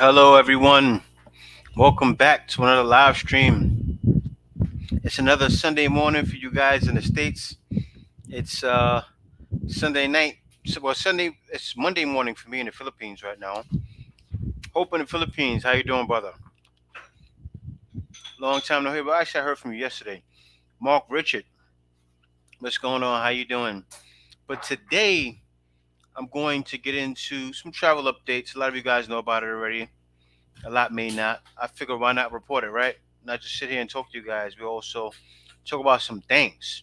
Hello, everyone. Welcome back to another live stream. It's another Sunday morning for you guys in the States. It's Sunday night. Well, Sunday. It's Monday morning for me in the Philippines right now. Hope in the Philippines. How you doing, brother? Long time no hear, but actually I heard from you yesterday. Mark Richard, what's going on? How you doing? But today I'm going to get into some travel updates. A lot of you guys know about it already. A lot may not. I figure why not report it, right? Not just sit here and talk to you guys. We also talk about some things.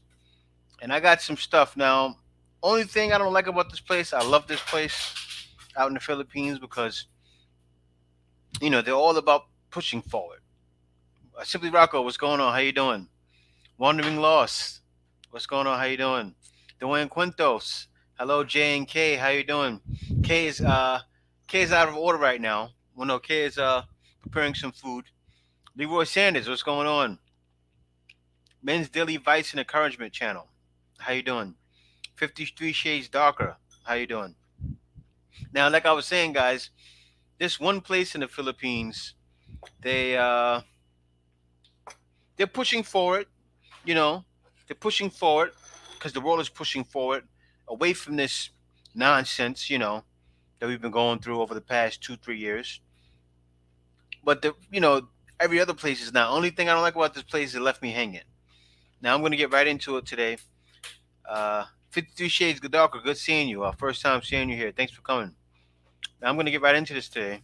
And I got some stuff now. Only thing I don't like about this place, I love this place out in the Philippines because they're all about pushing forward. Simply Rocco, what's going on? How you doing? Wandering Lost, what's going on? How you doing? Dwayne Quintos, hello J and K, how you doing? K is K is out of order right now. Well, no, K is preparing some food. Leroy Sanders, what's going on? Men's Daily Vice and Encouragement channel, how you doing? 53 Shades Darker, how you doing? Now, like I was saying, guys, this one place in the Philippines, they uh, they're pushing forward. You know, they're pushing forward because the world is pushing forward away from this nonsense. That we've been going through over the past 2-3 years. But every other place is not. Only thing I don't like about this place is it left me hanging. Now I'm going to get right into it today. 53 Shades Darker, good seeing you. First time seeing you here. Thanks for coming. Now I'm going to get right into this today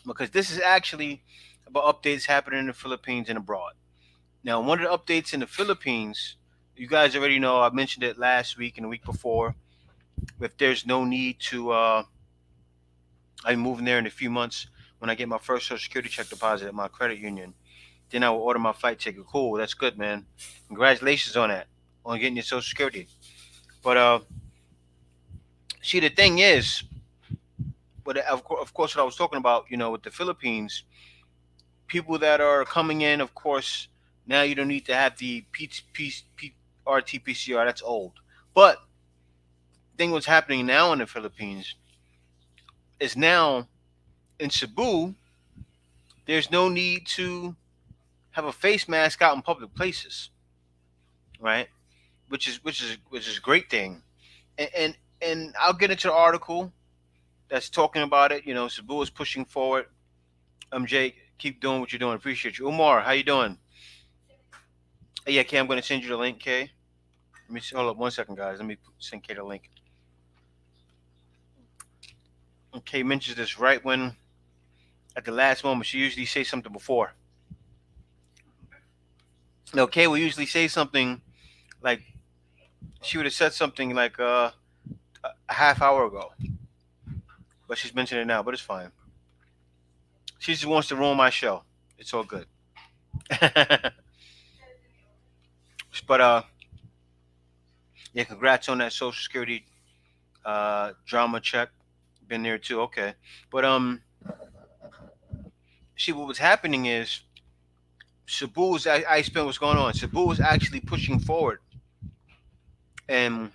because this is actually about updates happening in the Philippines and abroad. Now, one of the updates in the Philippines, you guys already know, I mentioned it last week and the week before. If there's no need to, I'm moving there in a few months when I get my first Social Security check deposit at my credit union. Then I will order my flight ticket. Cool, that's good, man. Congratulations on that, on getting your Social Security. But see, the thing is, but of course, what I was talking about, with the Philippines, people that are coming in, of course, now you don't need to have the RT-PCR. That's old. But the thing what's happening now in the Philippines is now in Cebu, there's no need to have a face mask out in public places, right? Which is a great thing. And I'll get into the article that's talking about it. Cebu is pushing forward. Jake, keep doing what you're doing. Appreciate you. Umar, how you doing? Yeah, Kay, I'm going to send you the link, Kay. Let me hold up 1 second, guys. Let me send Kay the link. Okay, mentions this right when at the last moment. She usually says something before. Okay, we usually say something like she would have said something like a half hour ago, but she's mentioning it now. But it's fine. She just wants to ruin my show. It's all good. But yeah, congrats on that Social Security drama check. Been there too. Okay, but see what was happening is Cebu's. I explain what's going on. Cebu is actually pushing forward, and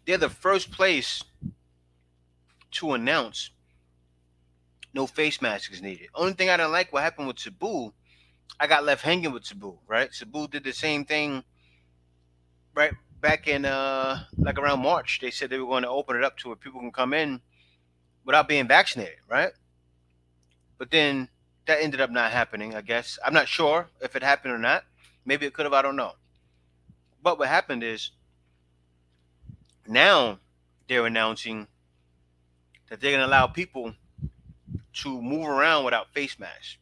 they're the first place to announce no face mask is needed. Only thing I didn't like what happened with Cebu, I got left hanging with Cebu. Right, Cebu did the same thing. Right back in like around March, they said they were going to open it up to where people can come in without being vaccinated. Right, but then that ended up not happening. I guess I'm not sure if it happened or not. Maybe it could have. I don't know. But what happened is now they're announcing that they're going to allow people to move around without face masks,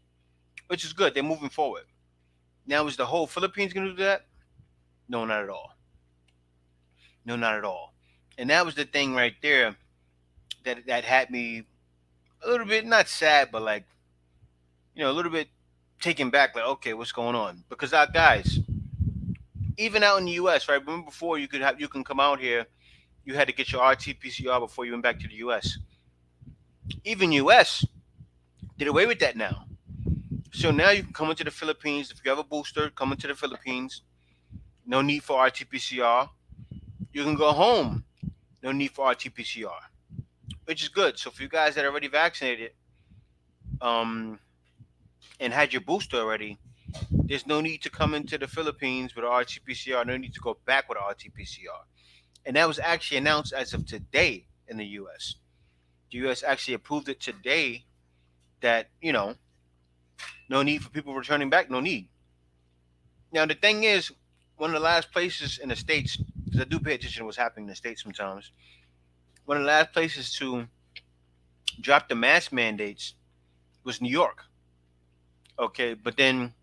which is good. They're moving forward. Now, is the whole Philippines going to do that? No, not at all. No, not at all. And that was the thing right there that had me a little bit not sad, but like a little bit taken back. Like, okay, what's going on? Because our guys, even out in the U.S., right? Remember before you can come out here, you had to get your RT-PCR before you went back to the U.S. Even U.S. did away with that now. So now you can come into the Philippines. If you have a booster, come into the Philippines. No need for RT-PCR. You can go home. No need for RT-PCR, which is good. So for you guys that are already vaccinated, um, and had your booster already, there's no need to come into the Philippines with an RT-PCR. No need to go back with an RT-PCR. And that was actually announced as of today in the U.S. The U.S. actually approved it today that, no need for people returning back. No need. Now, the thing is, one of the last places in the States, because I do pay attention to what's happening in the States sometimes, one of the last places to drop the mask mandates was New York. Okay, but then,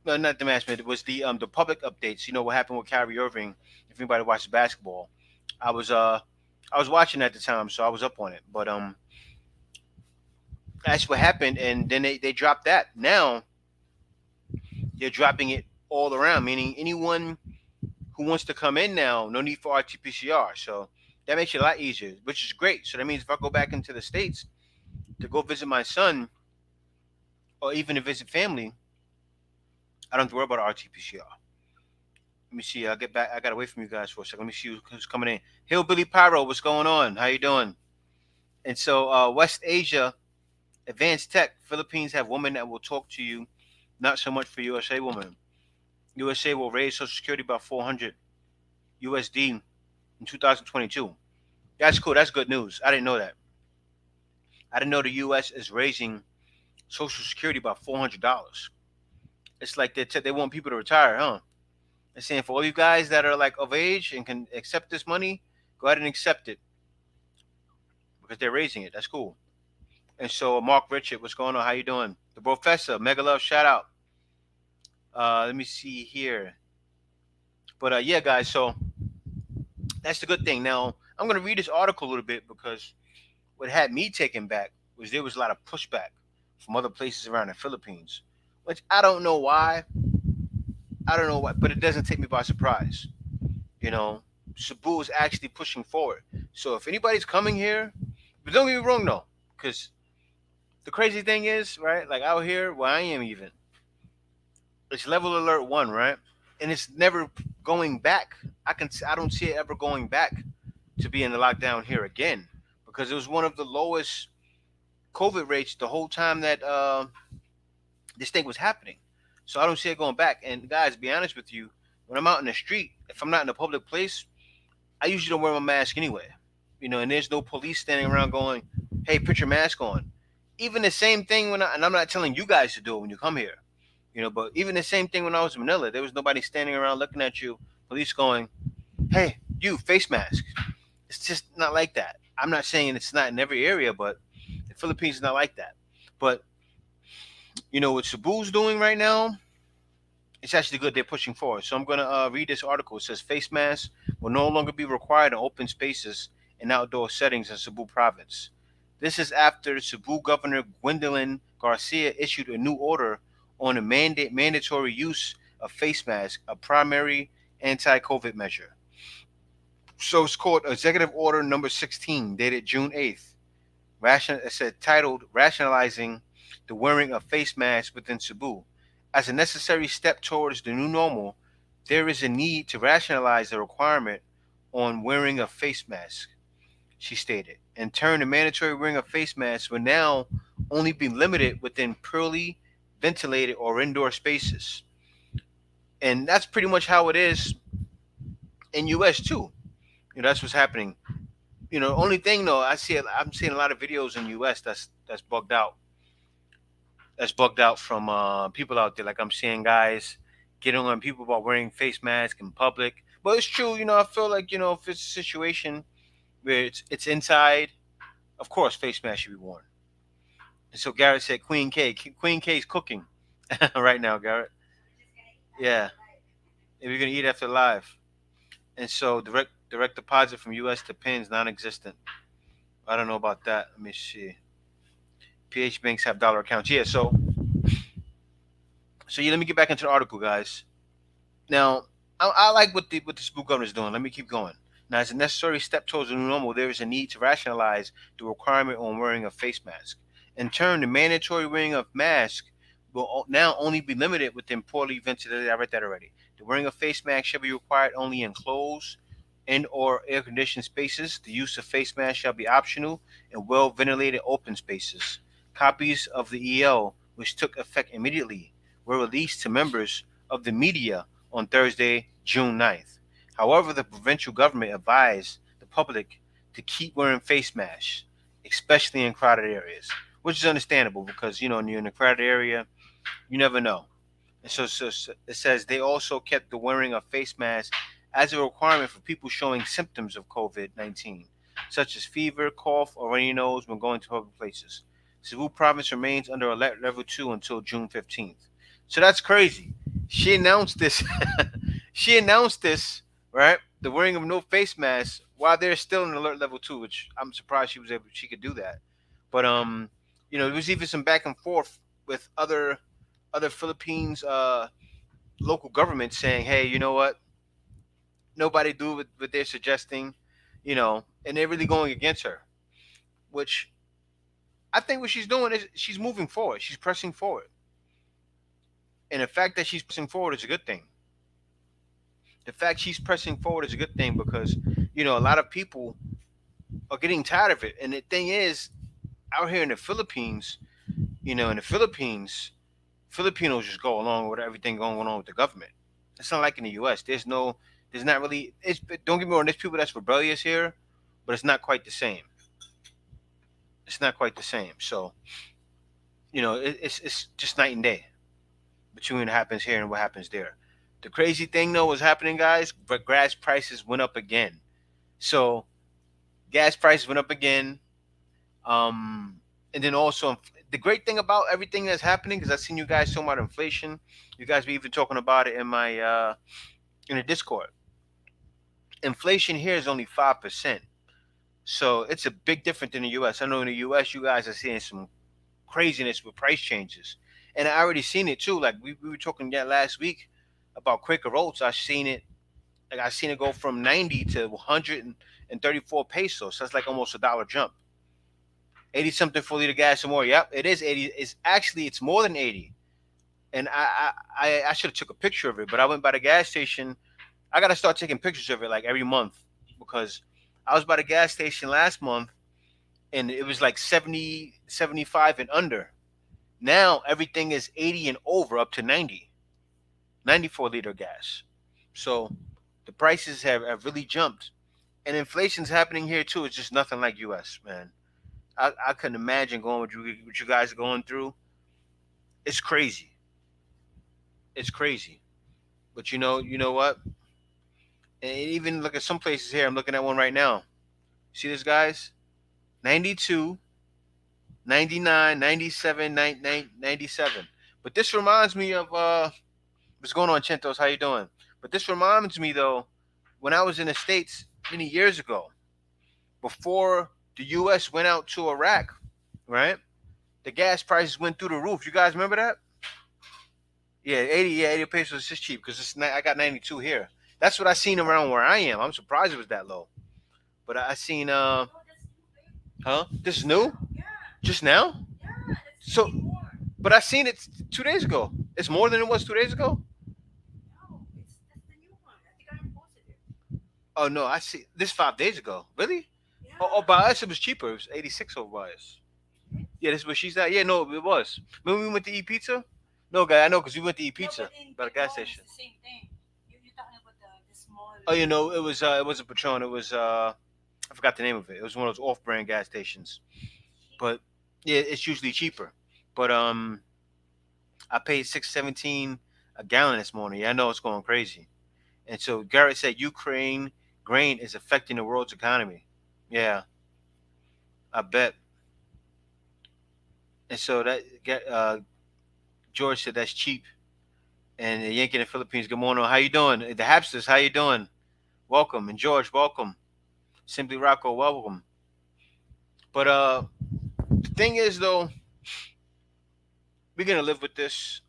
no, not the mask mandate, it was the public updates. You know what happened with Kyrie Irving? If anybody watches basketball, I was uh I was watching at the time, so I was up on it. But that's what happened, and then they dropped that. Now they're dropping it all around, meaning anyone who wants to come in now, no need for RT-PCR. So that makes it a lot easier, which is great. So that means if I go back into the States to go visit my son or even to visit family, I don't have to worry about RT-PCR. Let me see. I'll get back. I got away from you guys for a second. Let me see who's coming in. Hillbilly Pyro, what's going on? How you doing? And so West Asia, advanced tech, Philippines have women that will talk to you. Not so much for USA women. USA will raise Social Security by 400 USD in 2022. That's cool. That's good news. I didn't know that. I didn't know the U.S. is raising Social Security by $400. It's like they want people to retire, huh? They're saying for all you guys that are like of age and can accept this money, go ahead and accept it because they're raising it. That's cool. And so Mark Richard, what's going on? How you doing? The professor, mega love, shout out. Let me see here. But yeah, guys. So that's the good thing. Now I'm gonna read this article a little bit because what had me taken back was there was a lot of pushback from other places around the Philippines, which I don't know why. I don't know why, but it doesn't take me by surprise. You know, Cebu is actually pushing forward. So if anybody's coming here, but don't get me wrong though, because the crazy thing is, right? Like out here, where I am even, it's level alert one, right? And it's never going back. I don't see it ever going back to be in the lockdown here again because it was one of the lowest COVID rates the whole time that this thing was happening. So I don't see it going back. And guys, to be honest with you, when I'm out in the street, if I'm not in a public place, I usually don't wear my mask anyway. And there's no police standing around going, "Hey, put your mask on." Even the same thing and I'm not telling you guys to do it when you come here, but even the same thing when I was in Manila, there was nobody standing around looking at you, police going, "Hey, you, face mask." It's just not like that. I'm not saying it's not in every area, but the Philippines is not like that. But what Cebu's doing right now, it's actually good. They're pushing forward. So I'm going to read this article. It says face masks will no longer be required in open spaces and outdoor settings in Cebu province. This is after Cebu Governor Gwendolyn Garcia issued a new order on a mandatory use of face masks, a primary anti-COVID measure. So it's called Executive Order Number 16, dated June 8th. It said titled "Rationalizing the Wearing of Face Masks Within Cebu." As a necessary step towards the new normal, there is a need to rationalize the requirement on wearing a face mask, she stated. In turn, the mandatory wearing of face masks will now only be limited within poorly ventilated or indoor spaces. And that's pretty much how it is in US too. That's what's happening. Only thing though, I'm seeing a lot of videos in US that's bugged out. That's bugged out from people out there. Like I'm seeing guys getting on people about wearing face masks in public. But it's true, I feel like, if it's a situation where it's inside, of course face mask should be worn. And so Garrett said Queen K. Queen K's cooking right now, Garrett. Yeah. If you're gonna eat after live. And so direct deposit from US to pins non-existent. I don't know about that. Let me see. PH banks have dollar accounts. Yeah, so yeah, let me get back into the article, guys. Now, I like what the Cebu governor is doing. Let me keep going. Now, as a necessary step towards the new normal, there is a need to rationalize the requirement on wearing a face mask. In turn, the mandatory wearing of mask will now only be limited within poorly ventilated. I read that already. The wearing of face mask shall be required only in closed and or air-conditioned spaces. The use of face masks shall be optional in well-ventilated open spaces. Copies of the EL, which took effect immediately, were released to members of the media on Thursday, June 9th. However, the provincial government advised the public to keep wearing face masks, especially in crowded areas, which is understandable because, when you're in a crowded area, you never know. And so it says they also kept the wearing of face masks as a requirement for people showing symptoms of COVID-19, such as fever, cough, or runny nose when going to public places. Cebu province remains under alert level 2 until June 15th. So that's crazy. She announced this. She announced this, right? The wearing of no face masks while they're still in alert level 2, which I'm surprised she could do that. But there was even some back and forth with other Philippines local governments saying, "Hey, you know what? Nobody do what they're suggesting," and they're really going against her. Which I think what she's doing is she's moving forward. She's pressing forward, and the fact that she's pressing forward is a good thing. The fact she's pressing forward is a good thing because a lot of people are getting tired of it. And the thing is, out here in the Philippines, in the Philippines, Filipinos just go along with everything going on with the government. It's not like in the U.S. There's not really. Don't get me wrong. There's people that's rebellious here, but it's not quite the same. It's not quite the same. So it's just night and day between what happens here and what happens there. The crazy thing though was happening, guys. But gas prices went up again. So gas prices went up again. And then also the great thing about everything that's happening, because I've seen you guys talking about inflation. You guys be even talking about it in my in the Discord. Inflation here is only 5%. So it's a big difference in the US. I know in the US you guys are seeing some craziness with price changes. And I already seen it too. Like we were talking that last week about Quaker Oats. I seen it go from 90 to 134 pesos. So that's like almost $1 jump. 80 something for liter gas or more. Yep, it is 80. It's more than 80. And I should have took a picture of it, but I went by the gas station. I gotta start taking pictures of it like every month because I was by the gas station last month and it was like 70, 75 and under. Now everything is 80 and over up to 90, 94 liter gas. So the prices have really jumped. And inflation's happening here too. It's just nothing like US, man. I couldn't imagine going what you guys are going through. It's crazy. It's crazy. But you know what? And even look at some places here. I'm looking at one right now. See this, guys? 92, 99, 97, 97. But this reminds me of what's going on, Chentos? How you doing? But this reminds me though, when I was in the States many years ago, before the U.S. went out to Iraq, right? The gas prices went through the roof. You guys remember that? Yeah, 80. Yeah, 80 pesos is just cheap because I got 92 here. That's what I seen around where I am. I'm surprised it was that low. But I seen huh? This is new? Just now? So, but I seen it 2 days ago. It's more than it was 2 days ago. Oh no, I see this 5 days ago. Really? Oh, by us it was cheaper. It was 86 over by us. Yeah, this is where she's at. Yeah, no, it was. Remember we went to eat pizza? No, guy, I know because we went to eat pizza by the gas station. Oh, it wasn't Patron. It was I forgot the name of it. It was one of those off-brand gas stations. But yeah, it's usually cheaper. But I paid 6.17 a gallon this morning. Yeah, I know it's going crazy. And so Garrett said Ukraine grain is affecting the world's economy. Yeah, I bet. And so that George said that's cheap. And the Yankee in the Philippines, good morning. How you doing? The Hapsters, how you doing? Welcome. And George, welcome. Simply Rocco, welcome. But the thing is though, we're gonna live with this.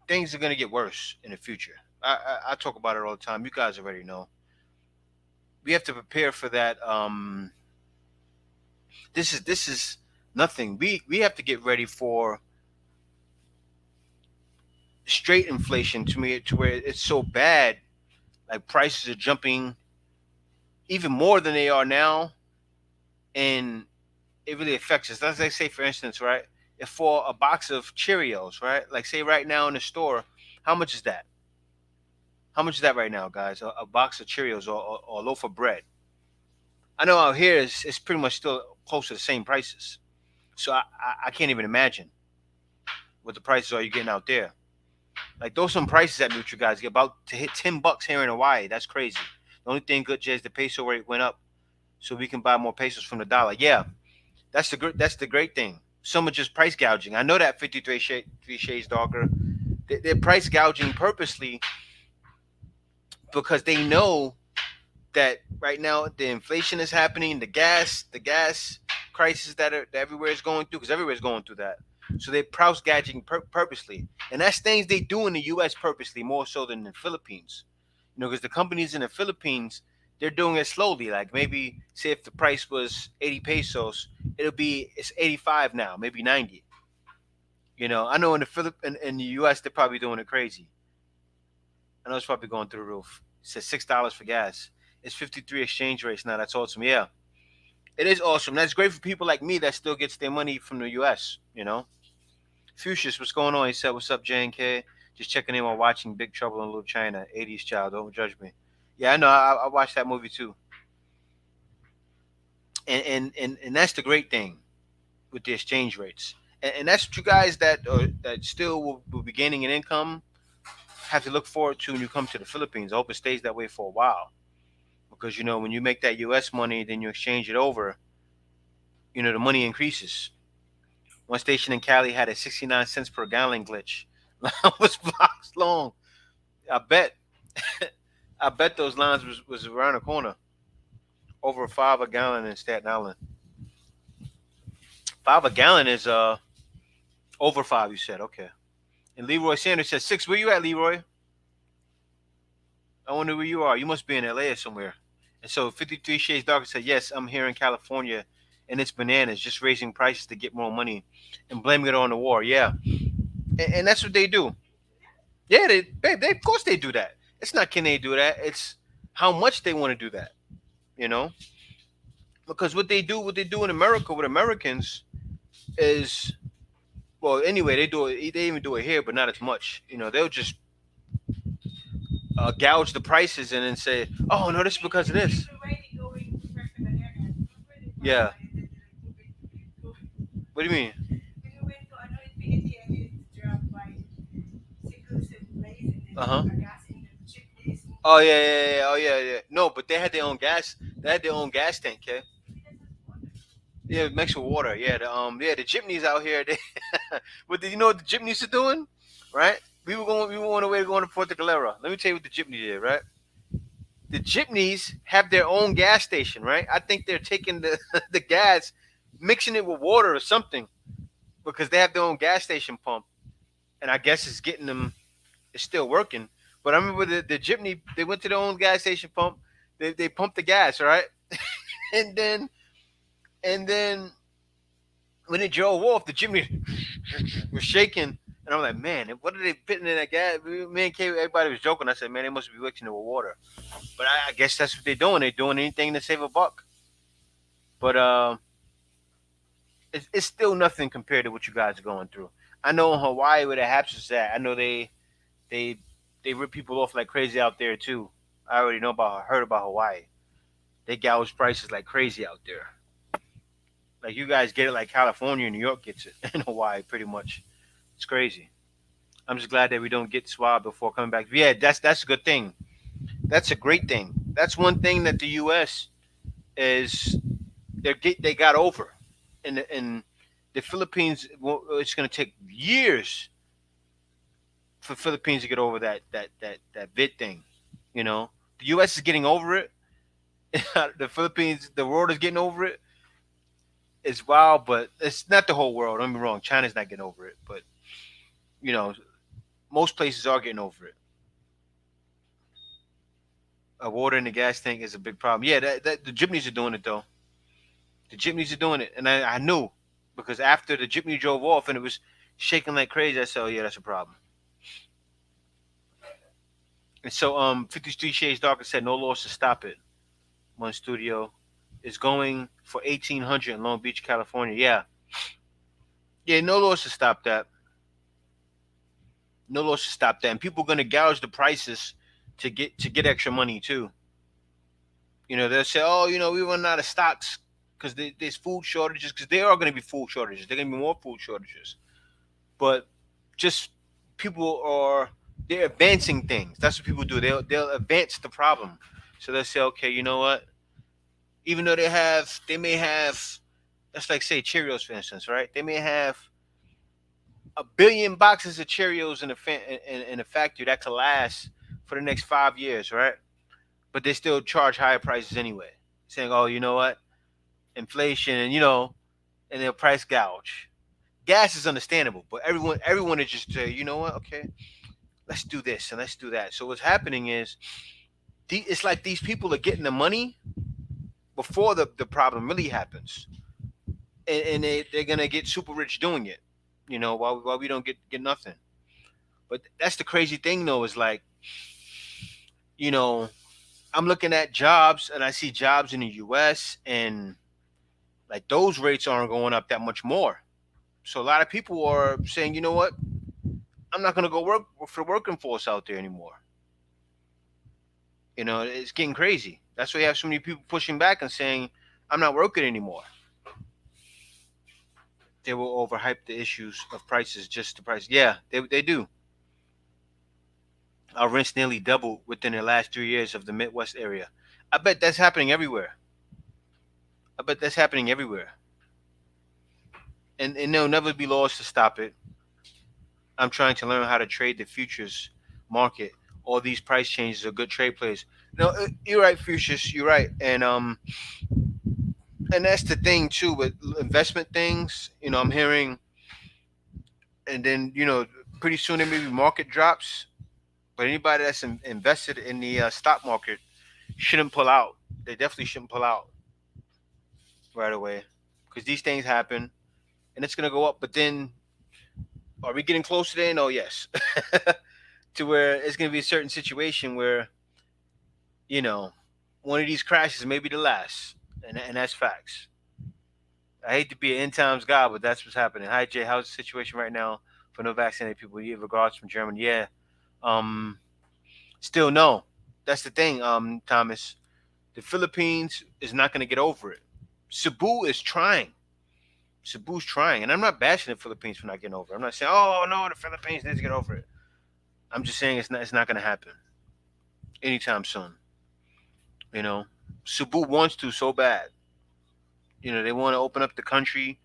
Things are gonna get worse in the future. I talk about it all the time. You guys already know. We have to prepare for that. This is nothing. We have to get ready for straight inflation to where it's so bad, like prices are jumping even more than they are now, and it really affects us. Let's say, for instance, right, if for a box of Cheerios, right, like say right now in the store, how much is that? How much is that right now, guys? A box of Cheerios or a loaf of bread. I know out here it's pretty much still close to the same prices. So I can't even imagine what the prices are you getting out there. Like those some prices at Nutri guys get about to hit $10 here in Hawaii. That's crazy. The only thing good, Jay, is the peso rate went up, so we can buy more pesos from the dollar. Yeah, that's the great thing. Some are just price gouging. I know that 53 shades darker. They're price gouging purposely because they know that right now the inflation is happening, the gas crisis that everywhere is going through, because everywhere is going through that. So they price gouging purposely, and that's things they do in the U.S. purposely more so than in the Philippines. You know, because the companies in the Philippines, they're doing it slowly. Like maybe say if the price was 80 pesos, it's 85 now, maybe 90. You know, I know in the in the U.S. they're probably doing it crazy. I know it's probably going through the roof. It says $6 for gas. It's 53 exchange rates now. That's awesome. Yeah, it is awesome. That's great for people like me that still gets their money from the U.S. You know, Fuchsius, what's going on? He said, "What's up, J and K? Just checking in while watching Big Trouble in Little China. '80s child. Don't judge me." Yeah, I know. I watched that movie too, and that's the great thing with the exchange rates, and that's what you guys that still will be gaining an income have to look forward to when you come to the Philippines. I hope it stays that way for a while because you know when you make that U.S. money, then you exchange it over. You know the money increases. One station in Cali had a 69 cents per gallon glitch. Line was blocks long. I bet I bet those lines was around the corner. Over five a gallon in Staten Island. Five a gallon is over five. You said okay. And Leroy Sanders said six. Where you at, Leroy? I wonder where you are. You must be in LA or somewhere. And so 53 Shades Darker said, yes, I'm here in California, and it's bananas, just raising prices to get more money and blaming it on the war. Yeah, and that's what they do. Yeah, they of course they do that. It's not can they do that. It's how much they want to do that. You know, because what they do in America with Americans is well, anyway, they do it. They even do it here, but not as much. You know, they'll just gouge the prices and then say, "Oh no, this is because of this." Yeah. What do you mean? Uh huh. Oh yeah, yeah, yeah, oh yeah, yeah. No, but they had their own gas. They had their own gas tank. Okay. Yeah, mixed with water. Yeah, yeah, the jitneys out here. They, but you know what the jitneys are doing? Right? We were on the way to going to Puerto Galera. Let me tell you what the jitney did. Right? The jitneys have their own gas station. Right? I think they're taking the the gas, mixing it with water or something, because they have their own gas station pump, and I guess it's getting them. It's still working. But I remember the jitney. They went to their own gas station pump. They pumped the gas. Right? and then and then when it drove off, the jitney was shaking. And I'm like, man, what are they putting in that gas? Me and Kay, everybody was joking. I said, man, they must be mixing it with water. But I guess that's what they're doing. They're doing anything to save a buck. But it's still nothing compared to what you guys are going through. I know in Hawaii where the haps is at. I know they they rip people off like crazy out there too. I already heard about Hawaii. They gouge prices like crazy out there. Like you guys get it like California and New York gets it in Hawaii pretty much. It's crazy. I'm just glad that we don't get swabbed before coming back. Yeah, that's a good thing. That's a great thing. That's one thing that the U.S. is they got over, in the Philippines. It's going to take years for Philippines to get over that vid thing. You know, the U.S. is getting over it. The Philippines, the world is getting over it. It's wild, but it's not the whole world. Don't get me wrong. China's not getting over it, but you know, most places are getting over it. Water in the gas tank is a big problem. Yeah, the jitneys are doing it though. The jitneys are doing it, and I knew because after the jitney drove off and it was shaking like crazy, I said, "Oh yeah, that's a problem." And so, 53 Shades Darker said, "No laws to stop it." One studio is going for 1,800 in Long Beach, California. Yeah, yeah, no laws to stop that. No laws to stop that, and people are gonna gouge the prices to get extra money too. They'll say, oh, we run out of stocks because there's food shortages. Because there are going to be food shortages. There are going to be more food shortages. But just people are they're advancing things. That's what people do. They'll advance the problem. So they'll say, okay, you know what? Even though they may have, let's like say Cheerios for instance, right? They may have a billion boxes of Cheerios in a factory that could last for the next 5 years, right? But they still charge higher prices anyway, saying, "Oh, you know what? Inflation, and and they'll price gouge." Gas is understandable, but everyone is just say, "You know what? Okay, let's do this and let's do that." So what's happening is, it's like these people are getting the money before the problem really happens, and they're gonna get super rich doing it, while we don't get nothing. But that's the crazy thing, though, is like, you know, I'm looking at jobs and I see jobs in the U.S. and like those rates aren't going up that much more. So a lot of people are saying, you know what, I'm not going to go work for the working force out there anymore. It's getting crazy. That's why you have so many people pushing back and saying, I'm not working anymore. They will overhype the issues of prices just to price. Yeah, they do. Our rents nearly doubled within the last 3 years of the Midwest area. I bet that's happening everywhere. I bet that's happening everywhere. And there'll never be laws to stop it. I'm trying to learn how to trade the futures market. All these price changes are good trade plays. No, you're right, futures. You're right, and that's the thing too with investment things. I'm hearing, and then pretty soon there may be market drops. But anybody that's invested in the stock market shouldn't pull out. They definitely shouldn't pull out right away because these things happen, and it's gonna go up. But then, are we getting close to the end? Oh yes, to where it's gonna be a certain situation where you know, one of these crashes may be the last, and that's facts. I hate to be an end times guy, but that's what's happening. Hi Jay, how's the situation right now for no vaccinated people? You have regards from Germany, yeah. Um, Still no. That's the thing, Thomas. The Philippines is not going to get over it. Cebu is trying. Cebu's trying, and I'm not bashing the Philippines for not getting over it. I'm not saying, oh no, the Philippines need to get over it. I'm just saying it's not going to happen anytime soon. You know, Cebu wants to so bad. They want to open up the country.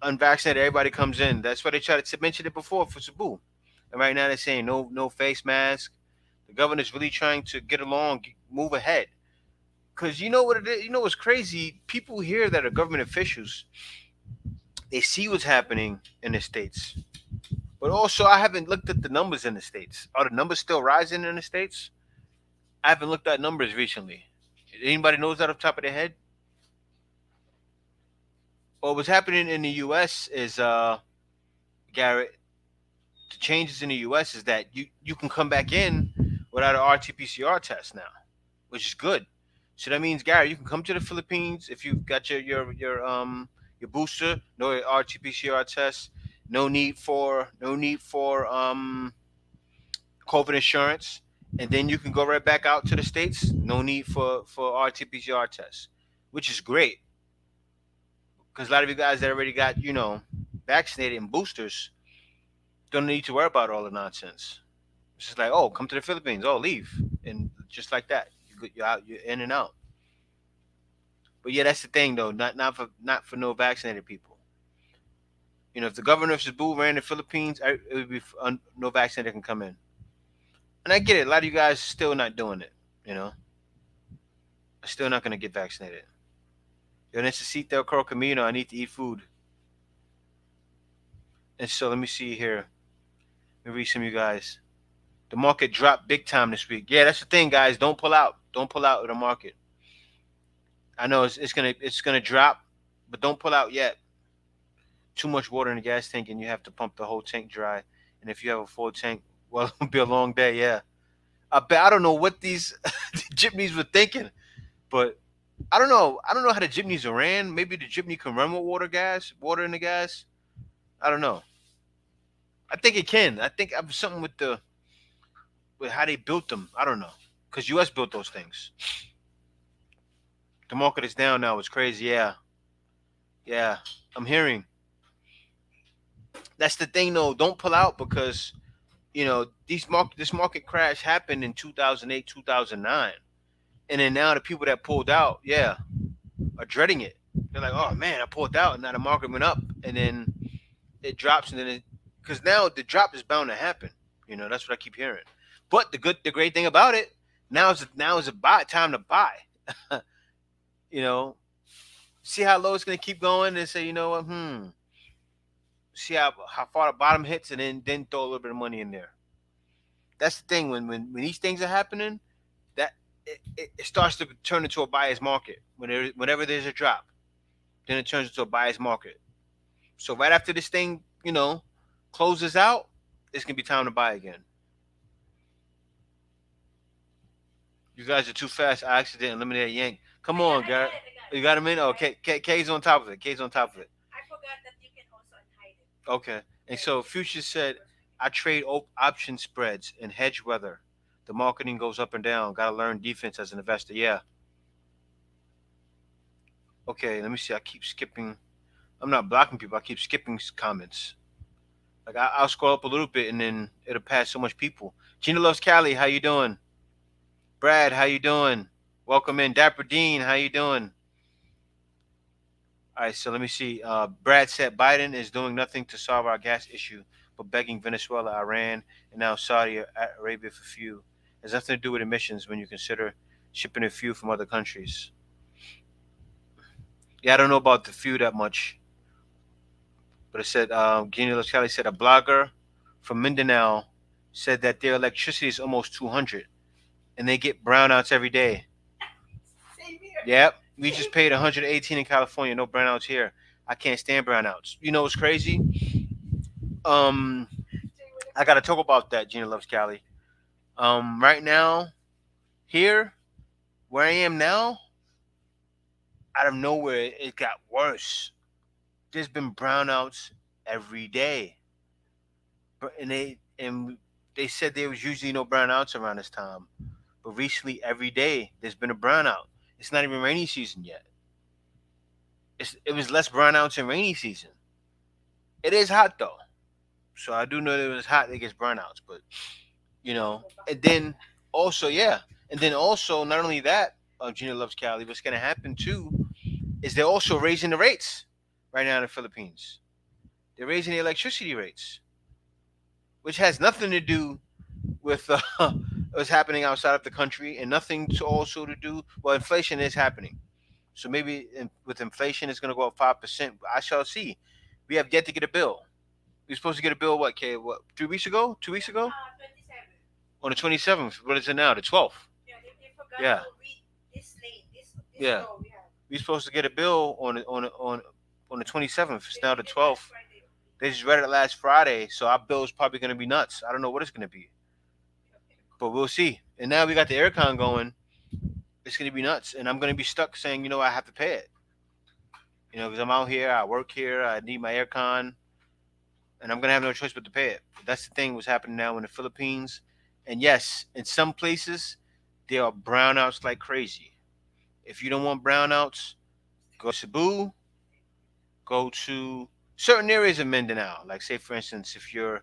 Unvaccinated, everybody comes in. That's why they tried to mention it before for Cebu. And right now they're saying no face mask. The governor's really trying to get along, move ahead. Because you know what it is? You know what's crazy? People here that are government officials, they see what's happening in the States. But also, I haven't looked at the numbers in the States. Are the numbers still rising in the States? I haven't looked at numbers recently. Anybody knows that off the top of their head? Well, what's happening in the U.S. is, Garrett, the changes in the U.S. is that you can come back in without an RT-PCR test now, which is good. So that means, Gary, you can come to the Philippines if you've got your booster, no RT-PCR test, no need for COVID insurance, and then you can go right back out to the States. No need for RT-PCR tests, which is great because a lot of you guys that already got vaccinated and boosters don't need to worry about all the nonsense. It's just like, oh, come to the Philippines, oh, leave, and just like that, you're out, you're in and out. But yeah, that's the thing though. Not for no vaccinated people. If the governor of Cebu ran the Philippines, it would be no vaccinated can come in. And I get it. A lot of you guys are still not doing it. I'm still not gonna get vaccinated. Yo necesito crow camino. I need to eat food. And so let me see here. Let me read some of you guys. The market dropped big time this week. Yeah, that's the thing, guys. Don't pull out. Don't pull out of the market. I know it's gonna drop, but don't pull out yet. Too much water in the gas tank, and you have to pump the whole tank dry. And if you have a full tank, well, it'll be a long day. Yeah, I don't know what these gypnies were thinking, but I don't know. I don't know how the jitneys are ran. Maybe the jitney can run with water in the gas. I don't know. I think it can. I think something with how they built them. I don't know, because U.S. built those things. The market is down now. It's crazy. Yeah, yeah. I'm hearing. That's the thing, though. Don't pull out because this market crash happened in 2008, 2009, and then now the people that pulled out, yeah, are dreading it. They're like, oh man, I pulled out, and now the market went up, and then it drops, and then because now the drop is bound to happen. That's what I keep hearing. But the great thing about it, now is a buy time to buy. you know, See how low it's gonna keep going, and say, you know what, see how far the bottom hits, and then throw a little bit of money in there. That's the thing when these things are happening, that it starts to turn into a buyer's market. Whenever there's a drop, then it turns into a buyer's market. So right after this thing, closes out, it's gonna be time to buy again. You guys are too fast. I accidentally eliminated Yank. Come on, Garrett. You got him in? Oh, K's on top of it. K's on top of it. Okay. And so Future said, I trade option spreads and hedge weather. The marketing goes up and down. Got to learn defense as an investor. Yeah. Okay. Let me see. I keep skipping. I'm not blocking people. I keep skipping comments. Like I'll scroll up a little bit and then it'll pass so much people. Gina loves Cali. How you doing? Brad, how you doing? Welcome in. Dapper Dean, how you doing? All right, so let me see. Brad said Biden is doing nothing to solve our gas issue, but begging Venezuela, Iran, and now Saudi Arabia for fuel. It has nothing to do with emissions when you consider shipping a fuel from other countries. Yeah, I don't know about the fuel that much, but it said Guinea Kelly said a blogger from Mindanao said that their electricity is almost 200, and they get brownouts every day. Yep, we just paid 118 in California. No brownouts here. I can't stand brownouts. You know what's crazy? Um, I gotta talk about that. Gina loves Cali. Right now, here where I am now, out of nowhere, it got worse. There's been brownouts every day, and they said there was usually no brownouts around this time, but recently every day there's been a brownout. It's not even rainy season yet. It was less brownouts in rainy season. It is hot though, so I do know that it was hot. It gets brownouts, but and then also, yeah, and then also, not only that, Gina loves Cali. What's gonna happen too is they're also raising the rates right now in the Philippines. They're raising the electricity rates, which has nothing to do with what's happening outside of the country, and nothing to also to do. Well, inflation is happening, so maybe with inflation it's gonna go up 5%. I shall see. We have yet to get a bill. We are supposed to get a bill. What? Okay, what? 3 weeks ago? 2 weeks ago? On the 27th. What is it now? The 12th. Yeah. Yeah. We are supposed to get a bill on the 27th. It's now the 12th. They just read it last Friday, so our bill is probably going to be nuts. I don't know what it's going to be, but we'll see. And now we got the aircon going. It's going to be nuts, and I'm going to be stuck saying, I have to pay it. Because I'm out here, I work here, I need my aircon, and I'm going to have no choice but to pay it. But that's the thing what's happening now in the Philippines. And yes, in some places, there are brownouts like crazy. If you don't want brownouts, go to Cebu, go to certain areas of Mindanao. Like, say, for instance, if you're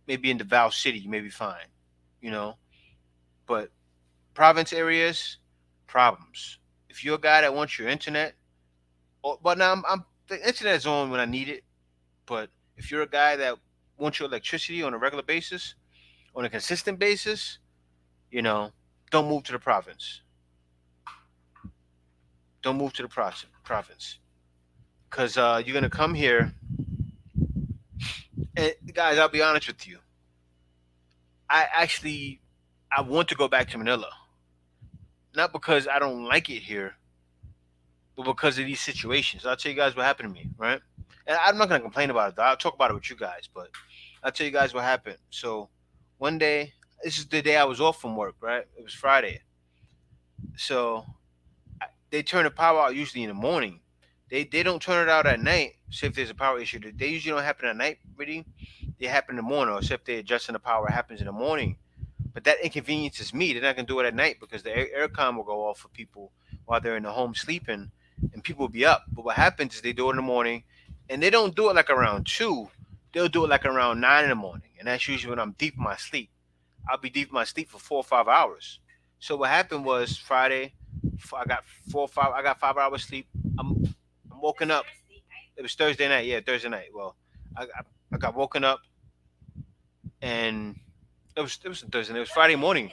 maybe in Davao City, you may be fine, you know. But province areas, problems. If you're a guy that wants your internet, but now the internet is on when I need it. But if you're a guy that wants your electricity on a regular basis, on a consistent basis, don't move to the province. Don't move to the province, because you're gonna come here. And guys, I'll be honest with you. I want to go back to Manila, not because I don't like it here, but because of these situations. I'll tell you guys what happened to me, right? And I'm not gonna complain about it, though. I'll talk about it with you guys, but I'll tell you guys what happened. So one day, this is the day I was off from work, right? It was Friday. So they turn the power out usually in the morning. They don't turn it out at night. So if there's a power issue, they usually don't happen at night. Really, they happen in the morning. Or so if they're adjusting the power, it happens in the morning. But that inconveniences me. They're not gonna do it at night because the aircon will go off for people while they're in the home sleeping, and people will be up. But what happens is they do it in the morning, and they don't do it like around 2. They'll do it like around 9 in the morning, and that's usually when I'm deep in my sleep. I'll be deep in my sleep for 4 or 5 hours. So what happened was Friday, I got 4 or 5. I got 5 hours sleep. I'm woken up. It was Thursday night. Yeah, Thursday night. Well, I got woken up, and it was Thursday night. It was Friday morning.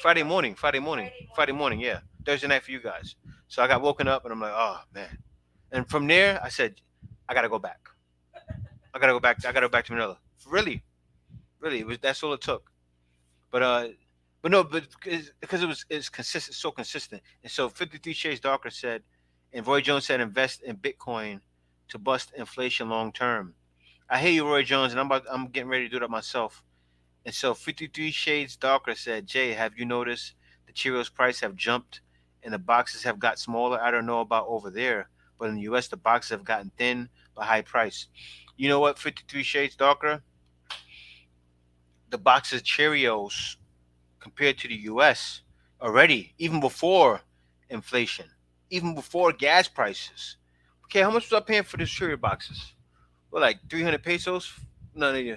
Friday morning. Friday morning. Friday morning. Yeah, Thursday night for you guys. So I got woken up, and I'm like, oh man. And from there, I said, I gotta go back. I gotta go back. I gotta go back to Manila. Really, really. It was that's all it took. But no, but because it's consistent, so consistent. And so 53 Shades Darker said, and Roy Jones said, invest in Bitcoin to bust inflation long term. I hear you, Roy Jones, and I'm getting ready to do that myself. And so 53 Shades Darker said, Jay, have you noticed the Cheerios price have jumped and the boxes have got smaller? I don't know about over there, but in the US the boxes have gotten thin but high price. You know what, 53 Shades Darker? The boxes of Cheerios compared to the US already, even before inflation, even before gas prices. Okay, how much was I paying for the cereal boxes? Well, like 300 pesos? No, no, yeah.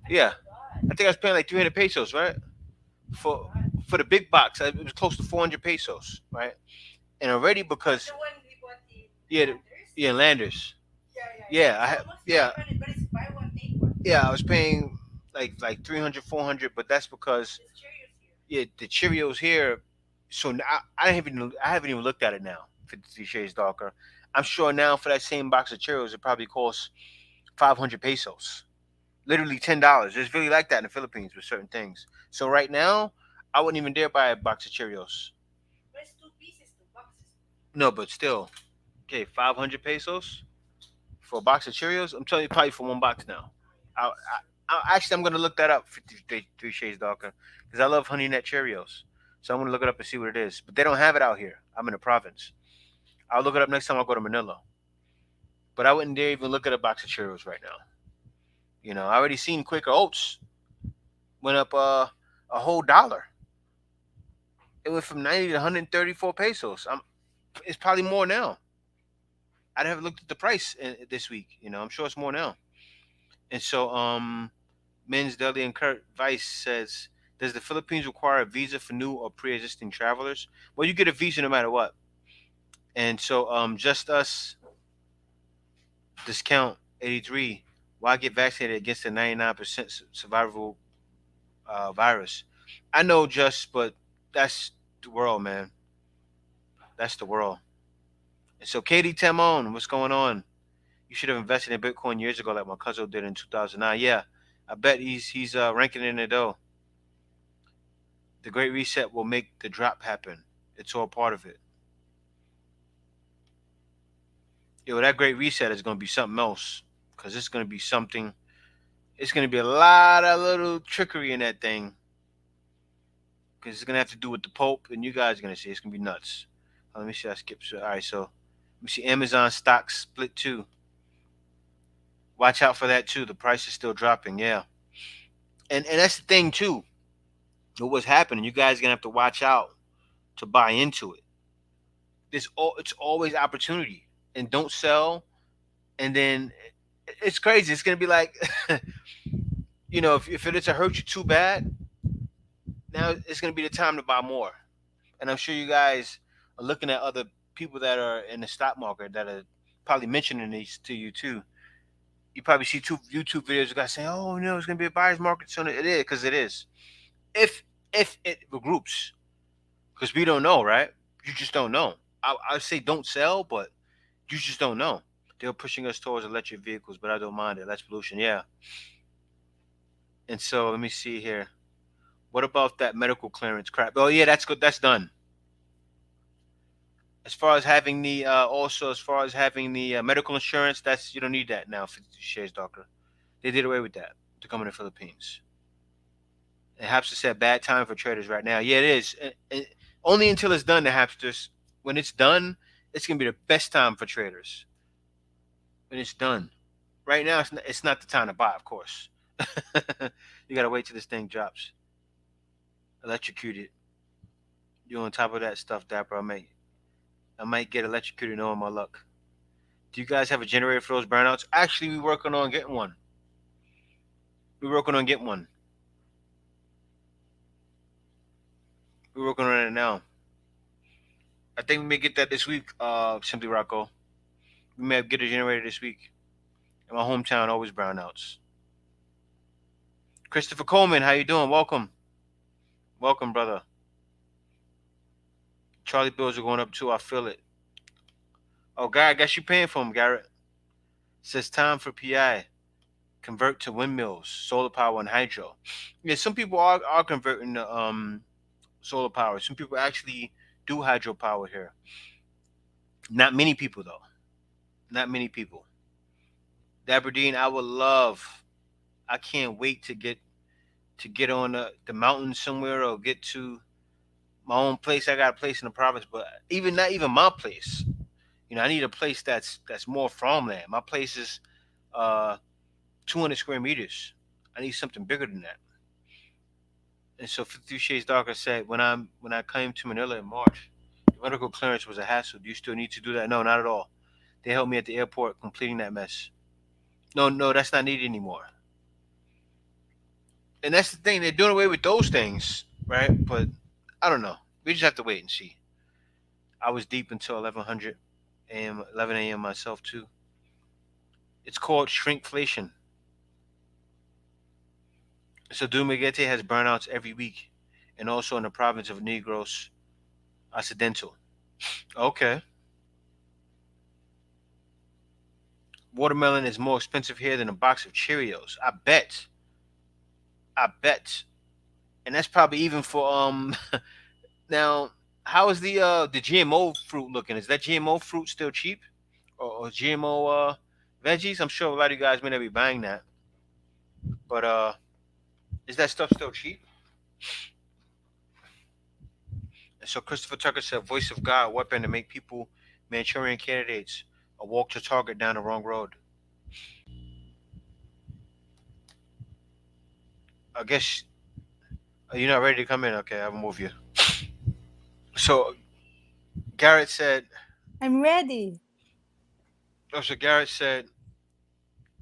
Yeah. I think I was paying like 300 pesos, right? For for the big box, it was close to 400 pesos, right? And already because yeah, yeah, Landers. Yeah, I had yeah, yeah, I was paying like 300, 400, but that's because yeah, the Cheerios here. So now, I haven't even looked at it now. 53 Shades Darker. I'm sure now for that same box of Cheerios, it probably costs 500 pesos. Literally $10. It's really like that in the Philippines with certain things. So right now, I wouldn't even dare buy a box of Cheerios. No, but still, okay, 500 pesos for a box of Cheerios. I'm telling you, probably for one box now. Actually, I'm gonna look that up. 53 Shades Darker, because I love Honey Nut Cheerios. So I'm gonna look it up and see what it is. But they don't have it out here. I'm in the province. I'll look it up next time I go to Manila. But I wouldn't dare even look at a box of Cheerios right now. I already seen Quaker Oats went up a whole dollar. It went from 90 to 134 pesos. It's probably more now. I haven't looked at the price this week. I'm sure it's more now. And so, Men's Deli and Kurt Vice says, does the Philippines require a visa for new or pre-existing travelers? Well, you get a visa no matter what. And so, Just Us discount 83. Why get vaccinated against the 99% survivable virus? I know, but that's the world, man. That's the world. And so, Katie Temon, what's going on? You should have invested in Bitcoin years ago, like my cousin did in 2009. Yeah, I bet he's ranking in it though. The Great Reset will make the drop happen. It's all part of it. Yo, that Great Reset is going to be something else, because it's going to be something. It's going to be a lot of little trickery in that thing, because it's going to have to do with the Pope, and you guys are going to see it's going to be nuts. Let me see. I skipped. All right, so let me see. Amazon stock split too. Watch out for that too. The price is still dropping. Yeah, and that's the thing too. What's happening? You guys are gonna have to watch out to buy into it. It's always opportunity, and don't sell. And then it's crazy. It's gonna be like, if it's to hurt you too bad, now it's gonna be the time to buy more. And I'm sure you guys are looking at other people that are in the stock market that are probably mentioning these to you too. You probably see two YouTube videos of guys saying, "Oh, it's gonna be a buyer's market soon." It is, because it is. If it regroups, because we don't know, right? You just don't know. I say don't sell, but you just don't know. They're pushing us towards electric vehicles, but I don't mind it. Less pollution, yeah. And so let me see here. What about that medical clearance crap? Oh yeah, that's good. That's done. As far as having the medical insurance, that's you don't need that now. 50 Shades Darker. They did away with that to come in the Philippines. And Hapster said bad time for traders right now. Yeah, it is. And only until it's done, the Hapsters. When it's done, It's gonna be the best time for traders when it's done. Right now, it's not the time to buy, of course. You gotta wait till this thing drops. Electrocuted. You on top of that stuff, Dapper? I might get electrocuted knowing my luck. Do you guys have a generator for those burnouts? Actually, we're working on getting one. We're working on getting one. We're working on it now. I think we may get that this week. Simply Rocco. We may get a generator this week. In my hometown, always brownouts. Christopher Coleman, how you doing? Welcome, welcome, brother. Charlie bills are going up too. I feel it. Oh, God, I guess you paying for them, Garrett. Says time for PI. Convert to windmills, solar power, and hydro. Yeah, some people are converting to solar power. Some people actually do hydropower here. Not many people though. Not many people. Aberdeen, I would love. I can't wait to get on the mountain somewhere or get to my own place. I got a place in the province, but even not even my place. I need a place that's more farmland. My place is uh 200 square meters. I need something bigger than that. And so 52 Shades Darker said, when I came to Manila in March, the medical clearance was a hassle. Do you still need to do that? No, not at all. They helped me at the airport completing that mess. No, no, that's not needed anymore. And that's the thing. They're doing away with those things, right? But I don't know. We just have to wait and see. I was deep until 1100 a.m., 11 a.m. myself too. It's called shrinkflation. So Dumaguete has burnouts every week, and also in the province of Negros Occidental. Okay. Watermelon is more expensive here than a box of Cheerios. I bet. I bet. And that's probably even for now how is the GMO fruit looking? Is that GMO fruit still cheap? Or GMO veggies? I'm sure a lot of you guys may not be buying that. But is that stuff still cheap? And so Christopher Tucker said, "Voice of God, weapon to make people Manchurian candidates, a walk to target down the wrong road." I guess you're not ready to come in. Okay, I'll move you. So Garrett said, I'm ready. "Oh, so Garrett said,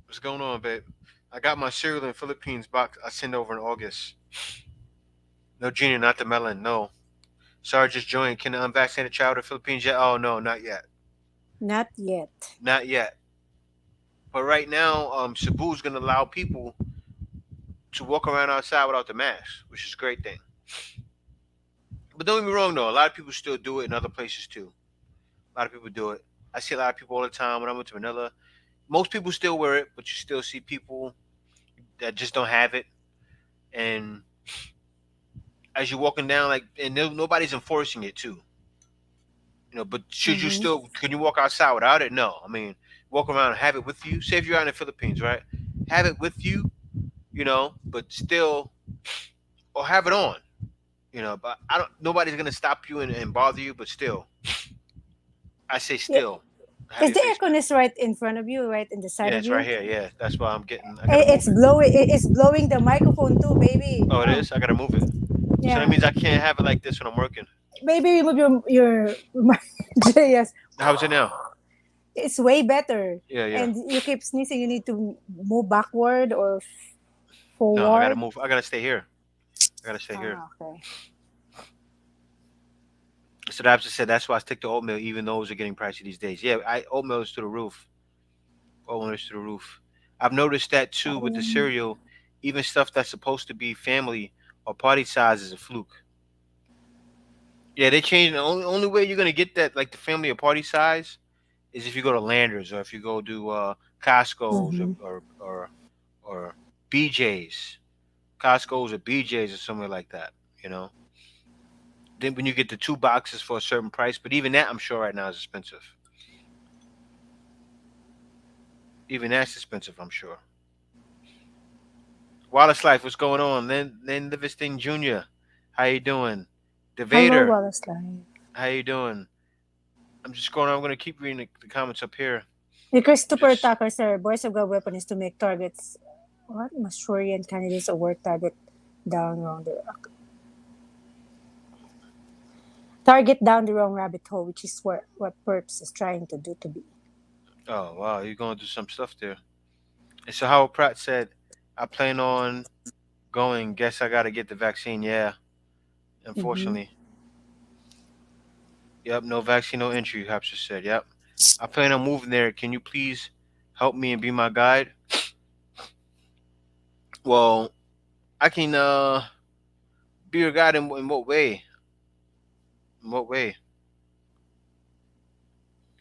what's going on, babe? I got my cereal in Philippines box. I sent over in August. No, Junior, not the melon. No. Sorry, just joined. Can the unvaccinated child in the Philippines yet? Oh no, not yet. Not yet. Not yet. But right now, Cebu is going to allow people to walk around outside without the mask, which is a great thing. But don't get me wrong, though. A lot of people still do it in other places too. A lot of people do it. I see a lot of people all the time when I went to Manila. Most people still wear it, but you still see people that just don't have it. And as you're walking down, like, and nobody's enforcing it too. But should you Mm-hmm. still? Can you walk outside without it? No. I mean, walk around and have it with you. Say if you're out in the Philippines, right? Have it with you. But still, or have it on. But I don't. Nobody's gonna stop you and bother you. But still, I say Yeah. still, have Is your the face aircon mask. is right in front of you, right in the side Yeah, of it's right you? here. Yeah, that's why I'm getting. I gotta move It's it. blowing. It's blowing the microphone too, baby. Oh, it Oh, is. I gotta move it. So that yeah. means I can't have it like this when I'm working. Maybe remove your yes. How's it now? It's way better. Yeah, yeah. And you keep sneezing. You need to move backward or No, I gotta forward. move. I gotta stay here. I gotta stay here. Ah, okay. So the opposite said that's why I stick to oatmeal, even though those are getting pricey these days. Yeah, oatmeal is to the roof. Oatmeal is to the roof. I've noticed that too with the Um, cereal. Even stuff that's supposed to be family or party size is a fluke. Yeah, they changed. The only way you're gonna get that like the family or party size is if you go to Landers or if you go to Costco's or mhm. or BJ's, Costco's or BJ's or somewhere like that. You know. Then when you get the two boxes for a certain price, but even that I'm sure right now is expensive. Even that's expensive, I'm sure. Wallace Life, what's going on? Then Livingston Jr., how you doing? Hello, Devader, Wallace Live. how you doing? I'm just scrolling. I'm gonna keep reading the comments up here. The Christopher Just Tucker, sir, boys of God weapon is to make targets. What? Manchurian candidates or work down wrong the target down the wrong rabbit hole, which is what Perps is trying to do to be. oh wow, you're going through some stuff there. And so Howard Pratt said, "I plan on going. Guess I got to get the vaccine." Yeah, Mm-hmm. unfortunately. Yep, no vaccine, no entry. Hapster said. Yep, I plan on moving there. Can you please help me and be my guide? Well, I can be your guide in what way? In what way?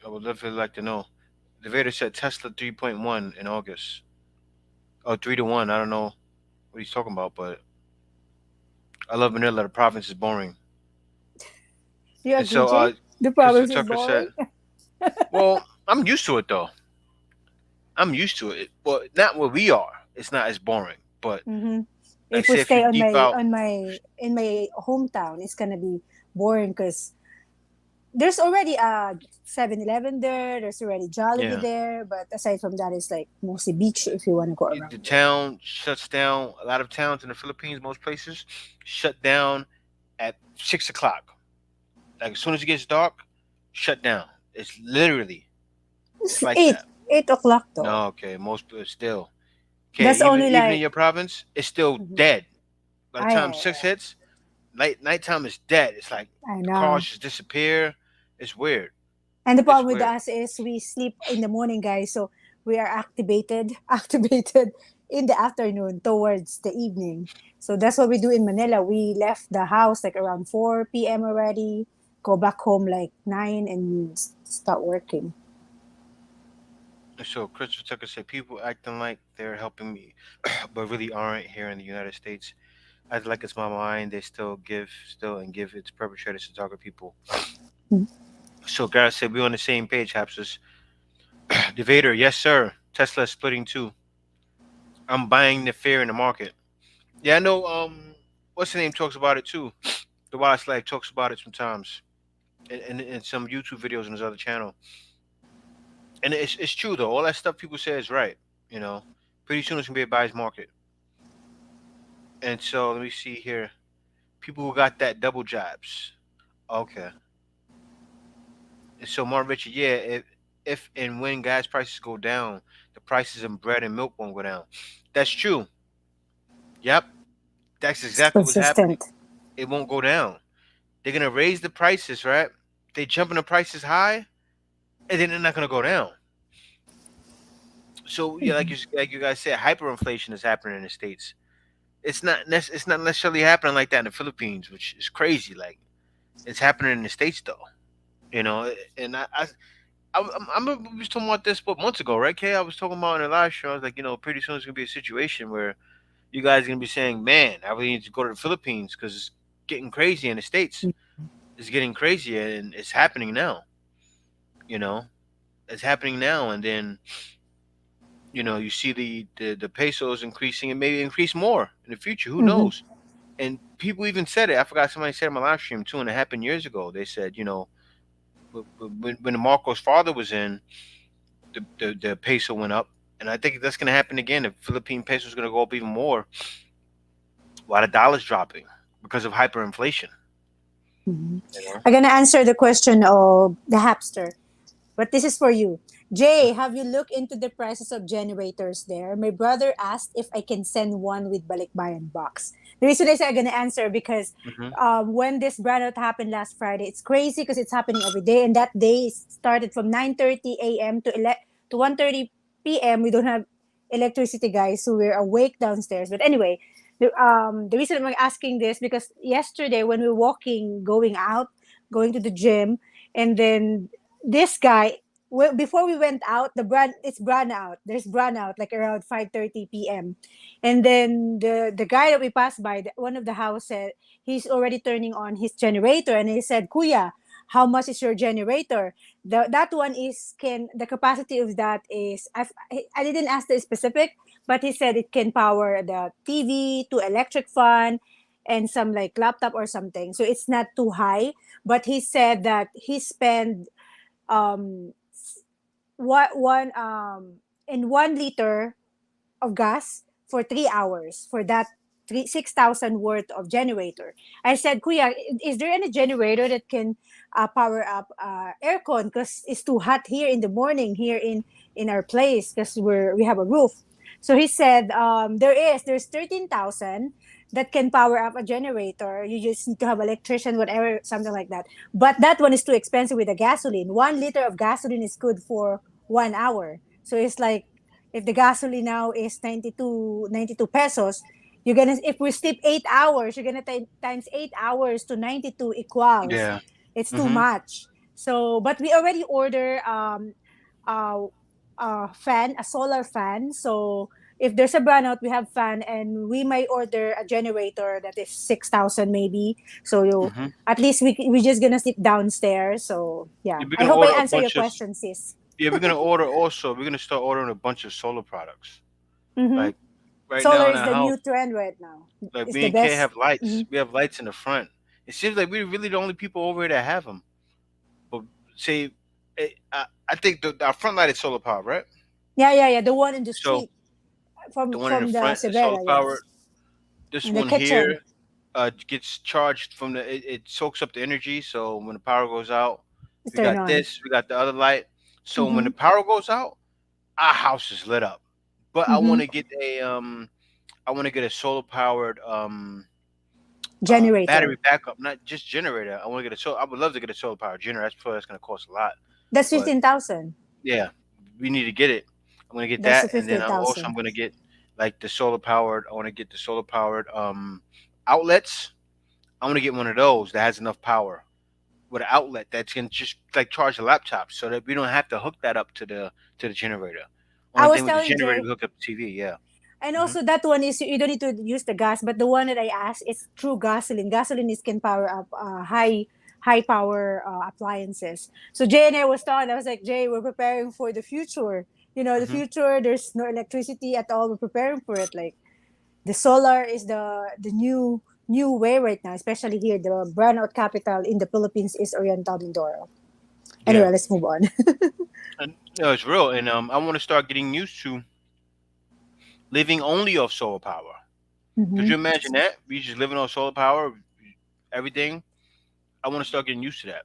I would definitely like to know. The Vader said Tesla 3.1 in August. Oh, 3 to 1. I don't know what he's talking about, but I love Manila. The province is boring. Do you And agree, so Jay? The Christopher province is Tucker said, boring. "Well, I'm used to it though. I'm used to it. Well, not where we are. It's not as boring. But Mm-hmm. like, If we say if you stay on deep my out, in my hometown, it's gonna be boring because there's already a 7-Eleven there. There's already Jollibee yeah, there, but aside from that, it's like mostly beach if you want to go the around there. town shuts down. A lot of towns in the Philippines, most places, shut down at 6 o'clock. Like as soon as it gets dark, shut down. It's literally, It's it's like eight that. 8 o'clock though. No, okay, most still. Okay, That's only even in like your province, it's still mhm. dead. By the time I 6 hits, nighttime is dead. It's like I the cars know. just disappear. It's weird. And the It's problem with weird. us is we sleep in the morning, guys. So we are activated, activated in the afternoon towards the evening. So that's what we do in Manila. We left the house like around 4 p.m. already, go back home like 9 and start working. So Christopher Tucker said people acting like they're helping me, but really aren't here in the United States. I like it's my mind. They still and give its perpetrators to target people. So Gareth said we on the same page, Hapsus. Devader, yes sir. Tesla is splitting too. I'm buying the fear in the market. Yeah, I know. What's the name talks about it too. The Wise Life talks about it sometimes, in some YouTube videos on his other channel. And it's true though. All that stuff people say is right. You know, pretty soon it's gonna be a buyer's market. And so let me see here. People who got that double jabs. Okay. And so Martin Richard, yeah, if and when gas prices go down, the prices in bread and milk won't go down. That's true. Yep. That's It's exactly what's happening. consistent. It won't go down. They're gonna raise the prices, right? They jumping the prices high, and then they're not gonna go down. So yeah, Mhm. like you guys said, hyperinflation is happening in the states. It's not necessarily happening like that in the Philippines, which is crazy. Like it's happening in the states though. You know, and I was talking about this what months ago, right? Kay, I was talking about in the live show. I was like, pretty soon it's gonna be a situation where you guys are gonna be saying, "Man, I really need to go to the Philippines because it's getting crazy in the states. It's getting crazy, and it's happening now. You know, it's happening now, and then you see the pesos increasing and maybe increase more in the future. Who Mhm. knows?" And people even said it. I forgot somebody said in my live stream too, and it happened years ago. They said, when the Marcos father was in, the peso went up, and I think that's going to happen again. The Philippine peso is going to go up even more while the dollar's dropping because of hyperinflation. Mhm. You know. I'm gonna answer the question of the Hapster. But this is for you. Jay, have you looked into the prices of generators there? My brother asked if I can send one with balikbayan box. The reason I say I'm going to answer because Hmm. when this brownout happened last Friday, it's crazy because it's happening every day. And that day started from 9:30 a.m. to 1:30 p.m. We don't have electricity, guys, so we're awake downstairs. But anyway, the reason I'm asking this because yesterday when we were walking, going out, going to the gym, and then this guy before we went out it's brand out there's brand out like around 5:30 p.m. And then the guy that we passed by one of the house said he's already turning on his generator, and he said, kuya, how much is your generator? That one is can the capacity of that is I didn't ask the specific, but he said it can power the TV to electric fan and some like laptop or something, so it's not too high. But he said that he spent um what one in 1 liter of gas for 3 hours for that 6,000 worth of generator. I said, Kuya, is there any generator that can power up aircon because it's too hot here in the morning here in our place because we have a roof. So he said, there's 13,000 that can power up a generator. You just need to have electrician, whatever, something like that. But that one is too expensive with the gasoline. 1 liter of gasoline is good for 1 hour. So it's like if the gasoline now is 92 pesos, you're gonna if we sleep 8 hours, you're gonna times 8 hours to 92 equals. Yeah. It's too Mm-hmm. much. So, but we already order uh, a solar fan. So if there's a brownout, we have fan, and we might order a generator that is 6,000 maybe. So you Mm-hmm. at least we just gonna sleep downstairs. So yeah, Yeah, we're I gonna hope I order a answer your bunch of. question, sis. Yeah, we're gonna order also. We're gonna start ordering a bunch of solar products. Mm-hmm. Like right Solar now in is our the house, new trend right now. like It's me the and Kay best. have lights. Mhm. We have lights in the front. It seems like we're really the only people over here that have them. But say, I think our front light is solar powered, right? Yeah, yeah, yeah. The one in the So street the one in the from the front is solar Severa, powered. yes. This In the one kitchen, here gets charged from it soaks up the energy. So when the power goes out, you we turn got on. this. We got the other light. So when Mm-hmm. the power goes out, our house is lit up. But I Mm-hmm. want to get I want to get a solar powered battery Generator. backup, not just generator. I want to get a solar. I would love to get a solar powered generator. That's probably that's going to cost a lot, That's but 15,000. yeah, we need to get it. I'm going to get That's that, the and then I'm 15,000. going to get like the solar powered. I want to get the solar powered outlets. I want to get one of those that has enough power with an outlet that can just like charge the laptop, so that we don't have to hook that up to the generator. I Only was thing with the telling generator, Jay, we hook up the TV. Yeah. and Hmm. also that one is you don't need to use the gas, but the one that I asked is true gasoline. Gasoline is can power up high power appliances. So Jay and I was talking. I was like, Jay, we're preparing for the future. You know, the Hmm. future. There's no electricity at all. We're preparing for it. Like the solar is the new way right now, especially here. The brownout capital in the Philippines is Oriental Mindoro. Yeah. Anyway, let's move on. And no, it's real, and I want to start getting used to living only off solar power. Could Hmm. you imagine that? We just living on solar power, everything. I want to start getting used to that.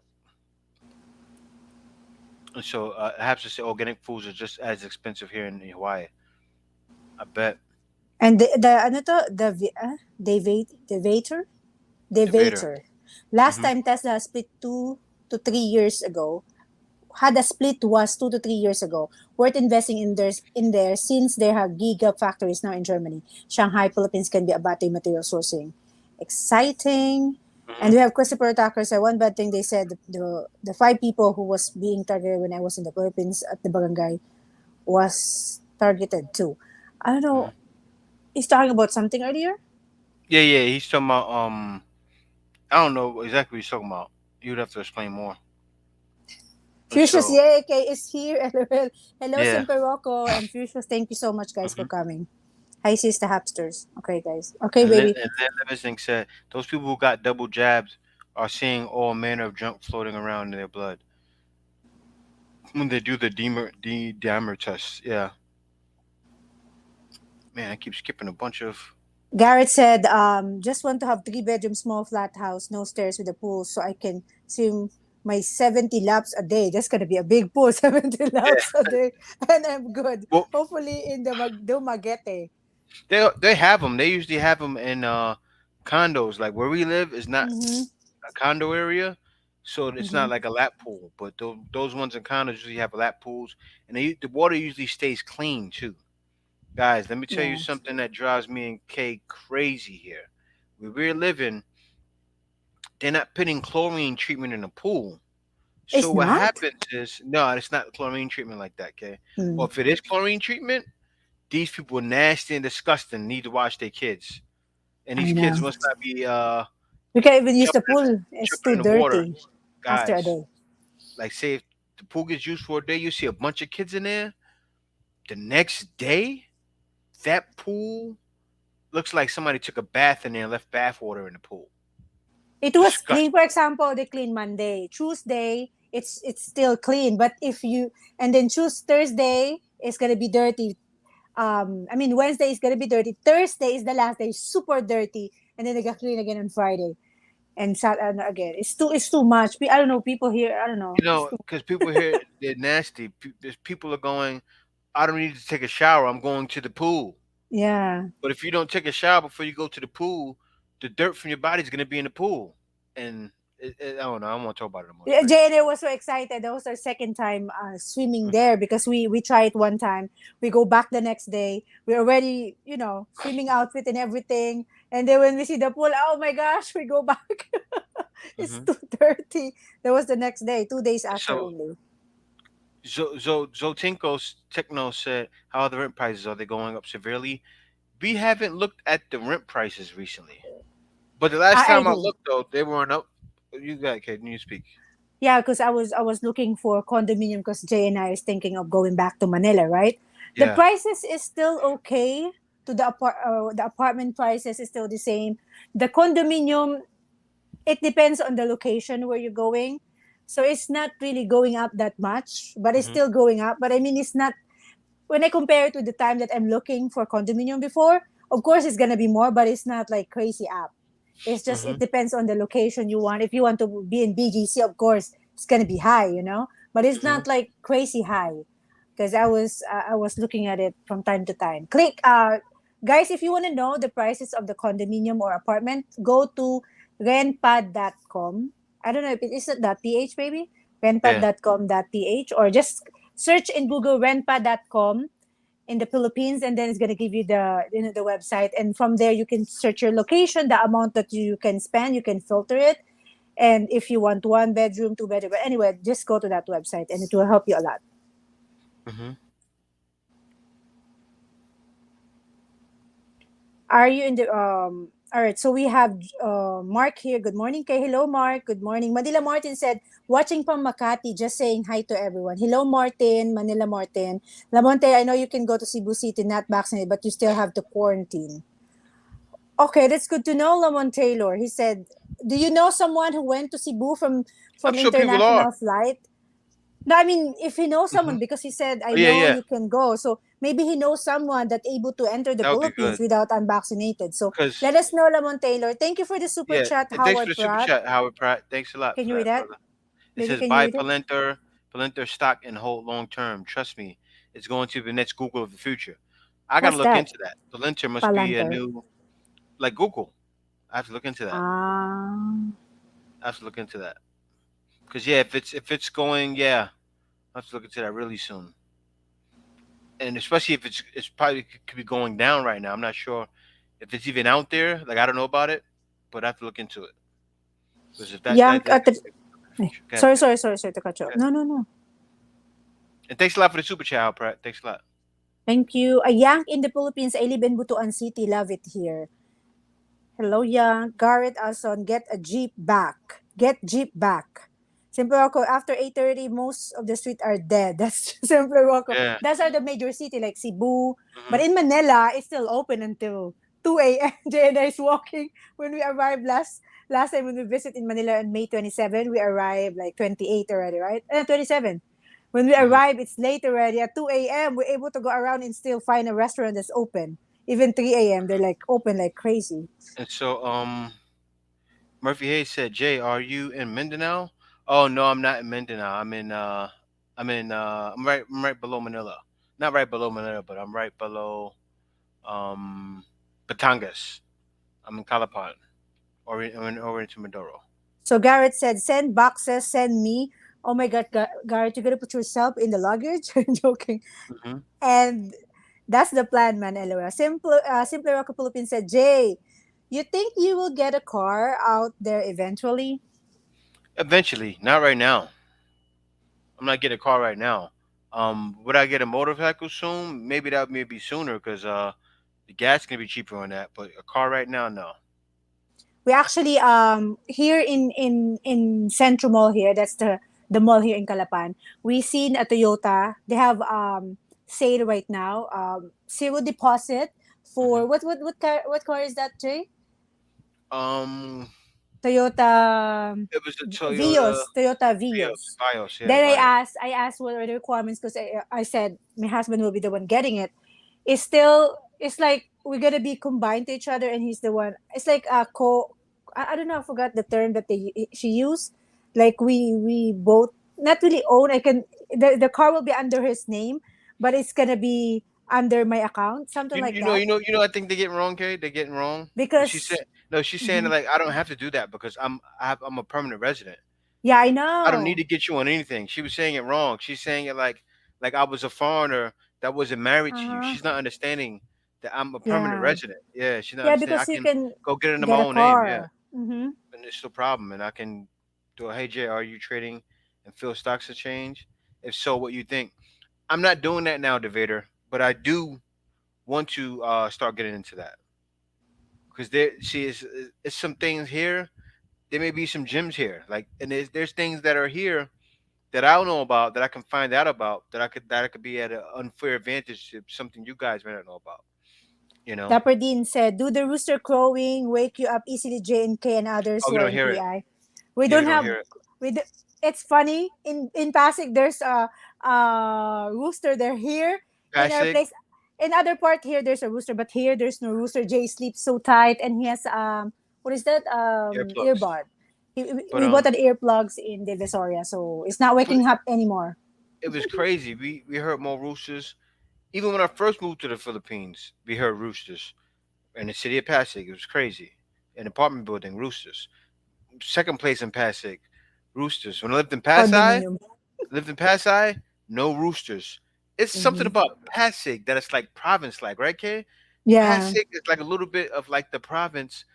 And so I have to say, organic foods are just as expensive here in Hawaii. I bet. And the ano to Debater. Devator. Last Hmm. time Tesla split 2 to 3 years ago, had a split was 2 to 3 years ago. Worth investing in there since they have gigafactories now in Germany. Shanghai, Philippines can be a battery material sourcing. Exciting. And Hmm. we have Christopher Tucker said one bad thing they said the 5 people who was being targeted when I was in the Philippines at the barangay was targeted too. I don't Hmm. know. He's talking about something earlier. Yeah, yeah. He's talking about. I don't know exactly what he's talking about. You would have to explain more. And Fuchsia's so, Yay is here. LOL. Hello, yeah. Simper Rocco and Fuchsia's. Thank you so much, guys, for Hmm. coming. Hi, sis, the Hapsters. Okay, guys. Okay, baby. And Len Livingston said those people who got double jabs are seeing all manner of junk floating around in their blood when they do the dimer test. Yeah, man, I keep skipping a bunch of. Garrett said, just want to have 3 bedroom small flat house, no stairs with a pool, so I can swim my 70 laps a day. That's gonna be a big pool, 70 Yeah. laps a day, and I'm good. Well, Hopefully in the Dumaguete. they have them. They usually have them in condos. Like where we live is not Mm-hmm. a condo area, so it's Mm-hmm. not like a lap pool. But those ones in condos usually have lap pools, and the water usually stays clean too. Guys, let me tell you Yeah, something that drives me and Kay crazy here. Where we're living, they're not putting chlorine treatment in the pool. So it's what not. happens is no, it's not chlorine treatment like that, okay? Hmm. Or if it is chlorine treatment, these people are nasty and disgusting. Need to watch their kids, and I these kids know. must not be We can't even use the jumping pool. It's jumping too in the water, dirty after a guys. day. Like say if the pool gets used for a day, you see a bunch of kids in there. The next day, that pool looks like somebody took a bath in there and left bath water in the pool. It was clean. Disgusting. For example, they clean Monday. Tuesday, it's still clean. But if you and then choose Thursday, it's gonna be dirty. I mean Wednesday is gonna be dirty. Thursday is the last day, super dirty, and then they got clean again on Friday and Saturday again. It's too much. I don't know. People here, I don't know. You It's know, too, because people here they're nasty. There's people are going. I don't need to take a shower. I'm going to the pool. yeah. But if you don't take a shower before you go to the pool, the dirt from your body is gonna be in the pool. And I don't know. I don't want to talk about it no more. It's Yeah, crazy. JNA was so excited. That was our second time swimming Mhm. there because we tried it one time. We go back the next day. We're already, swimming outfit and everything. And then when we see the pool, oh my gosh, we go back. It's Mhm. too dirty. That was the next day, 2 days after So only. Zotinko's Techno said, "How are the rent prices? Are they going up severely?" We haven't looked at the rent prices recently, but the last I time I do. looked, though, they weren't up. You got Can you speak? Yeah, because I was looking for condominium because Jay and I is thinking of going back to Manila, right? The Yeah. prices is still okay. To the apartment prices is still the same. The condominium, it depends on the location where you're going. So it's not really going up that much, but it's Mhm. still going up. But I mean, it's not, when I compare it to the time that I'm looking for condominium before, of course it's gonna be more, but it's not like crazy up. It's just it Mhm. depends on the location you want. If you want to be in BGC, of course it's gonna be high. But it's Mhm. not like crazy high because I was looking at it from time to time. Guys, if you want to know the prices of the condominium or apartment, go to renpad.com. I don't know if it is .ph maybe Yeah. renpad.com.ph, or just search in Google renpad.com in the Philippines, and then it's gonna give you the website, and from there you can search your location, the amount that you can spend, you can filter it, and if you want one bedroom, two bedroom, but anyway, just go to that website and it will help you a lot. Mhm. Are you in the all right, so we have Mark here. Good morning. Okay, hello Mark. Good morning. Manila Martin said, watching from Makati, just saying hi to everyone. Hello Martin, Manila Martin. Lamonte, I know you can go to Cebu City, not vaccinated, but you still have to quarantine. Okay, that's good to know, Lamont Taylor. He said, "Do you know someone who went to Cebu I'm from sure people are. international flight?" No, I mean, if he knows someone, Mhm. because he said, "I Oh yeah, know yeah. you can go," so maybe he knows someone that able to enter the That would be Philippines good. without unvaccinated. So let Cause us know, Lamont Taylor. Thank you for the super yeah, chat, and thanks for Howard the super Pratt. chat, Howard Pratt. Thanks a lot Can for you read that, that? brother. It Baby, says can you buy read it? Palantir stock and hold long term. Trust me, it's going to be the next Google of the future. I gotta What's look that? into that. Palantir must be a Palantir. new like Google. I have to look into that. Ah. I have to look into that. Cause yeah, if it's going, yeah, I have to look into that really soon. And especially if it's probably could be going down right now. I'm not sure if it's even out there. Like I don't know about it, but I have to look into it. Because if that Young that that at the. could be the future. Go ahead, Sorry, go ahead, sorry, sorry, sorry to cut you go off. ahead. No, no, no. And thanks a lot for the super chat, Al Pratt. Thanks a lot. Thank you. A Yang in the Philippines. I live in Butuan City. Love it here. Hello, Yang. Garrett Alson, get a Jeep back. Get Jeep back. Simple Rocco, after 8:30, most of the streets are dead. That's Simple Rocco. Yeah. That's are the major city like Cebu. But Hmm. in Manila, it's still open until 2 a.m. JNA is walking. When we arrived last time when we visit in Manila on May 27, we arrived like 28 already, right? 27. When we Hmm. arrived, it's late already. At 2 a.m., we're able to go around and still find a restaurant that's open. Even 3 a.m., they're like open like crazy. And so, Murphy Hayes said, "Jay, are you in Mindanao?" Oh no, I'm not in Mindanao. I'm right below Manila. Not right below Manila, but I'm right below um Batangas. I'm in Calapan or into Mindoro. So Garrett said, send boxes, send me. Oh my God, Garrett, you're going to put yourself in the luggage? I'm joking. Hmm. And that's the plan, man, LOL. Simply Rock Philippines said, Jay, you think you will get a car out there eventually? Eventually, not right now. I'm not getting a car right now. Would I get a motorcycle soon? Maybe that may be sooner because the gas can be cheaper on that. But a car right now, no. We actually here in Central Mall here, that's the mall here in Calapan. We seen a Toyota. They have sale right now. Zero deposit Hmm. for what car is that, Jay? Um, Toyota It was a Toyota Toyota Vios. Vios. Vios, yeah, Then Vios. I asked what are the requirements because I said my husband will be the one getting it. It's still, it's like we're gonna be combined to each other, and he's the one. It's like a co. I don't know. I forgot the term that she used. Like we both not really own. I can the car will be under his name, but it's gonna be under my account, something like that. I think they're getting wrong, Kay. They're getting wrong. But she said Because no. She's saying mhm. like I don't have to do that because I'm a permanent resident. Yeah, I I don't need know. to get you on anything. She was saying it wrong. She's saying it like I was a foreigner that wasn't married Uh to you. huh. She's not understanding that I'm a permanent Yeah, resident. Yeah, she's not yeah, understanding. I because you can can go get it under my get a own name. Yeah, car. Mm-hmm. and it's no problem. And I can do a hey Jay, are you trading and feel stocks to change? If so, what you think? I'm not doing that now, Devader, but I do want to start getting into that because there see it's some things here. There may be some gems here, like and there's things that are here that I don't know about that I can find out about that I could be at an unfair advantage to something you guys may not know about. You know? Dapper Dean said, "Do the rooster crowing wake you up easily, J and K and others Oh, who we are don't in hear it. PI?" We Yeah, we don't don't have. hear it. We do, it's funny in Pasig. There's a rooster. They're here in our Pasig place. In other part here, there's a rooster, but here there's no rooster. Jay sleeps so tight, and he has what is that earplugs, earbud. but We bought an earplugs in Divisoria, so it's not but waking up anymore. it was crazy. We heard more roosters. Even when I first moved to the Philippines, we heard roosters in the city of Pasig. It was crazy. An apartment building, roosters. Second place in Pasig, roosters. When I Condominium. lived in Pasay, no roosters. It's something Hmm. about Pasig that it's like province like, right, Kay? Yeah. Pasig is like a little bit of like the province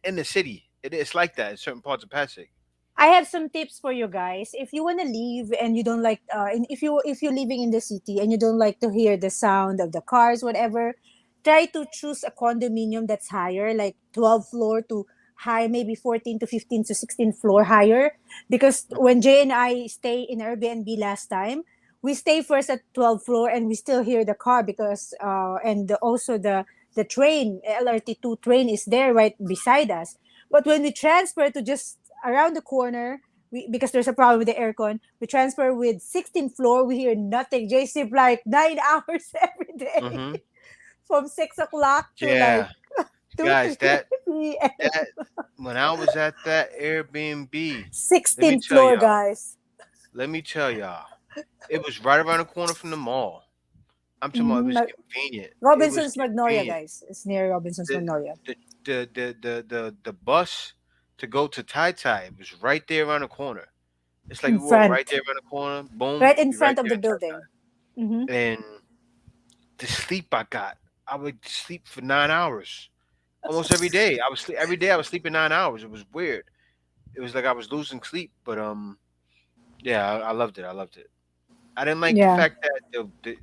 in the city. It's like that in certain parts of Pasig. I have some tips for you guys. If you wanna leave and you don't like, and if you're living in the city and you don't like to hear the sound of the cars, whatever, try to choose a condominium that's higher, like 12 floor to high, maybe 14 to 15 to 16 floor higher. Because when Jay and I stay in Airbnb last time, we stay first at 12 floor and we still hear the car because also the train LRT2 train is there right beside us. But when we transfer to just around the corner, because there's a problem with the aircon, we transfer with 16th floor. We hear nothing. Jay sleep like 9 hours every day, Mm-hmm. from 6 o'clock to like Yeah, two guys, p.m. that when I was at that Airbnb, let me 16th tell floor, y'all, guys. let me tell y'all, it was right around the corner from the mall. I'm talking about it Mhm. was convenient. It was Robinson's Magnolia, convenient. guys. It's near Robinson's The Magnolia. the bus to go to Tai Tai was right there around the corner. It's like In we walk right front, there around the corner, boom, right in be right front of there the in Tai Tai. building. Hmm. And the sleep I got, I would sleep for 9 hours almost every day. I was sleep every day. I was sleeping 9 hours. It was weird. It was like I was losing sleep, but yeah, I loved it. I loved it. I didn't like the Yeah. fact that the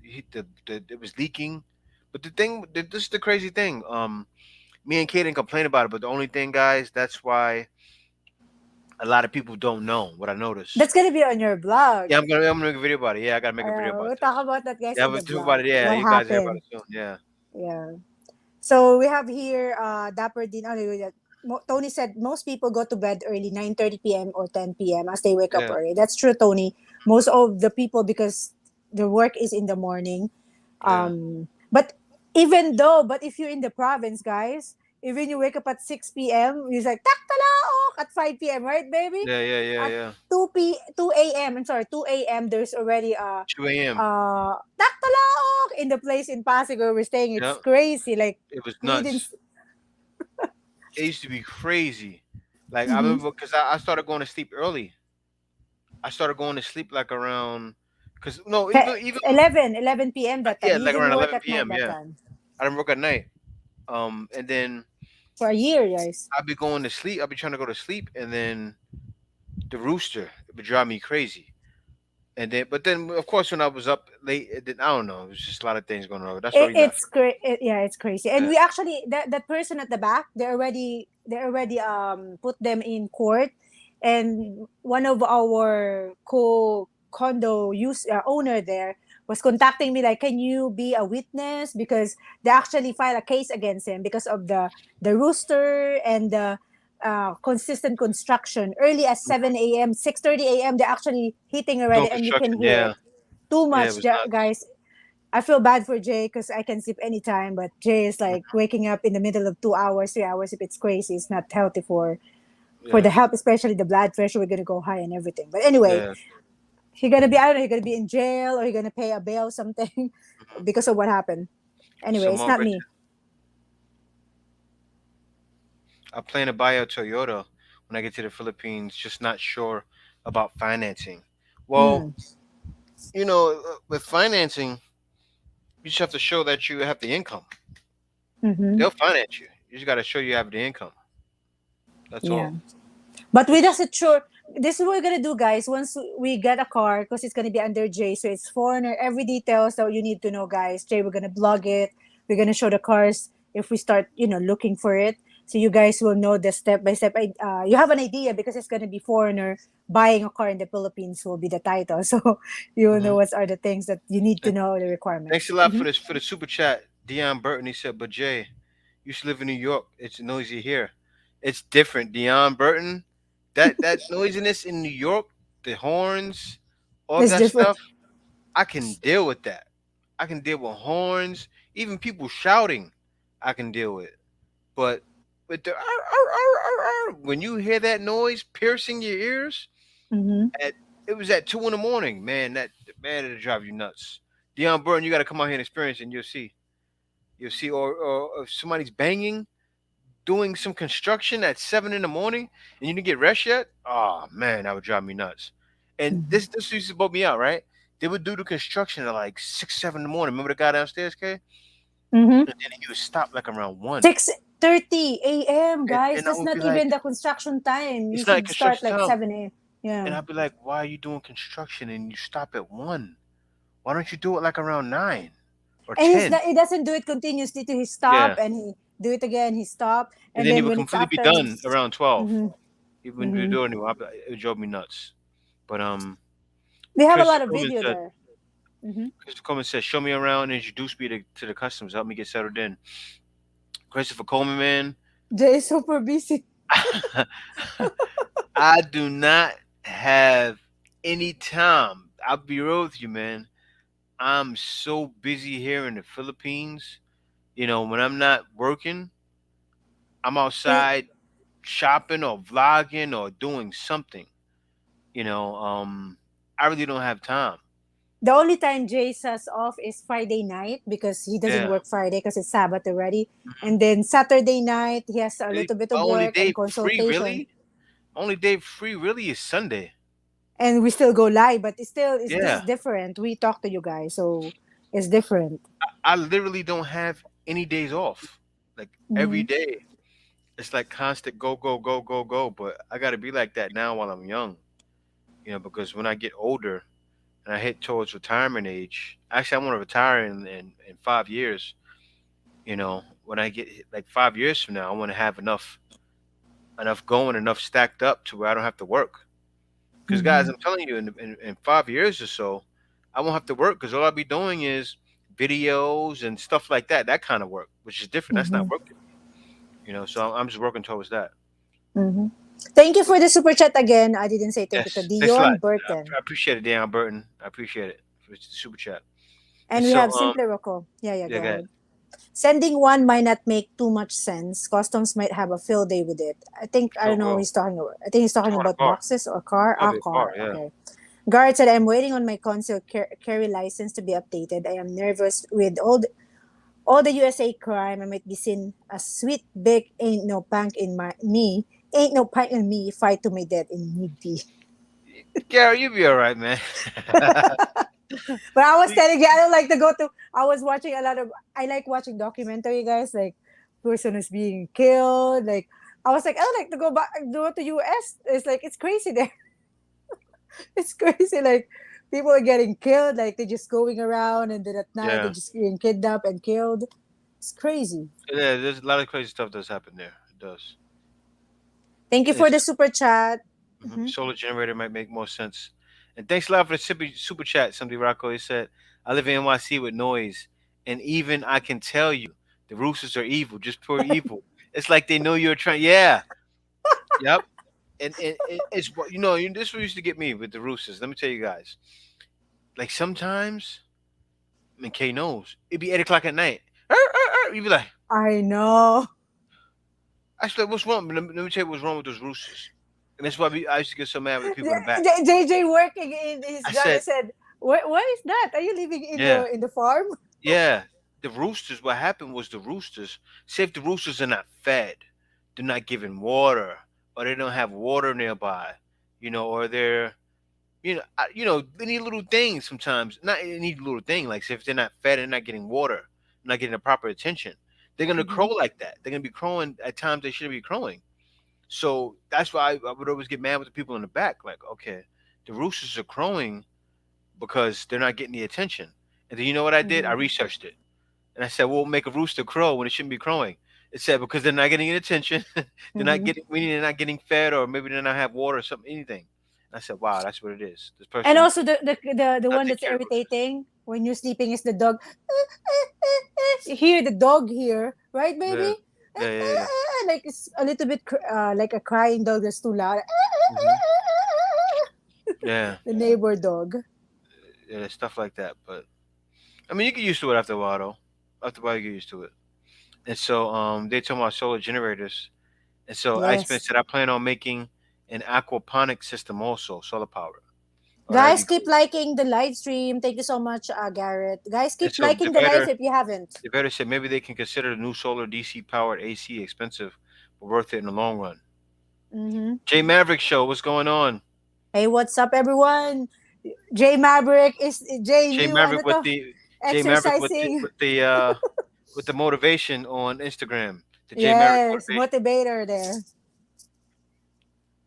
it was leaking, but this is the crazy thing. Me and Kaden complain about it, but the only thing, guys, that's why a lot of people don't know what I noticed. That's gonna be on your blog. Yeah, I'm gonna make a video about it. Yeah, I gotta make a video about We'll this. talk about that, guys, Yeah, in we'll the talk about blog. it. Yeah, What you guys hear about happened? it soon. Yeah, Yeah. So we have here Dapper Din. Oh, wait, wait. Tony said most people go to bed early, 9:30 p.m. or 10 p.m. as they wake up yeah, early. That's true, Tony. Most of the people, because the work is in the morning. yeah, But even though, but if you're in the province, guys, even you wake up at 6 p.m., you're like, taktalaok at 5 p.m., right, baby? yeah, yeah, yeah, At yeah. 2 a.m., I'm sorry, 2 a.m., there's already 2 a.m. taktalaok in the place in Pasig where we're staying. It's Yeah, crazy. Like, it was we didn't. nuts. It used to be crazy. Like I Mm-hmm. remember because I started going to sleep early. I started going to sleep like around, because no, even 11 p.m. that time. yeah, You like didn't around work 11 at night p.m. that Yeah, time. I didn't work at night. And then For a year, guys. I'd be going to sleep. I'd be trying to go to sleep, and then the rooster it would drive me crazy. And then, but then, of course, when I was up late, then I don't know. It was just a lot of things going on. That's the reason I feel. Yeah, it's crazy. And Yeah, we actually, that person at the back, they already put them in court. And one of our condo owner there was contacting me like, can you be a witness, because they actually filed a case against him because of the rooster and consistent construction. Early as 7 a.m., 6:30 a.m. They're actually hitting Doing already, and you can construction. hear Yeah, it. Too yeah, it much, was nuts. guys. I feel bad for Jay because I can sleep anytime, but Jay is like waking up in the middle of 2 hours, 3 hours. If it's crazy, it's not healthy for Yeah, the health, especially the blood pressure. We're gonna go high and everything. But anyway, yeah. he gonna be, I don't know, he gonna be in jail or he gonna pay a bail or something because of what happened. So Anyway, it's Mark not Richard, me. I plan to buy a Toyota when I get to the Philippines. Just not sure about financing. Well, Mm. with financing, you just have to show that you have the income. Mm-hmm. They'll finance you. You just got to show you have the income. That's Yeah. all. But with It's us, it's sure. This is what we're gonna do, guys. Once we get a car, because it's gonna be under Jay, so it's foreigner. Every details that you need to know, guys. Jay, we're gonna blog it. We're gonna show the cars if we start, looking for it. So you guys will know the step by step. You have an idea because it's gonna be foreigner buying a car in the Philippines will be the title. So you will know hmm what are the things that you need to and know the thanks requirements. a lot Mm-hmm. for the super chat. Dion Burton, he said, but Jay, you used to live in New York. It's noisy here. It's different. Dion Burton, that noisiness in New York, the horns, all It's that different. stuff. I can deal with that. I can deal with horns, even people shouting. I can deal with. But with the when you hear that noise piercing your ears, Mm-hmm. at it was at 2 in the morning, man. Man, it'll drive you nuts. Dion Burton, you got to come out here and experience it, and you'll see. You'll see, or if somebody's banging, doing some construction at 7 in the morning, and you didn't get rest yet. Oh man, that would drive me nuts. And Mm-hmm. this used to bug me out, right? They would do the construction at like 6, 7 in the morning. Remember the guy downstairs, Kay? Mm-hmm. And then he would stop like around 1, 6:30 a.m. guys. and I That's would not be like, even the construction time. You it's not should start construction like time. 7 a.m. Yeah. And I'd be like, why are you doing construction and you stop at 1? Why don't you do it like around 9 or And 10? he doesn't do it continuously to he stop Yeah. and he do it again, he stop. And And then he then would when it's completely be after, done around 12. mm-hmm, He wouldn't be mm-hmm. doing anymore. It drove me nuts. But We have a lot Christopher of Coleman video said, there. Mm-hmm. show me around and introduce me to the customs. Help me get settled in. Christopher Coleman, man. Jay is super busy. I do not have any time. I'll be real with you, man. I'm so busy here in the Philippines. When I'm not working, I'm He, outside shopping or vlogging or doing something. You know, I really don't have time. the only time Jay says off is Friday night because he doesn't Yeah. work Friday because it's Sabbath already. Mhm. And then Saturday night he has a Really, little bit my of only work and day free, consultation. really. Only day free, really, is Sunday. And we still go live, but it's this is Yeah, different. We talk to you guys, so it's different. I literally don't have any days off. Like every Mm-hmm. day, it's like constant go, go, go, go, go. But I got to be like that now while I'm young. Because when I get older and I hit towards retirement age, actually, I want to retire in 5 years. When I get like 5 years from now, I want to have enough going, enough stacked up to where I don't have to work. Because guys, Mm-hmm. I'm telling you, in 5 years or so, I won't have to work because all I'll be doing is videos and stuff like that. That kind of work, which is different. That's not Mm-hmm. work to me. So I'm just working towards that. Mm-hmm. Thank you for the super chat again. I didn't say thank you to Yes, thanks a lot. Dion Burton. I appreciate it, Dan Burton. I appreciate it for the super chat. And And we so, have Simply Rocco. Yeah, yeah, yeah, go go ahead. ahead. Sending one might not make too much sense. Customs might have a field day with it. I Sure don't know what will. he's talking about. I think he's talking Talking about about a car. boxes or car. Ah, Probably a car. car. Yeah. Okay. Guard said, I'm waiting on my concealed carry license to be updated. I am nervous with all the USA crime. I might be seen as sweet big ain't no punk in my me. Ain't no punk in me. Fight to my death in need be. Gary, you'll be all right, man. But I was telling you, I don't like to go to. I was watching a lot of. I like watching documentary, guys. Like person is being killed. Like I was like, I don't like to go back, go to US. It's like it's crazy there. It's crazy. Like people are getting killed. Like they're just going around, and then at night they're Yeah. just getting kidnapped and killed. It's crazy. Yeah. There's a lot of crazy stuff does happen there. It does. Thank you for It's the super chat. Mhm. Hmm. Solar generator might make more sense. And thanks a lot for the super chat. Somebody Rocco, he said, I live in NYC with noise, and even I can tell you the roosters are evil, just pure evil. It's like they know you're trying. Yeah, Yep. And it's what this what used to get me with the roosters. Let me tell you guys. Like sometimes, I mean, Kay knows it'd be 8 o'clock at night. You'd be like, I know. I said, what's wrong? Let me tell you what's wrong with those roosters. And that's why I used to get so mad with the people in the back. JJ working in his I job. I said, said, "Why is that? Are you living yeah, in the farm?" yeah. The roosters. What happened was the roosters. Say if the roosters are not fed, they're not given water, or they don't have water nearby, or they're any little things sometimes. Not any little thing. Like say if they're not fed and not getting water, not getting the proper attention, they're gonna crow Mhm. like that. They're gonna be crowing at times they shouldn't be crowing. So that's why I would always get mad with the people in the back. Like, okay, the roosters are crowing because they're not getting the attention. And then you know what I did? I Mhm. researched it. And I said, "We'll make a rooster crow when it shouldn't be crowing." It said because they're not getting any attention, they're not Mhm. getting meaning they're not getting fed or maybe they don't have water or something anything. And I said, "Wow, that's what it is. This And person also the not one take that's care of the rooster." irritating when you're sleeping is the dog. You hear the dog here, right, Yeah, baby? yeah, yeah, yeah. Like it's a little bit like a crying dog that's too loud. Hmm. Yeah, The neighbor dog. yeah, stuff like that. But I mean, you get used to it after a while, though. After a while, you get used to it. And so, they talking about solar generators. And so, I spent Yes. said I plan on making an aquaponic system also, solar power. Oh, that'd Guys, be keep cool. liking the live stream. Thank you so much, Garrett. Guys, And keep so, liking the live if you haven't. the better said maybe they can consider the new solar DC powered AC expensive, but worth it in the long run. Mm-hmm. Jay Maverick show, what's going on? Hey, what's up, everyone? Jay Maverick is Jay Jay new Maverick ano with to the Jay Maverick exercising. with the motivation on Instagram. The Jay Maverick Yes, motivation. motivator there.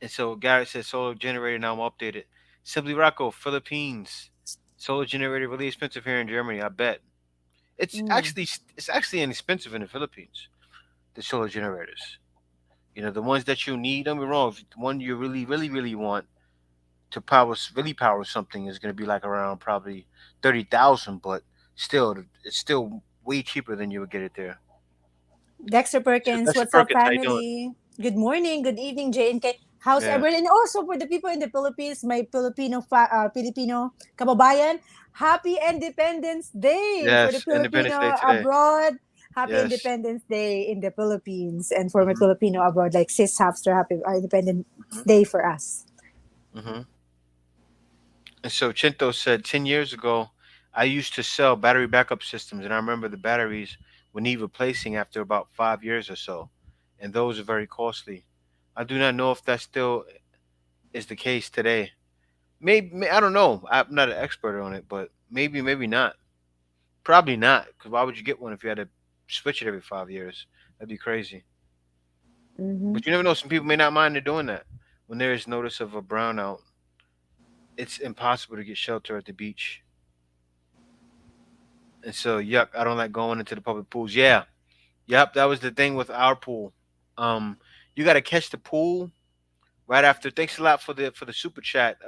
And so Garrett says solar generator now updated. Simply Rocco, Philippines. Solar generator really expensive here in Germany, I bet. Mm. It's actually inexpensive in the Philippines, the solar generators. The ones that you need, don't be wrong, if the one you really, really, really want to really power something is gonna be like around probably 30,000, but still it's still way cheaper than you would get it there. Dexter So Perkins, that's your what's up, Perkins, how you doing? family? Good morning, good evening, J and K. How's Yeah. everyone? And also for the people in the Philippines, my Filipino kababayan, Happy Independence Day for the Yes, Independence Day Filipino today. abroad. Happy Yes. Independence Day in the Philippines, and for my Mhm. Filipino abroad, like Sis Hapster, Happy Independence Mhm. Day for us. Mhm. And so Chinto said 10 years ago, I used to sell battery backup systems, and I remember the batteries would need replacing after about 5 years or so, and those are very costly. I do not know if that still is the case today. Maybe I don't know. I'm not an expert on it, but maybe not. Probably not, because why would you get one if you had to switch it every 5 years? That'd be crazy. Mm-hmm. But you never know. Some people may not mind doing that. When there is notice of a brownout, it's impossible to get shelter at the beach. And so, yuck, I don't like going into the public pools. Yeah, yep, that was the thing with our pool. Um, you got to catch the pool right after. Thanks a lot for the super chat.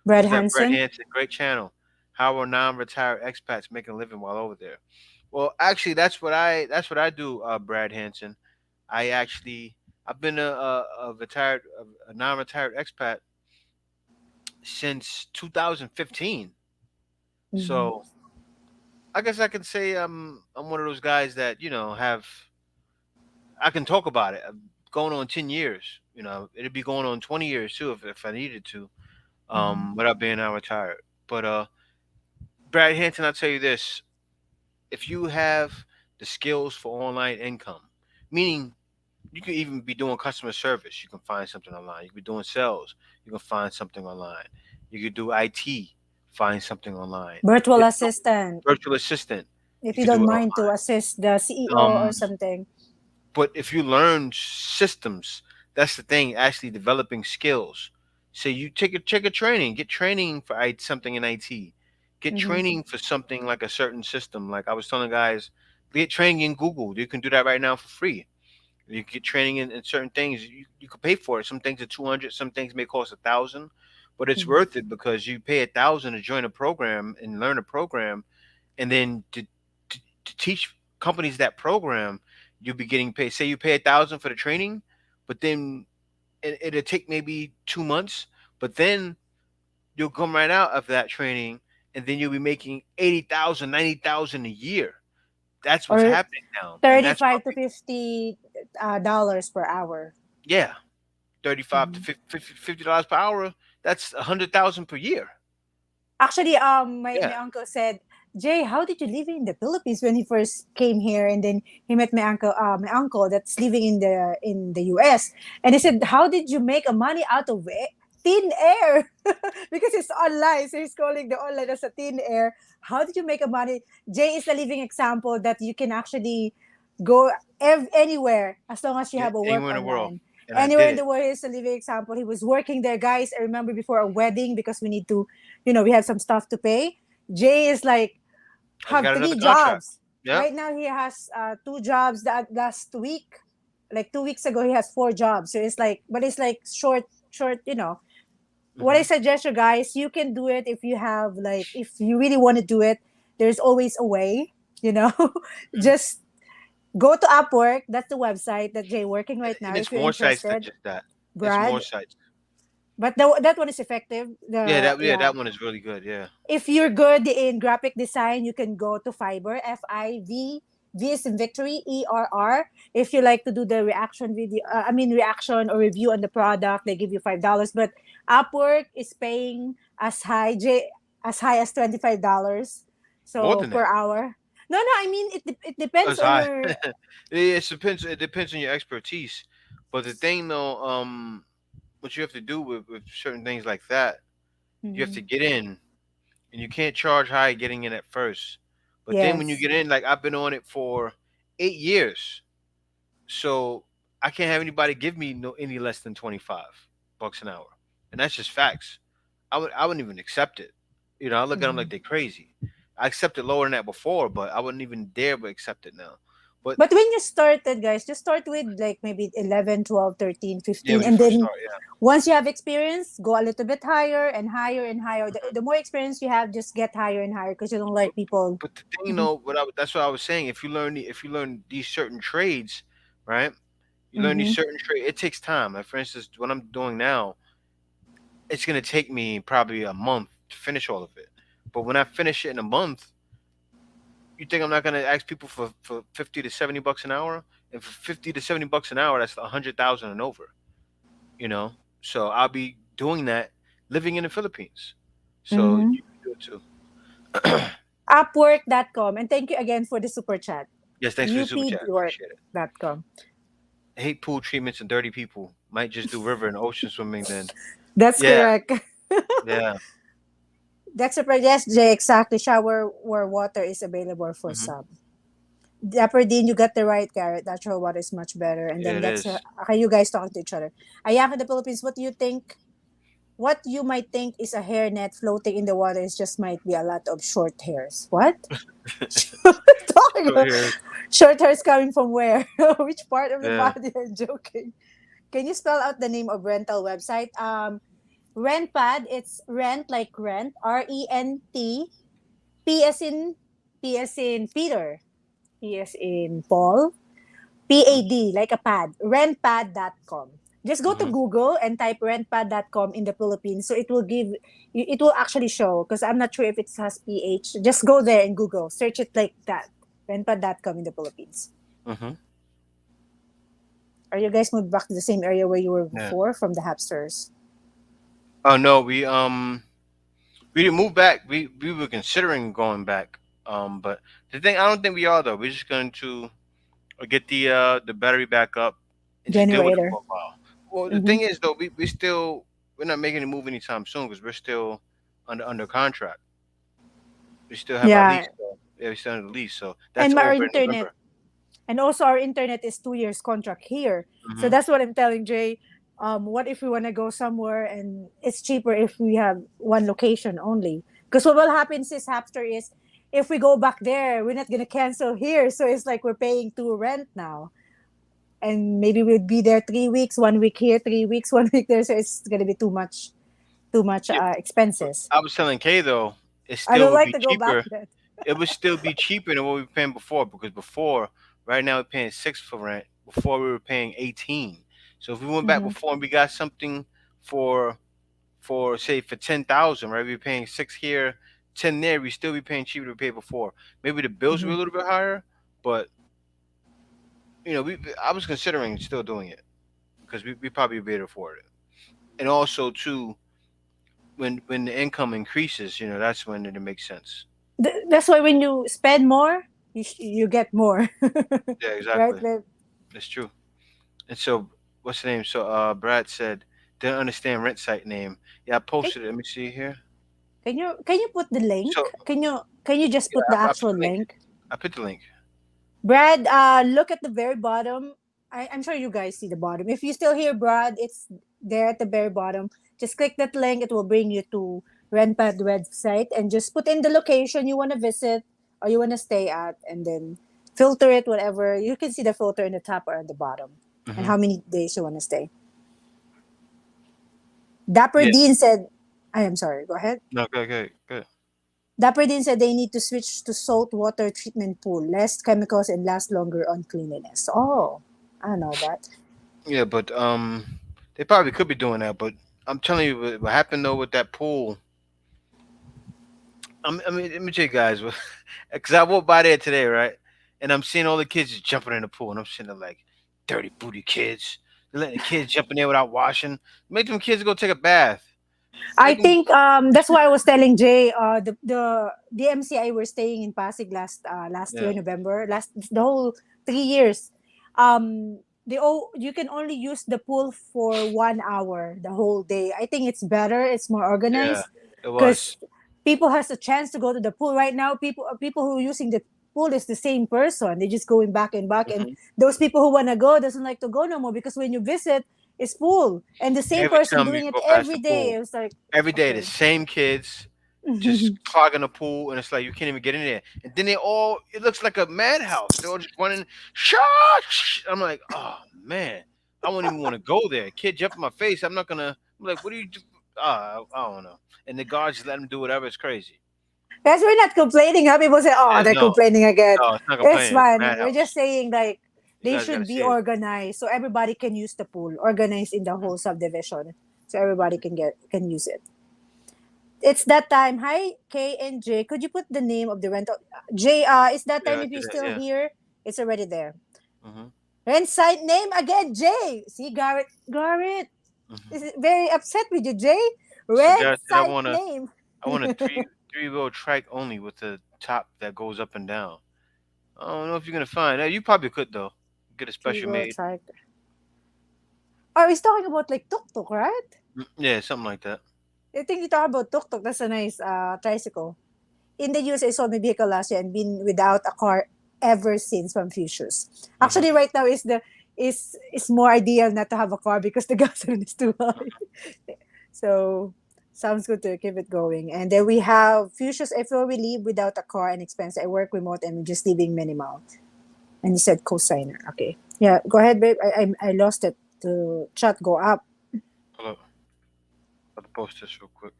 Brad Who's that? Brett Hansen. Hanson, great channel. How are non-retired expats making a living while over there? Well, actually, that's what I do, Brad Hanson. I've been a retired a non-retired expat since 2015. Mm-hmm. So I guess I can say I'm one of those guys that have I can talk about it. Going on 10 years. It'd be going on 20 years too if I needed to. Mm-hmm. Without being now retired. But Brad Hanson, I'll tell you this: if you have the skills for online income, meaning you can even be doing customer service, you can find something online. You can be doing sales, you can find something online. You could do IT, find something online. Virtual You assistant, virtual assistant, if you you could do don't it mind to online. assist the CEO or Um, something. but if you learn systems, that's the thing. Actually, developing skills. So you take a training, get training for something in IT, get Mm-hmm. training for something like a certain system. Like I was telling guys, get training in Google. You can do that right now for free. You get training in certain things. You could pay for it. Some things are 200. Some things may cost 1,000, but it's Mm-hmm. worth it because you pay 1,000 to join a program and learn a program, and then to teach companies that program, you'll be getting paid. Say you pay 1,000 for the training, but then and it'll take maybe 2 months, but then you'll come right out of that training, and then you'll be making 80,000, 90,000 a year. That's what's Or happening now, and that's why 35 to 50 dollars per hour. yeah, 35 to Mhm. $50 per hour. That's 100,000 per year. Actually, my Yeah, uncle said, Jay, how did you live in the Philippines when he first came here? And then he met my uncle that's living in the US. And he said, how did you make a money out of it? Thin air, because it's online. So he's calling the online as a thin air. How did you make a money? Jay is a living example that you can actually go anywhere as long as you have a work anywhere in the world, online. and I Anywhere did in the it. world is a living example. He was working there, guys. I remember before a wedding because we need to, we have some stuff to pay. Jay is like I just have got another three contract. jobs. Yep. Right now he has two jobs. That last week, like 2 weeks ago, he has four jobs. So it's like, but it's like short. What I Hmm. suggest you guys, you can do it if you have like if you really want to do it. There's always a way. You know, Hmm. just go to Upwork. That's the website that Jay working right now. And If it's you're more sites than interested, just that. It's more Brad. sites. But that one is effective. The Yeah, yeah, that one is really good. Yeah. if you're good in graphic design, you can go to Fiverr, Fiv. V is in victory, ERR. If you like to do the reaction video, reaction or review on the product, they give you $5. But Upwork is paying as high as $25, More so than per that. hour. No, no, I mean it depends That's on high. your. It depends. It depends on your expertise. But the thing though, what you have to do with certain things like that, you have to Mhm. get in, and you can't charge high getting in at first. But then when you Yes. get in, like I've been on it for 8 years, so I can't have anybody give me no any less than $25 an hour, and that's just facts. I wouldn't even accept it. I look at them like Mhm. they're crazy. I accepted lower than that before, but I wouldn't even dare but accept it now. But But when you started, guys, just start with like maybe 11, 12, 13, yeah, 15, when you and first then start, yeah. once you have experience, go a little bit higher and higher and higher. The more experience you have, just get higher and higher because you don't like people. But the thing, Mhm. that's what I was saying. If you learn these certain trades, right? You learn these Mhm. certain trades. It takes time. Like for instance, what I'm doing now, it's gonna take me probably a month to finish all of it. But when I finish it in a month, you think I'm not gonna ask people for $50 to $70 an hour? And for $50 to $70 an hour, that's 100,000 and over. You know, so I'll be doing that living in the Philippines. So Mhm. you can do it too. Upwork.com. And thank you again for the super chat. Yes, thanks for the super chat. Appreciate it. Upwork.com. I hate pool treatments and dirty people. Might just do river and ocean swimming then. That's Yeah, correct. yeah. That's super. Yes, Jay, exactly. Shower where water is available for Hmm. some. Dean, you got the right, Garrett. Natural water is much better. And Yeah, then it that's is. okay. You guys talking to each other. Ayak in the Philippines. What do you think? What you might think is a hairnet floating in the water is just might be a lot of short hairs. What? Talking So about here, short hairs coming from where? Which part of the yeah. body? I'm joking. Can you spell out the name of rental website? Rentpad. It's rent like rent. RENT. P as in P as in Peter. P as in Paul. PAD, like a pad, rentpad.com. Just go to Hmm. Google and type rentpad.com in the Philippines. So it will actually show because I'm not sure if it has PH. Just go there and Google, search it like that. Rentpad.com in the Philippines. Hmm. Are you guys moved back to the same area where you were Yeah. before from the Hapsters? Oh no, we didn't move back. We were considering going back. But the thing, I don't think we are though. We're just going to get the battery back up and just deal with it Generator. for a while. Well, the Mm-hmm. thing is though, we're not making a move anytime soon because we're still under contract. We still have our Yeah. lease. So, yeah, we still have the lease. So that's And our over in internet. November. And also our internet is 2 years contract here. So Hmm. that's what I'm telling Jay. What if we want to go somewhere and it's cheaper if we have one location only? Because what will happen is Hapster is if we go back there, we're not gonna cancel here. So it's like we're paying two rent now. And maybe we'd be there 3 weeks, 1 week here, 3 weeks, 1 week there. So it's gonna be too much Yeah, but expenses. I was telling Kay though, it I still don't would like be to go back cheaper. then. It would still be cheaper than what we were paying before because before, right now we're paying six for rent. Before we were paying 18. So if we went back Mm-hmm. before and we got something for say for 10,000, right? We were paying 6 here, 10 there. We still be paying cheaper to pay before. Maybe the bills were Mm-hmm. a little bit higher, but we I was considering still doing it because we probably be able to afford it. And also too, when the income increases, that's when it makes sense. That's why when you spend more, you get more, Yeah, right? exactly. That's true. And so, what's the name? So, Brad said didn't understand rent site name. Yeah, I Can, posted it. Let me see here. can you put the So, link? Can you just yeah, put the I put actual the link. link? I put the link. Brad, look at the very bottom. I'm sure you guys see the bottom. If you still hear Brad, it's there at the very bottom. Just click that link. It will bring you to Renpad website and just put in the location you want to visit or you want to stay at, and then filter it, whatever. You can see the filter in the top or at the bottom and Hmm. how many days you want to stay. Dapper Yeah. Dean said, I am sorry, go ahead. No, good, good, good. Dapper Dean said they need to switch to salt water treatment pool, less chemicals and last longer on cleanliness. Oh, I don't know that. Yeah, but they probably could be doing that. But I'm telling you, what happened though with that pool. I mean, let me tell you guys, because I walked by there today, right? And I'm seeing all the kids just jumping in the pool, and I'm sitting there like, dirty booty kids. They're letting the kids jump in there without washing. Make them kids go take a bath. I Make them. think that's why I was telling Jay the MCI we're staying in Pasig last year Yeah. November, last the whole 3 years. You can only use the pool for 1 hour the whole day. I think it's better, it's more Yeah. organized It was. because people has a chance to go to the pool. Right now people who are using the pool is the same person, they're just going back and back, and Hmm. those people who want to go doesn't like to go no more because when you visit it's full and the same Every person time you doing it go past every the day. pool, It was like, every day the okay. same kids just clogging the pool, and it's like you can't even get in there. And then they all, it looks like a madhouse. They're all just running, shh. I'm like, oh man, I wouldn't even want to go there. Kid jump in my face. I'm not gonna. I'm like, what do you do? I don't know. And the guards just let them do whatever. It's crazy. Guys, we're not complaining. Huh? People say, oh, Yeah, they're no, complaining again. no, it's not It's complaining. It's a fine. We're just madhouse. saying, like, You they guys got to should see be it. organized so everybody can use the pool, organized in the whole subdivision, so everybody can use it. It's that time. Hi, K and J. Could you put the name of the rental? J, it's that Yeah, time. I If you're did that. still Yeah. here, it's already there. Hmm. Rent site name again, J. See, Garrett. Garrett Hmm. is very upset with you, J. So Rent guys said site name. I want a three-wheel trike only with the top that goes up and down. I don't know if you're gonna find that. You probably could though. Get a Three special wheel made. trike. Oh, he's talking about like tuk tuk, right? Yeah, something like that. I think you talk about tuk tuk. That's a nice tricycle. In the US, I sold my vehicle last year and been without a car ever since from Futures. Hmm. Actually, right now is more ideal not to have a car because the gasoline is too high. So sounds good to keep it going. And then we have Futures. I feel we leave without a car and expense. I work remote and we're just living minimal. And he said co-signer. Okay, yeah, go ahead, babe. I lost it. The chat go up. Hold up. I'll post this real quick.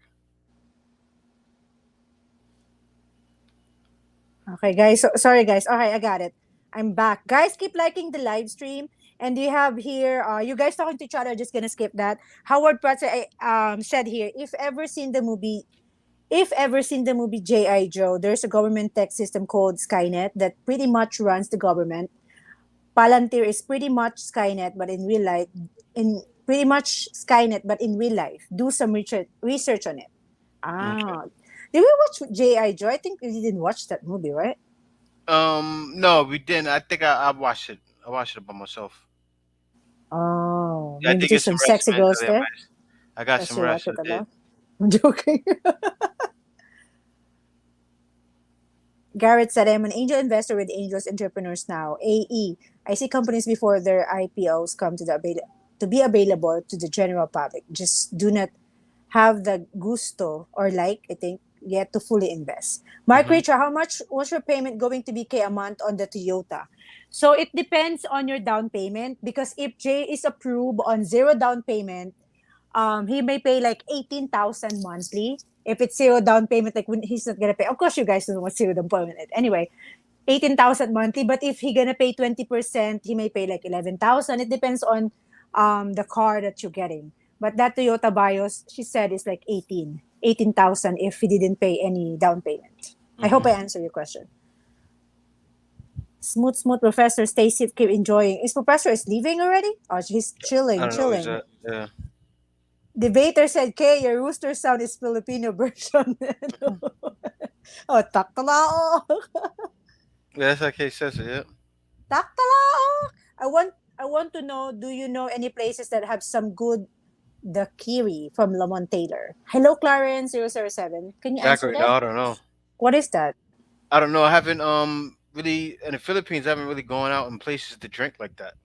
Okay, guys. So, sorry, guys. Okay, I got it. I'm back. Guys, keep liking the live stream. And we have here, you guys talking to each other, just gonna skip that. Howard Pratt said here, if ever seen the movie G.I. Joe, there's a government tech system called Skynet that pretty much runs the government. Palantir is pretty much Skynet, but in real life, in pretty much Skynet, but in real life. Do some research on it. Okay. Ah, did we watch G.I. Joe? I think we didn't watch that movie, right? No, we didn't. I think I watched it. I watched it by myself. Oh, Yeah, I maybe did there's get some some rest sexy girls mentally. there. I got Does some she watch rest. it I did. alone? I'm joking. Garrett said, I'm an angel investor with Angels Entrepreneurs now. AE. I see companies before their IPOs come to be available to the general public. Just do not have the gusto or like, I think, yet to fully invest. Mark Hmm. Richer, how much was your payment going to be K a month on the Toyota? So it depends on your down payment because if Jay is approved on zero down payment, he may pay like 18,000 monthly. If it's zero down payment, like when he's not gonna pay, of course you guys know what zero down payment is. Anyway, 18,000 monthly. But if he gonna pay 20%, he may pay like 11,000. It depends on the car that you're getting. But that Toyota Bios, she said, is like 18,000 if he didn't pay any down payment. I hope I Hmm. answered your question. Smooth, smooth Professor Stacy keep enjoying. Is Professor is leaving already? Oh, he's I chilling, don't know. Is chilling. that yeah? Debater said, Kay, your rooster sound is Filipino version. Oh, taktalao. Yeah, that's how Kate says it. Yeah. Taktalao. I want to know, do you know any places that have some good daiquiri from Lamont Taylor? Hello, Clarence 007. Can you Back answer right that? now, I don't know. What is that? I don't know. I haven't really in the Philippines. I haven't really gone out in places to drink like that.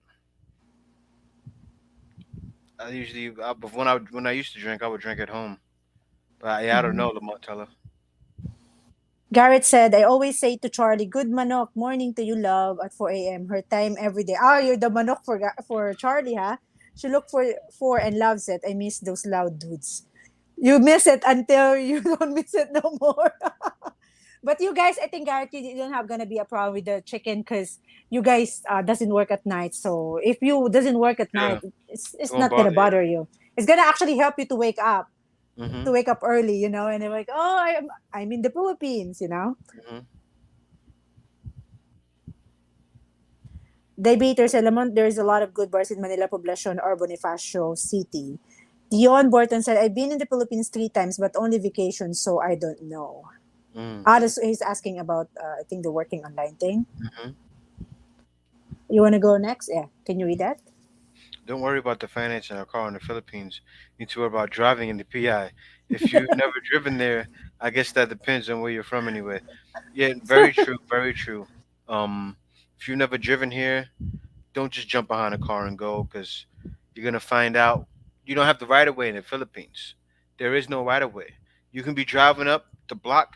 I usually, but when I used to drink, I would drink at home. But yeah, I don't Mhm. know, Lamont Teller. Garrett said, I always say to Charlie, good manok, morning to you, love, at 4 a.m. Her time every day. Ah, you're the manok for Charlie, huh? She look for and loves it. I miss those loud dudes. You miss it until you don't miss it no more. But you guys, I think Garrett, you don't have gonna be a problem with the chicken because you guys doesn't work at night. So if you doesn't work at Yeah, night, it it's won't not gonna bother you. bother you. It's gonna actually help you Mhm. to wake up early, and they're like, oh, I'm in the Philippines. Mhm. Debaters Element, there's a lot of good bars in Manila, Poblacion, or Bonifacio City. Dion Borton said, I've been in the Philippines 3 times, but only vacation, so I don't know. Mm. Ah, he's asking about, I think, the working online thing. Mhm. You want to go next? Yeah. Can you read that? Don't worry about the financing a car in the Philippines. You need to worry about driving in the PI. If you've never driven there, I guess that depends on where you're from anyway. Yeah, very true, very true. Um, if you've never driven here, don't just jump behind a car and go because you're gonna find out you don't have the right of way in the Philippines. There is no right of way. You can be driving up the block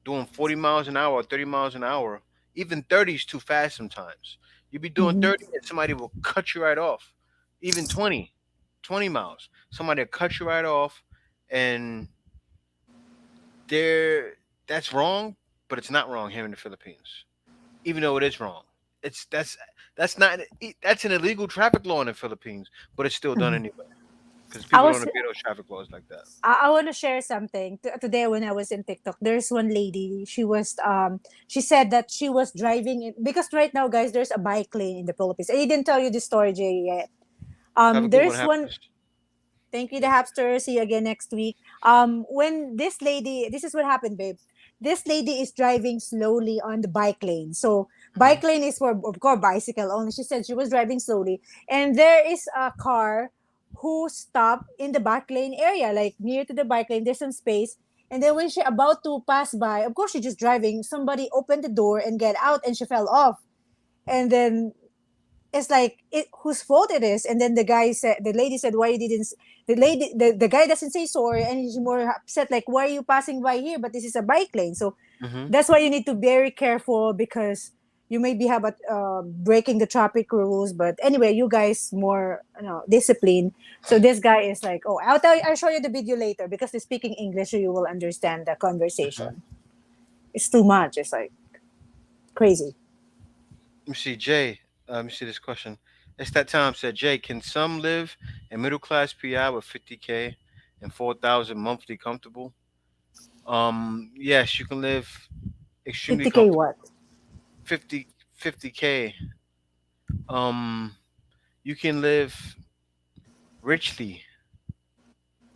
doing 40 miles an hour or 30 miles an hour. Even 30 is too fast sometimes. You be doing Mm-hmm. 30 and somebody will cut you right off. Even 20 miles. Somebody will cut you right off and there that's wrong, but it's not wrong here in the Philippines. Even though it is wrong. It's that's not that's an illegal traffic law in the Philippines, but it's still done Mm-hmm. anyway because I people don't was obey those traffic laws like that. I want to share something. Today when I was in TikTok, there's one lady. She said that she was driving because right now, guys, there's a bike lane in the Philippines. I didn't tell you this story, Jay, yet. Have a good one, There's one. happiness. Thank you, the Yeah. Hapster. See you again next week. When this is what happened, babe. This lady is driving slowly on the bike lane. So Hmm. bike lane is for, of course, bicycle only. She said she was driving slowly, and there is a car who stopped in the bike lane area, like near to the bike lane. There's some space, and then when she about to pass by, of course, she's just driving. Somebody opened the door and get out, and she fell off. And then it's like whose fault it is. And then the lady said, why you didn't the guy doesn't say sorry, and he's more upset, like, why are you passing by here, but this is a bike lane. So Hmm. that's why you need to be very careful, because you may be have a breaking the traffic rules. But anyway, you guys more discipline. So this guy is like, oh, I'll show you the video later, because they're speaking English, so you will understand the Hmm. conversation. It's too much. It's like crazy. Let me see, Jay. Let me see this question. It's that time. Said Jay, can some live in middle class PI with 50K and 4,000 monthly comfortable? Yes, you can live extremely 50K comfortable. what? 50K. Um, you can live richly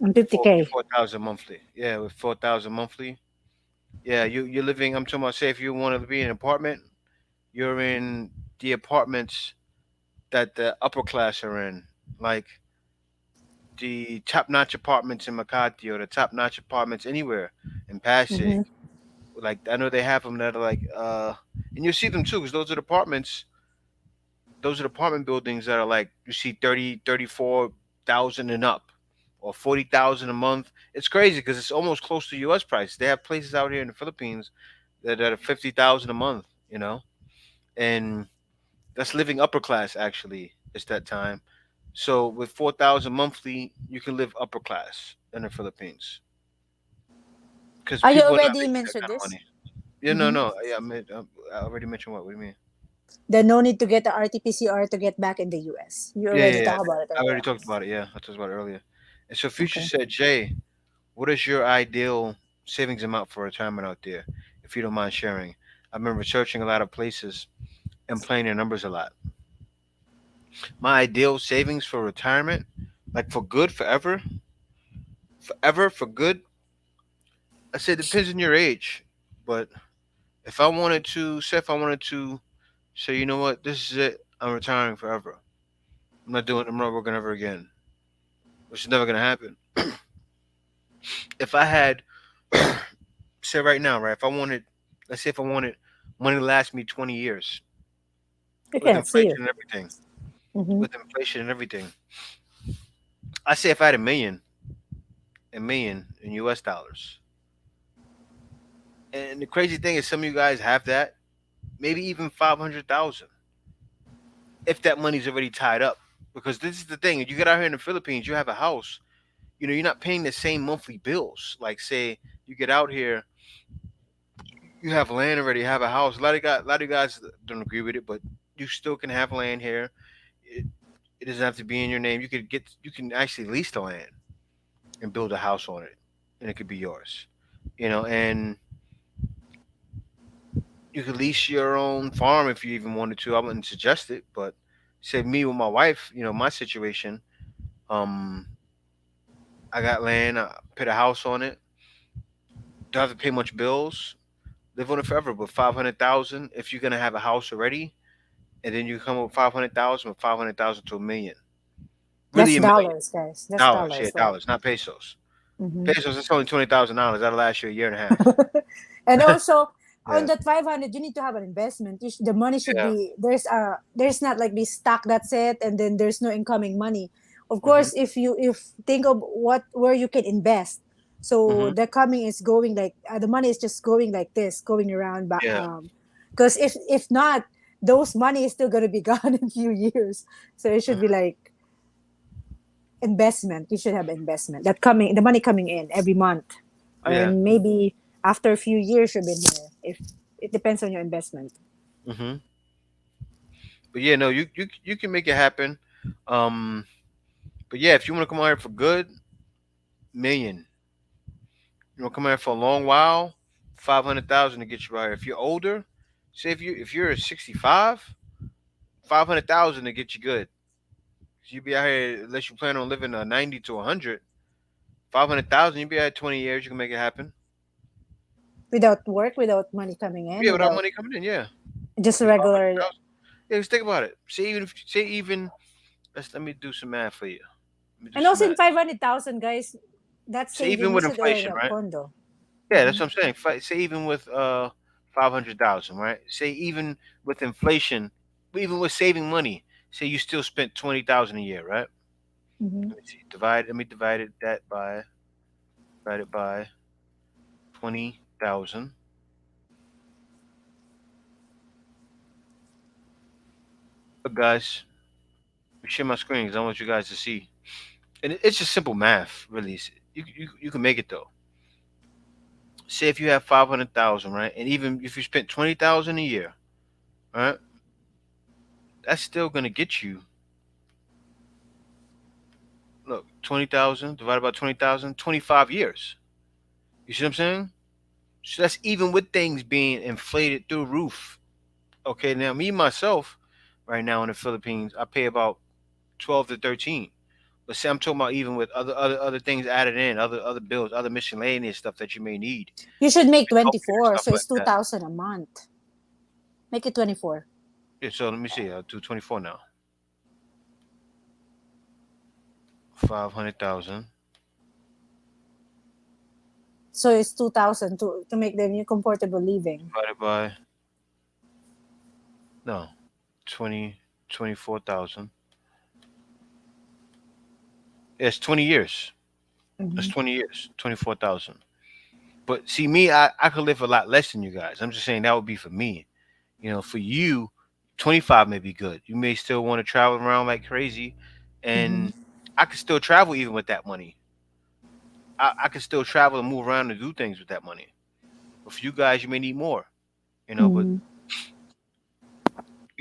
And with 50K. 4,000 monthly. Yeah, with 4,000 monthly. Yeah, you're living. I'm talking about. Say if you want to be in an apartment, you're in the apartments that the upper class are in, like the top-notch apartments in Makati or the top-notch apartments anywhere in Pasig. Mm-hmm. Like I know they have them that are like, and you see them too, because those are the apartment buildings that are like you see 34,000 and up, or 40,000 a month. It's crazy because it's almost close to U.S. price. They have places out here in the Philippines that are 50,000 a month, and that's living upper class actually. It's that time. So with 4,000 monthly, you can live upper class in the Philippines because You people are not already making that mentioned kind of this. money. Yeah, no, Mm-hmm. no. Yeah, I already mentioned what. What do you mean? Then no need to get the RT-PCR to get back in the US. You Yeah, already yeah, yeah. talked about it I already earlier. talked about it. Yeah, I talked about it earlier. And so Future Okay. said, Jay, what is your ideal savings amount for retirement out there, if you don't mind sharing? I've been researching a lot of places and playing the numbers a lot. My ideal savings for retirement, like for good, forever, for good, I said depends on your age. But if I wanted to, say if I wanted to say, you know what, this is it, I'm retiring forever. I'm not working ever again, which is never gonna happen. If I had, say right now, right, if I wanted, let's say if I wanted money to last me 20 years I with can't see inflation you. and everything, Mm-hmm. with inflation and everything, I say if I had a million in US dollars. And the crazy thing is some of you guys have that, maybe even 500,000 if that money's already tied up. Because this is the thing, you get out here in the Philippines, you have a house, you're not paying the same monthly bills. Like say you get out here, you have land already, you have a house. A lot of guys don't agree with it, but you still can have land here. It, it doesn't have to be in your name. You can actually lease the land and build a house on it, and it could be yours. And you could lease your own farm if you even wanted to. I wouldn't suggest it, but say me with my wife, my situation. Um, I got land. I put a house on it. Don't have to pay much bills. Live on it forever. But 500,000, if you're gonna have a house already, and then you come up with 500,000, or 500,000 to a million. Really, That's a million dollars, guys. That's dollars. Yeah, dollars, right? dollars, not pesos. Mm-hmm. Pesos, it's only $20,000. That'll last you a year and a half. And also on Yeah, that 500, you need to have an investment. The money should yeah. be there's not like be stuck. That's it, and then there's no incoming money. Of Mhm, course, if think of what where you can invest, so mhm. the coming is going like the money is just going like this, going around. But Yeah, because if not, those money is still gonna be gone in a few years. So it should be mhm. like investment. You should have investment that coming the money coming in every month, or Yeah. maybe after a few years you've been here. If it depends on your investment. Mhm. But yeah, no, you can make it happen. Um, but yeah, if you want to come out here for good, million. You want to come out here for a long while, 500,000 to get you out here. If you're older, say if you're 65, 500,000 to get you good. 'Cause you be out here unless you plan on living 90 to 100. 500,000, you be out here 20 years. You can make it happen. Without work, without money coming in, Yeah, without without money coming in. Yeah, just with regular. 500,000. Yeah, just think about it. Say even. Let me do some math for you. Let me do And some also math. in 500,000, guys, that Say saving even you with should already inflation, have right? condo. Yeah, Hmm. that's what I'm saying. Say even with 500,000, right? Say even with inflation, even with saving money, say you still spent 20,000 a year, right? Hmm. Let me see. Divide it by 20,000. Look, guys, we share my screen because I want you guys to see. And it's just simple math, really. You can make it though. Say if you have 500,000, right, and even if you spent 20,000 a year, right, that's still gonna get you. Look, 20,000 divided by 20,000, 25 years. You see what I'm saying? So that's even with things being inflated through the roof. Okay, now me myself, right now in the Philippines, I pay about 12 to 13. But say I'm talking about even with other things added in, other bills, other miscellaneous stuff that you may need, You should make healthcare 24, stuff so like it's that. 2,000 a month. Make it 24. Yeah, so let me see. I'll do 24 now. 500,000 So it's 2,000 to make the new comfortable living. divided by no 24,000. It's 20 years. That's Hmm. 20 years. 24,000. But see, me, I could live a lot less than you guys. I'm just saying that would be for me. For you, 25 may be good. You may still want to travel around like crazy, Hmm. and I could still travel even with that money. I could still travel and move around and do things with that money. But for you guys, you may need more. But Hmm.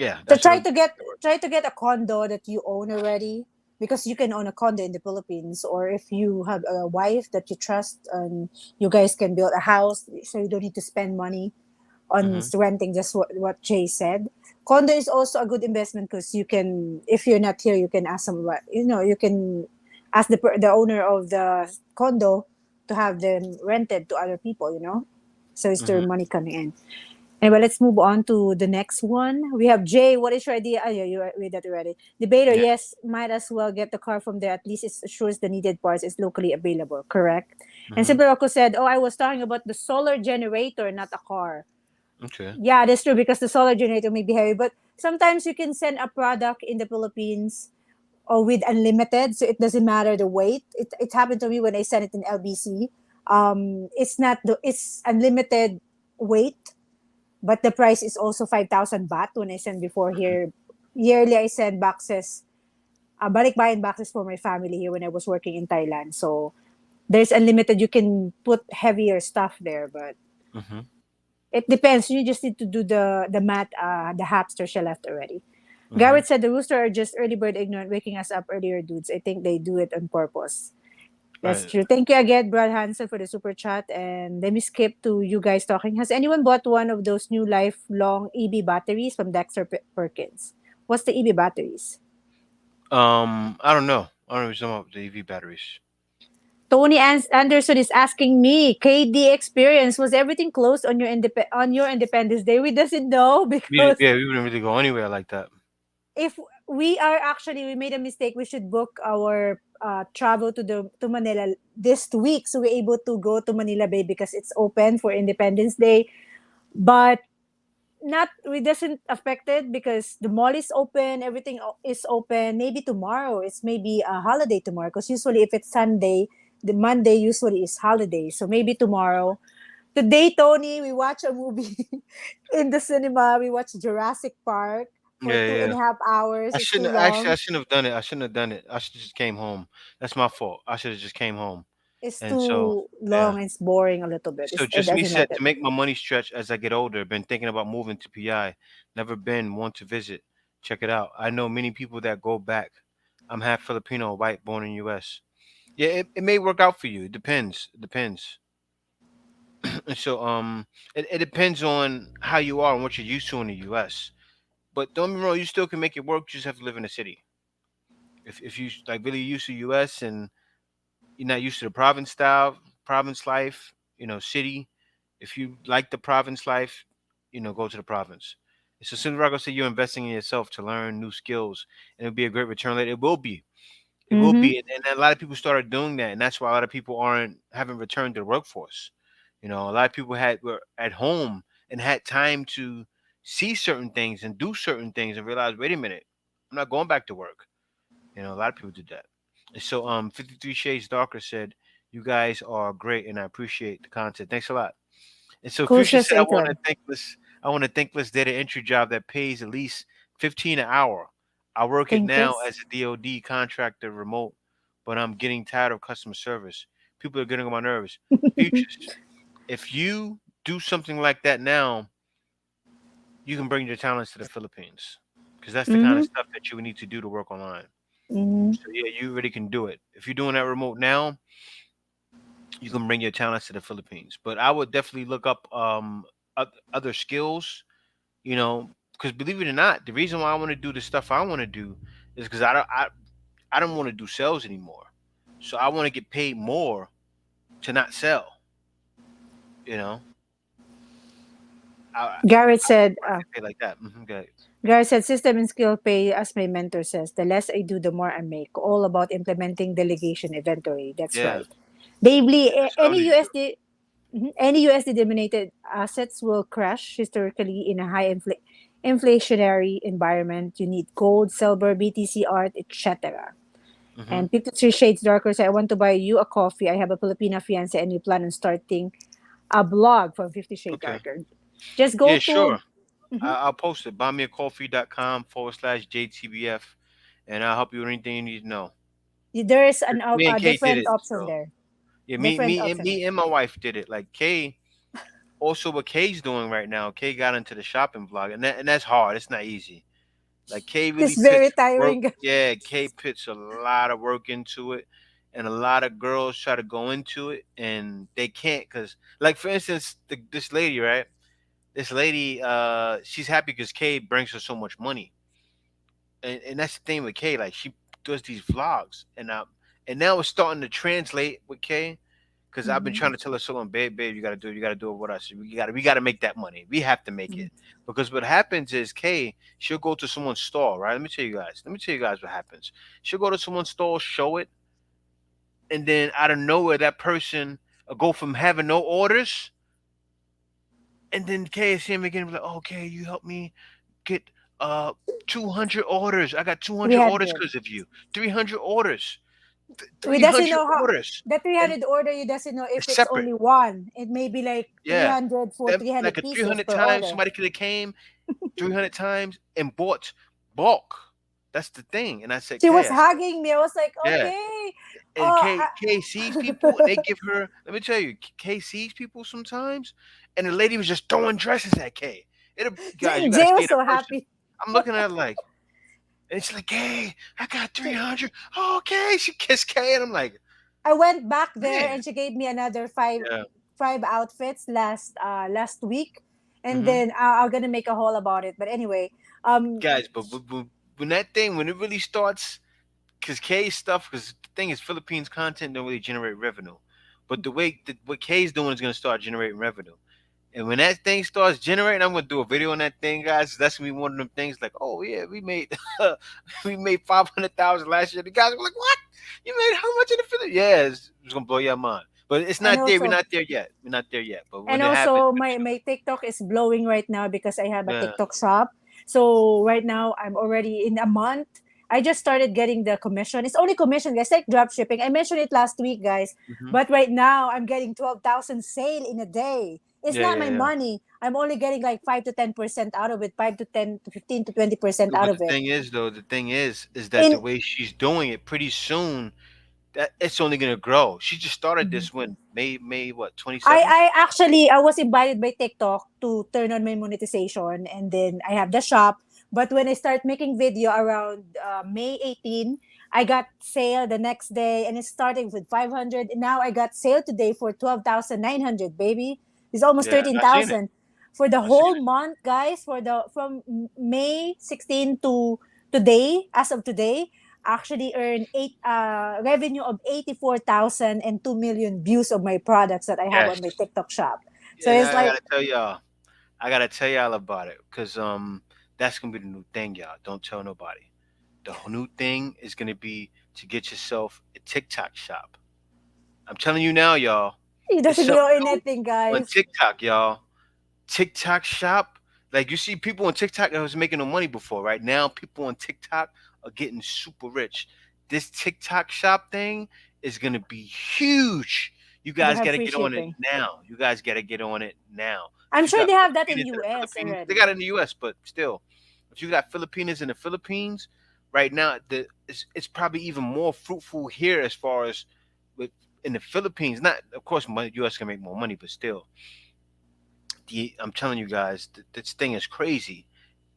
Yeah, So that's what that works. try to get a condo that you own already, because you can own a condo in the Philippines, or if you have a wife that you trust and you guys can build a house, so you don't need to spend money on Mm-hmm. renting. Just what Jay said. Condo is also a good investment because you can, if you're not here, you can ask someone, you can ask the owner of the condo to have them rented to other people, so it's their Mm-hmm. money coming in. Anyway, let's move on to the next one. We have Jay. What is your idea? Oh, yeah, you read that already. Debater, Yeah. yes, might as well get the car from there. At least it assures the needed parts is locally available. Correct. And Mm-hmm. Sibaroko said, "Oh, I was talking about the solar generator, not a car." Okay. Yeah, that's true because the solar generator may be heavy, but sometimes you can send a product in the Philippines or with unlimited, so it doesn't matter the weight. It happened to me when I sent it in LBC. It's not it's unlimited weight, but the price is also 5,000 baht when I send before Mm-hmm. here. Yearly, I send boxes, balikbayan boxes for my family here when I was working in Thailand. So there's unlimited. You can put heavier stuff there, but Mm-hmm. it depends. You just need to do the math. The hamster she left already. Mm-hmm. Garrett said the rooster are just early bird ignorant, waking us up earlier, dudes. I think they do it on purpose. That's Right. true. Thank you again, Brad Hansen, for the super chat. And let me skip to you guys talking. Has anyone bought one of those new lifelong EB batteries from Dexter Perkins? What's the EB batteries? I don't know. I don't know if about the EV batteries. Tony Anderson is asking me, KD experience, was everything closed on on your Independence Day? We doesn't know because Yeah, we wouldn't really go anywhere like that. if we made a mistake, we should book our travel to Manila this week, so we're able to go to Manila Bay because it's open for Independence Day. But not we doesn't affect it because the mall is open, everything is open. Maybe tomorrow it's maybe a holiday tomorrow, because usually if it's Sunday, the Monday usually is holiday, so maybe tomorrow. Today, Tony, we watch a movie in the cinema. We watch Jurassic Park for Yeah, two and yeah. a half hours. I It's too shouldn't actually. I long. shouldn't have done it. I shouldn't have done it. I should just came home. That's my fault. I should have just came home. It's And so, too yeah. long. It's boring a little bit. So It just doesn't like reset it. to make my money stretch as I get older. Been thinking about moving to PI. Never been. Want to visit. Check it out. I know many people that go back. I'm half Filipino, white, born in U.S. Yeah, it may work out for you. It depends. It depends. And so it depends on how you are and what you're used to in the U.S. But don't get me wrong, you still can make it work. You just have to live in the city. If you like really used to U.S. and you're not used to the province style, province life, city. If you like the province life, go to the province. So soon as I go say you're investing in yourself to learn new skills, and it'll be a great return later. It will be. It will Mm-hmm. be, and a lot of people started doing that, and that's why a lot of people haven't returned to the workforce. A lot of people were at home and had time to see certain things and do certain things and realize, wait a minute, I'm not going back to work. A lot of people did that. And so 53 Shades Darker said, "You guys are great, and I appreciate the content. Thanks a lot." And so Fuchsia Cautious said, Aton. I want to thankless data entry job that pays at least 15 an hour. I work it now Thinkless. as a DoD contractor remote, but I'm getting tired of customer service. People are getting on my nerves. Futures, if you do something like that now, you can bring your talents to the Philippines because that's the kind Mm-hmm. of stuff that you would need to do to work online. Mm-hmm. So yeah, you really can do it. If you're doing that remote now, you can bring your talents to the Philippines. But I would definitely look up other skills, because believe it or not, the reason why I want to do the stuff I want to do is because I don't want to do sales anymore. So I want to get paid more to not sell. You know, Garrett I said, want to get paid like that. Okay. Garrett said, system and skill pay, as my mentor says, the less I do, the more I make. All about implementing delegation inventory. That's Yeah, right. Dave Lee, that's what I need to do. any USD denominated assets will crash historically in a inflationary environment. You need gold, silver, BTC art, etc. Hmm. And 53 Shades Darker said, I want to buy you a coffee. I have a Filipina fiance and we plan on starting a blog from 50 Shades Okay. Darker. Just go Yeah, sure. to, mhm. I'll post it. Buymeacoffee.com/JTBF, and I'll help you with anything you need to know. There's Me and a Kay did different it. option So there. yeah, Different option. me and my wife did it. Like Kay, also what Kay's doing right now. Kay got into the shopping vlog, and that's hard. It's not easy. Like Kay It's really very puts work. tiring. Yeah, Kay puts a lot of work into it, and a lot of girls try to go into it, and they can't because, like for instance, this lady, right? This lady, she's happy because Kay brings her so much money, and that's the thing with Kay. Like she does these vlogs, and now it's starting to translate with Kay. Because I've been Mhm. trying to tell her so long, babe, you gotta do it with us. We gotta make that money. We have to make Mhm. it. Because what happens is Kay, she'll go to someone's store, right? Let me tell you guys what happens. She'll go to someone's store, show it, and then out of nowhere, that person will go from having no orders, and then Kay is him again, like, okay, you help me get uh 200 orders. I got 200 orders 300. because of you. 300 orders. We doesn't 300 know how orders. the And 300 order. You doesn't know if it's it's separate. only one. It may be like Yeah. 300 for Them, like 300 a pieces 300 per times order. somebody could have came 300 times and bought bulk. That's the thing. And I said, She was Kay, I said, hugging me. I was like, yeah. okay. And Oh, Kay sees people and they give her, let me tell you, Kay sees people sometimes. And the lady was just throwing dresses at Kay. Guys, you got to Jay see was it in so person. happy. I'm looking at her like, and it's like, Kay, I got 300. Oh, okay. She kissed Kay. And I'm like, I went back there man. and she gave me another five Yeah. five outfits last week, and Hmm. then I'm gonna make a haul about it. But anyway, um, Guys, but when that thing, when it really starts, because K's stuff, because the thing is, Philippines content don't really generate revenue, but what K's doing is going to start generating revenue. And when that thing starts generating, I'm going to do a video on that thing, guys. That's going to be one of them things like, oh yeah, we made we made 500,000 last year. The guys were like, what? You made how much in the Philippines? Yeah, it's going to blow your mind. But it's and not there. We're also not there yet. We're not there yet. But and when it happens, also my TikTok is blowing right now because I have a yeah. TikTok shop. So right now I'm already in a month. I just started getting the commission. It's only commission, guys, like drop shipping. I mentioned it last week, guys. Hmm. But right now I'm getting 12,000 sale in a day. It's Yeah, not yeah, my yeah. money. I'm only getting like 5 to 10% out of it, 5 to 10 to 15 to 20% out But of the it. thing is, though, the thing is that the In way she's doing it, pretty soon that it's only gonna grow. She just started this when May what I 27th? I actually I was invited by TikTok to turn on my monetization, and then I have the shop. But when I start making video around May 18, I got sale the next day, and it's starting with 500. And now I got sale today for 12,900. Baby, it's almost Yeah, thirteen I seen it. thousand for the I seen whole it. month, guys. For the from May 16 to today, as of today, actually earn eight revenue of 84,000 and 2 million views of my products that I have Yes. on my TikTok shop. So And it's I like gotta tell y'all, I gotta tell y'all about it, cause that's gonna be the new thing, y'all. Don't tell nobody. The new thing is gonna be to get yourself a TikTok shop. I'm telling you now, y'all. it It's doesn't something know new anything, on guys. TikTok, y'all. TikTok shop. Like you see people on TikTok that was making no money before, right? Now people on TikTok are getting super rich. This TikTok shop thing is gonna be huge. You They guys have gotta free get on it shipping. now. You guys gotta get on it now. I'm If you sure got they have that in Filipinas in the US Philippines, they got already. it in the US, but still, if you got Filipinas in the Philippines, right now it's probably even more fruitful here as far as with in the Philippines. Not of course, US can make more money, but still, I'm telling you guys, this thing is crazy.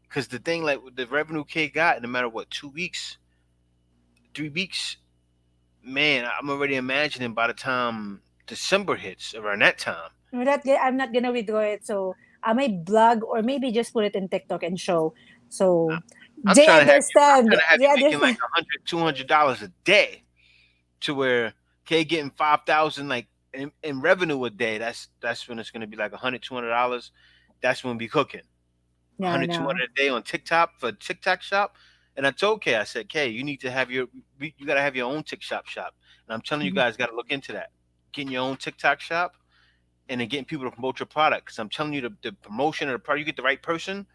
Because the thing, like the revenue K got, no matter what, 2 weeks, 3 weeks, man, I'm already imagining by the time December hits, around that time. I'm not gonna withdraw it. So I may blog or maybe just put it in TikTok and show. So I'm they trying to have you. I'm understand. trying to have They you making like understand. $100, $200 a day, to where K getting 5,000 like in revenue a day. That's when it's gonna be like $100, $200. That's when we cooking. Yeah, 100, no. 200 a day on TikTok for TikTok shop. And I told Kay, I said, Kay, you need to have you got to have your own TikTok shop. And I'm telling you Mhm. guys, got to look into that. Getting your own TikTok shop and then getting people to promote your product. Because I'm telling you, the promotion of the product, you get the right person,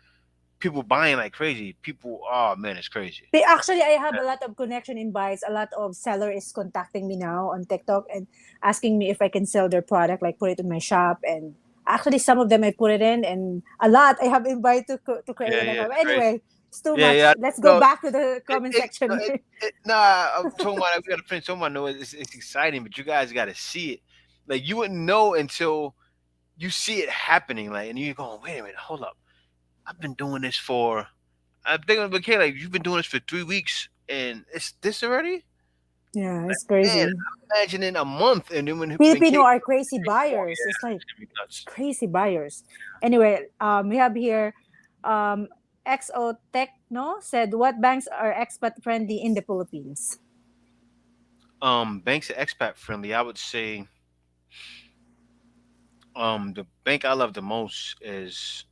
people buying like crazy. People, oh man, it's crazy. Actually, I have a lot of connection invites. A lot of seller is contacting me now on TikTok and asking me if I can sell their product, like put it in my shop. And actually, some of them I put it in, and a lot I have invited to create Yeah, an yeah, account. it's But crazy. anyway, it's too Yeah, yeah. much. Let's go No, back to the comment section. nah, I'm talking about, we got to finish talking about, no, it's exciting, but you guys got to see it. Like, you wouldn't know until you see it happening. Like, and you're going, wait a minute, hold up. I've been doing this for I'm thinking, okay, like you've been doing this for 3 weeks, and it's this already. Yeah, Like, it's man, crazy. I'm imagining a month, and then when Filipino Kate are crazy 3 4, buyers. yeah, It's like it's gonna be nuts. crazy buyers. Anyway, we have here um XO Techno said, what banks are expat friendly in the Philippines? Banks are expat friendly. I would say the bank I love the most is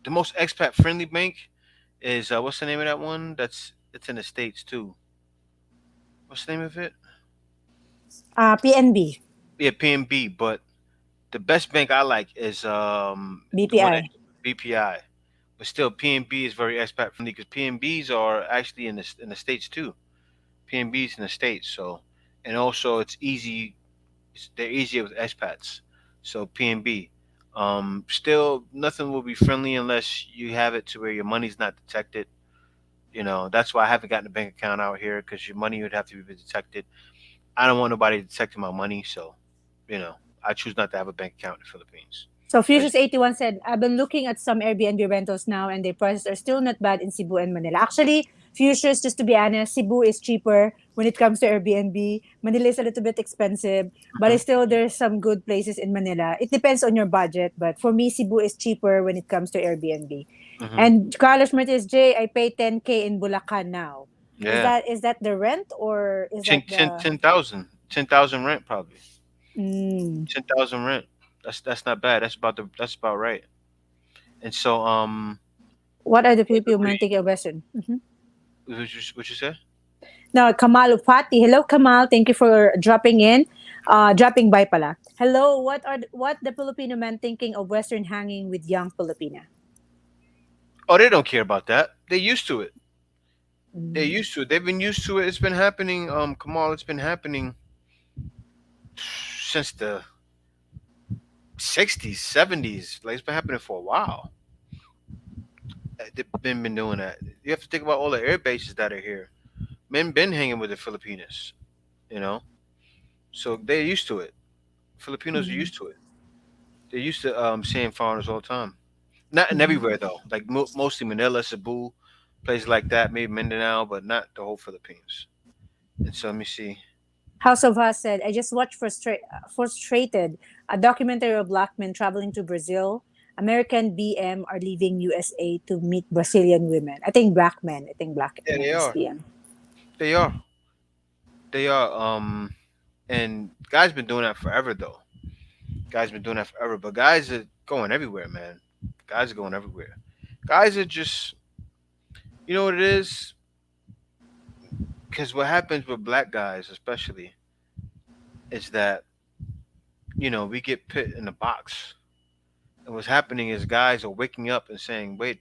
the most expat friendly bank is what's the name of that one? It's in the states too. What's the name of it? PNB, Yeah, PNB. But the best bank I like is the one that BPI. BPI. But still, PNB is very expat friendly because PNBs are actually in the states too. PNBs in the states, so and also it's easy. They're easier with expats. So PNB. Still, nothing will be friendly unless you have it to where your money's not detected. That's why I haven't gotten a bank account out here because your money would have to be detected. I don't want nobody detecting my money, so you know, I choose not to have a bank account in the Philippines. So As Fusions81 said, I've been looking at some Airbnb rentals now and their prices are still not bad in Cebu and Manila. Actually, Fusions, just to be honest, Cebu is cheaper when it comes to Airbnb. Manila is a little bit expensive, but Mhm, it's still there's some good places in Manila. It depends on your budget, but for me, Cebu is cheaper when it comes to Airbnb. mhm. And Carlos Martinez, J, I pay 10K in Bulacan now. Is Yeah, that is that the rent or is that the 10,000 rent probably. mm, 10,000 rent. That's not bad. That's about right. And so what are the I Filipino agree. men taking a Western? What you say? Now, Kamal Ufati. Hello, Kamal. Thank you for dropping in. Dropping by pala. Hello, what the Filipino men thinking of Western hanging with young Filipina? Oh, they don't care about that. They're used to it. They're Mm. used to it. They've been used to it. It's been happening. Kamal, it's been happening since the '60s, '70s. Like it's been happening for a while. They've been doing that. You have to think about all the air bases that are here. Men been hanging with the Filipinos. You know, so they're used to it. Filipinos are Mm. used to it. They're used to seeing foreigners all the time. Not in Mhm. everywhere though. Like mostly Manila, Cebu, places like that. Maybe Mindanao, but not the whole Philippines. And so let me see. House of Us said, I just watched Frustrated, a documentary of black men traveling to Brazil. American BM are leaving USA to meet Brazilian women. I think black men. I think black Yeah, men they is are. BM. They are. They are. And guys been doing that forever though. Guys been doing that forever. But guys are going everywhere, man. Guys are going everywhere. Guys are just, you know what it is? Because what happens with black guys, especially, is that we get put in a box. And what's happening is guys are waking up and saying, "Wait,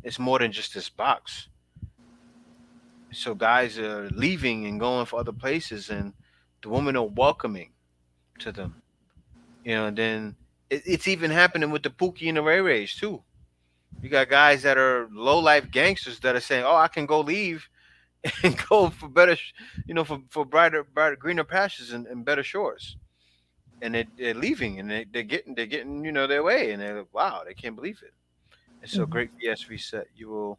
it's more than just this box." So guys are leaving and going for other places, and the women are welcoming to them. And then it's even happening with the Pookie and the Ray Rays too. You got guys that are low life gangsters that are saying, "Oh, I can go leave and go for better, for brighter, greener pastures and better shores." And they're leaving and they're getting their way, and they're like, wow, they can't believe it. And so Mhm. great BS reset. You will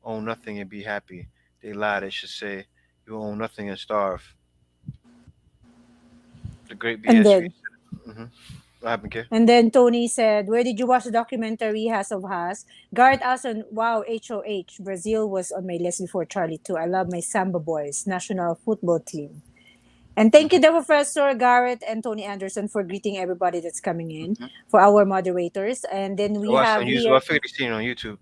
own nothing and be happy. They lie. They should say you will own nothing and starve. The great And BS then reset. What happened, kid? And then Tony said, where did you watch the documentary Has of Has? Garrett Alson, wow, HOH. Brazil was on my list before Charlie too. I love my Samba Boys national football team. And thank you, Hmm. the Professor Garrett and Tony Anderson, for greeting everybody that's coming in, Hmm. for our moderators. And then I we watched have on YouTube. I here figured you seen it on YouTube.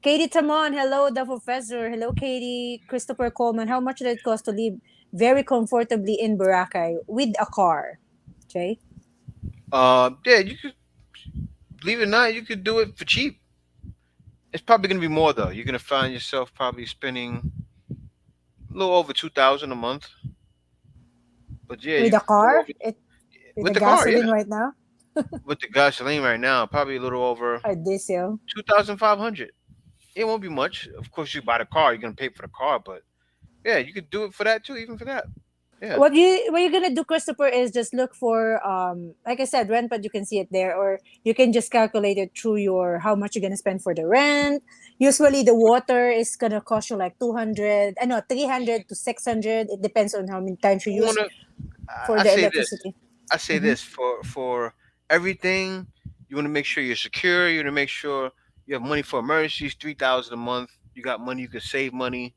Katie Tamon. Hello, the Professor. Hello, Katie. Christopher Coleman. How much did it cost to live very comfortably in Boracay with a car? Okay. Yeah, you could believe it or not, you could do it for cheap. It's probably gonna be more though. You're gonna find yourself probably spending a little over 2,000 a month. But yeah, With you a could do car? over With with the the car. Yeah, gasoline right now? with the gasoline right now, probably a little over Or diesel? 2,500. It won't be much. Of course, you buy the car, you're gonna pay for the car, but yeah, you could do it for that too, even for that. Yeah. What you're gonna do, Christopher, is just look for like I said, rent, but you can see it there, or you can just calculate it through your how much you're gonna spend for the rent. Usually the water is gonna cost you like 200, I know 300 to 600. It depends on how many times you You use wanna? for I the say this. electricity. I say Mm-hmm. this for everything. You want to make sure you're secure. You want to make sure you have money for emergencies. 3,000 a month. You got money. You can save money.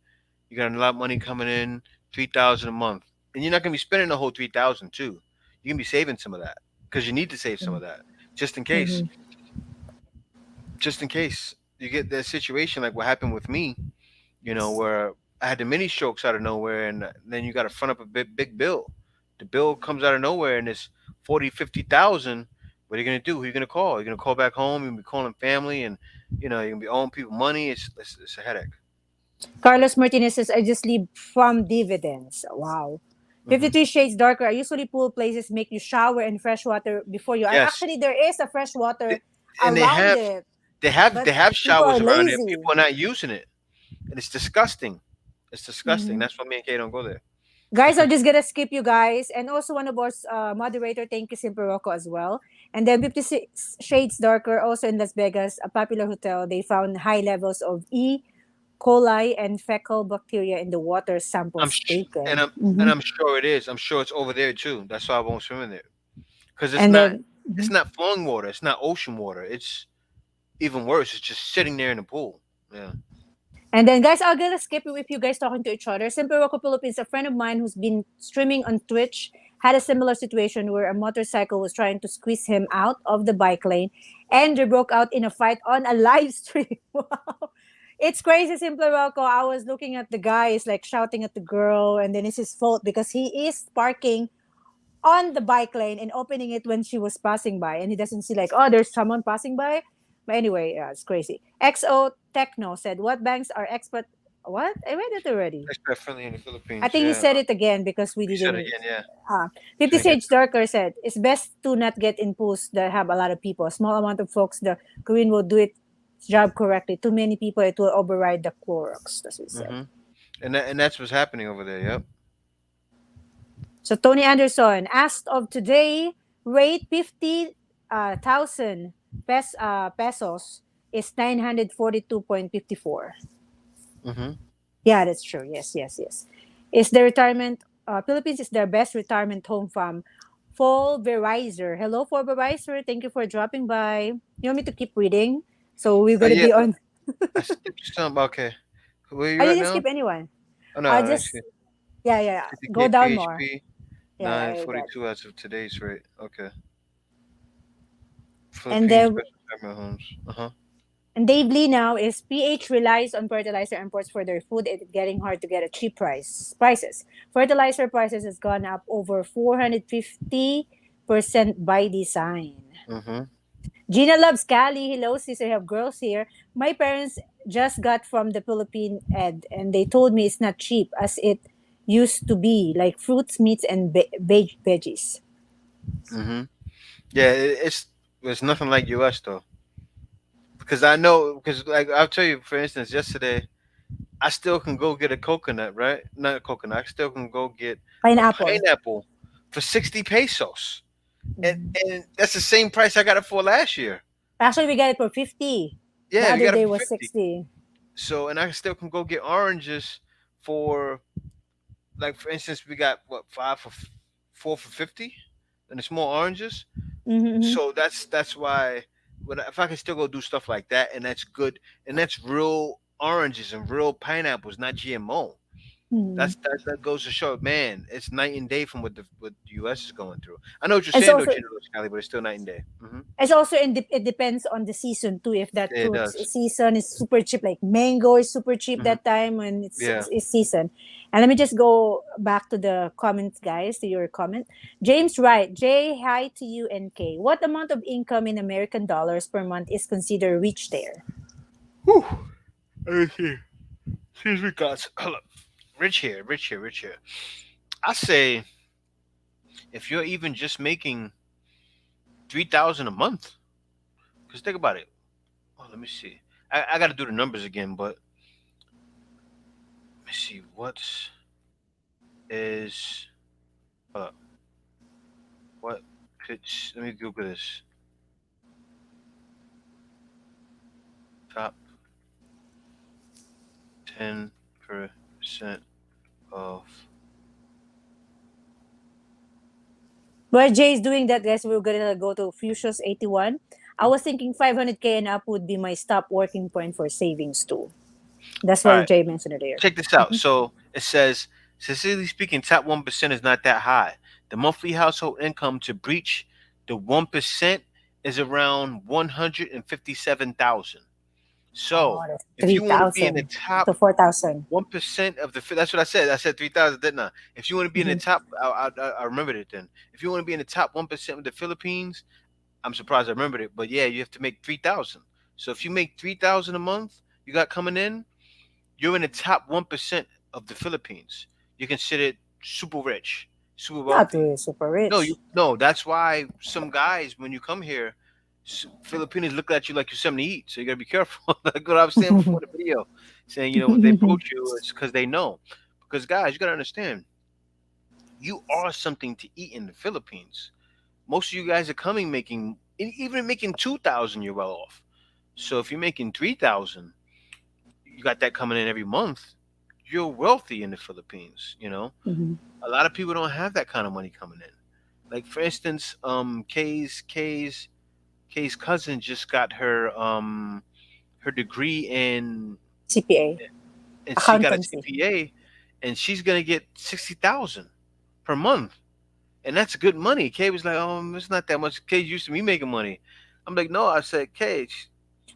You got a lot of money coming in. 3,000 a month, and you're not gonna be spending the whole 3,000 too. You can be saving some of that because you need to save some of that just in case. Mm-hmm. Just in case you get that situation like what happened with me. Where I had the mini strokes out of nowhere, and then you got to front up a big bill. The bill comes out of nowhere, and it's 40, 50,000. What are you gonna do? Who are you gonna call? You're gonna call back home. You're gonna be calling family, and you're gonna be owing people money. It's a headache. Carlos Martinez says, I just leave from dividends. Wow. Hmm. 53 Shades Darker. I usually pool places make you shower in fresh water before you. And Yes, actually, there is a fresh Th- water and around it, they but have people are showers around there. lazy. People are not using it, and it's disgusting. It's disgusting. Mhm. That's why me and Kay don't go there. Guys, I'm just gonna skip you guys, and also one of our moderator. Thank you, Simple Rocco, as well. And then 56 Shades Darker, also in Las Vegas, a popular hotel. They found high levels of E. coli and fecal bacteria in the water I'm samples sh- and taken. I'm and I'm sure it is. I'm sure it's over there too. That's why I won't swim in there because And then, it's mhm. not flowing water. It's not ocean water. It's even worse. It's just sitting there in the pool. Yeah. And then, guys, I'm gonna skip you if you guys talking to each other. Simple Rocco Philippines, a friend of mine who's been streaming on Twitch, had a similar situation where a motorcycle was trying to squeeze him out of the bike lane, and they broke out in a fight on a live stream. Wow. It's crazy, Simple Rocco. I was looking at the guy, is like shouting at the girl, and then it's his fault because he is parking on the bike lane and opening it when she was passing by, and he doesn't see like, oh, there's someone passing by. But anyway, yeah, it's crazy. XO Techno said, what banks are expat? What? I read it already. Expect friendly in the I Philippines. think he Yeah. said it again because we You said didn't. again. Yeah. 50 Didn't get Sage Darker said, it's best to not get in pools that have a lot of people. A small amount of folks, the Korean will do it job correctly. Too many people, it will override the Clorox. That's what he it. said. And that's what's happening over there. Yep. So Tony Anderson asked of today rate 50,000 pesos is 942.54. Hmm. Yeah, that's true. Yes, yes, yes. Is the retirement Philippines is their best retirement home from Fulverizer. Hello, Fulverizer. Thank you for dropping by. You want me to keep reading? So we're gonna Yeah. be on. I skipped some. Okay. Where I you at didn't now? skip anyone. Oh no. I Actually, just yeah, yeah, yeah. Go 50K down more. PHP. Yeah, yeah, I got. 942 as of today's rate. Okay. And Philippines then best retirement homes. Uh huh. And Dave Lee now is PH relies on fertilizer imports for their food. It's getting hard to get at cheap prices. Fertilizer prices has gone up over 450% by design. Hmm. Gina loves Cali. Hello, sis. I have girls here. My parents just got from the Philippine Ed, and they told me it's not cheap as it used to be, like fruits, meats, and veggies. Hmm. Yeah. It's nothing like US though. Because I know, because like I'll tell you, for instance, yesterday I still can go get a coconut, right? Not a coconut. I still can go get a Pineapple. pineapple for 60 pesos, and Mhm. and that's the same price I got it for last year. Actually, we got it for 50. The Yeah, we other got it day for was 50. 60. So, and I still can go get oranges for, like, for instance, we got what, four for 50, and the small oranges. Mm-hmm. So that's why, if I can still go do stuff like that, and that's good, and that's real oranges and real pineapples, not GMO. Mm-hmm. That goes to show, man, it's night and day from what the U.S. is going through. I know what you're It's saying, though, also Gino Scally, but it's still night and day. Hmm. it depends on the season too. If that Yeah, it fruits does. season is super cheap, like mango is super cheap Hmm. that time when Yeah. it's season. And let me just go back to the comments, guys, to your comment. James Wright, J, hi to you and K. What amount of income in American dollars per month is considered rich there? Whew. Let me see. Excuse me, guys. Hold up. Rich here, rich here, rich here. I say if you're even just making 3,000 a month, because think about it. Oh, let me see. I got to do the numbers again, but let me see. What is uh what pitch? Let me Google this. Top. 10% of. While Jay is doing that, guys, we're gonna go to Fuchsia's 81. I was thinking 500K and up would be my stop working point for savings too. That's All what right, Jay mentioned earlier. check this out. So it says, sincerely speaking, top 1% is not that high. The monthly household income to breach the 1% is around 157,000. Oh, So that's if you want to be in the 3,000 top to 4,000. 1% of the, that's what I said. I said 3,000, didn't I? If you want to be in the Mm-hmm. top, I remembered it then. If you want to be in the top 1% of the Philippines, I'm surprised I remembered it. But yeah, you have to make 3,000. So if you make 3,000 a month, you got coming in, you're in the top 1% of the Philippines. You're considered super rich, super Not wealthy. really super No, you rich. no. That's why some guys, when you come here, Filipinos look at you like you're something to eat. So you gotta be careful. Like what I was saying before the video, saying when they approach you, it's because they know. Because guys, you gotta understand, you are something to eat in the Philippines. Most of you guys are coming making, even making 2,000, you're well off. So if you're making 3,000, you got that coming in every month. You're wealthy in the Philippines. Mhm. A lot of people don't have that kind of money coming in. Like for instance, Kay's cousin just got her degree CPA, and she got a accountancy. CPA, and she's gonna get 60,000 per month, and that's good money. Kay was like, it's not that much. Kay used to me making money. I'm like, no, I said, Kay,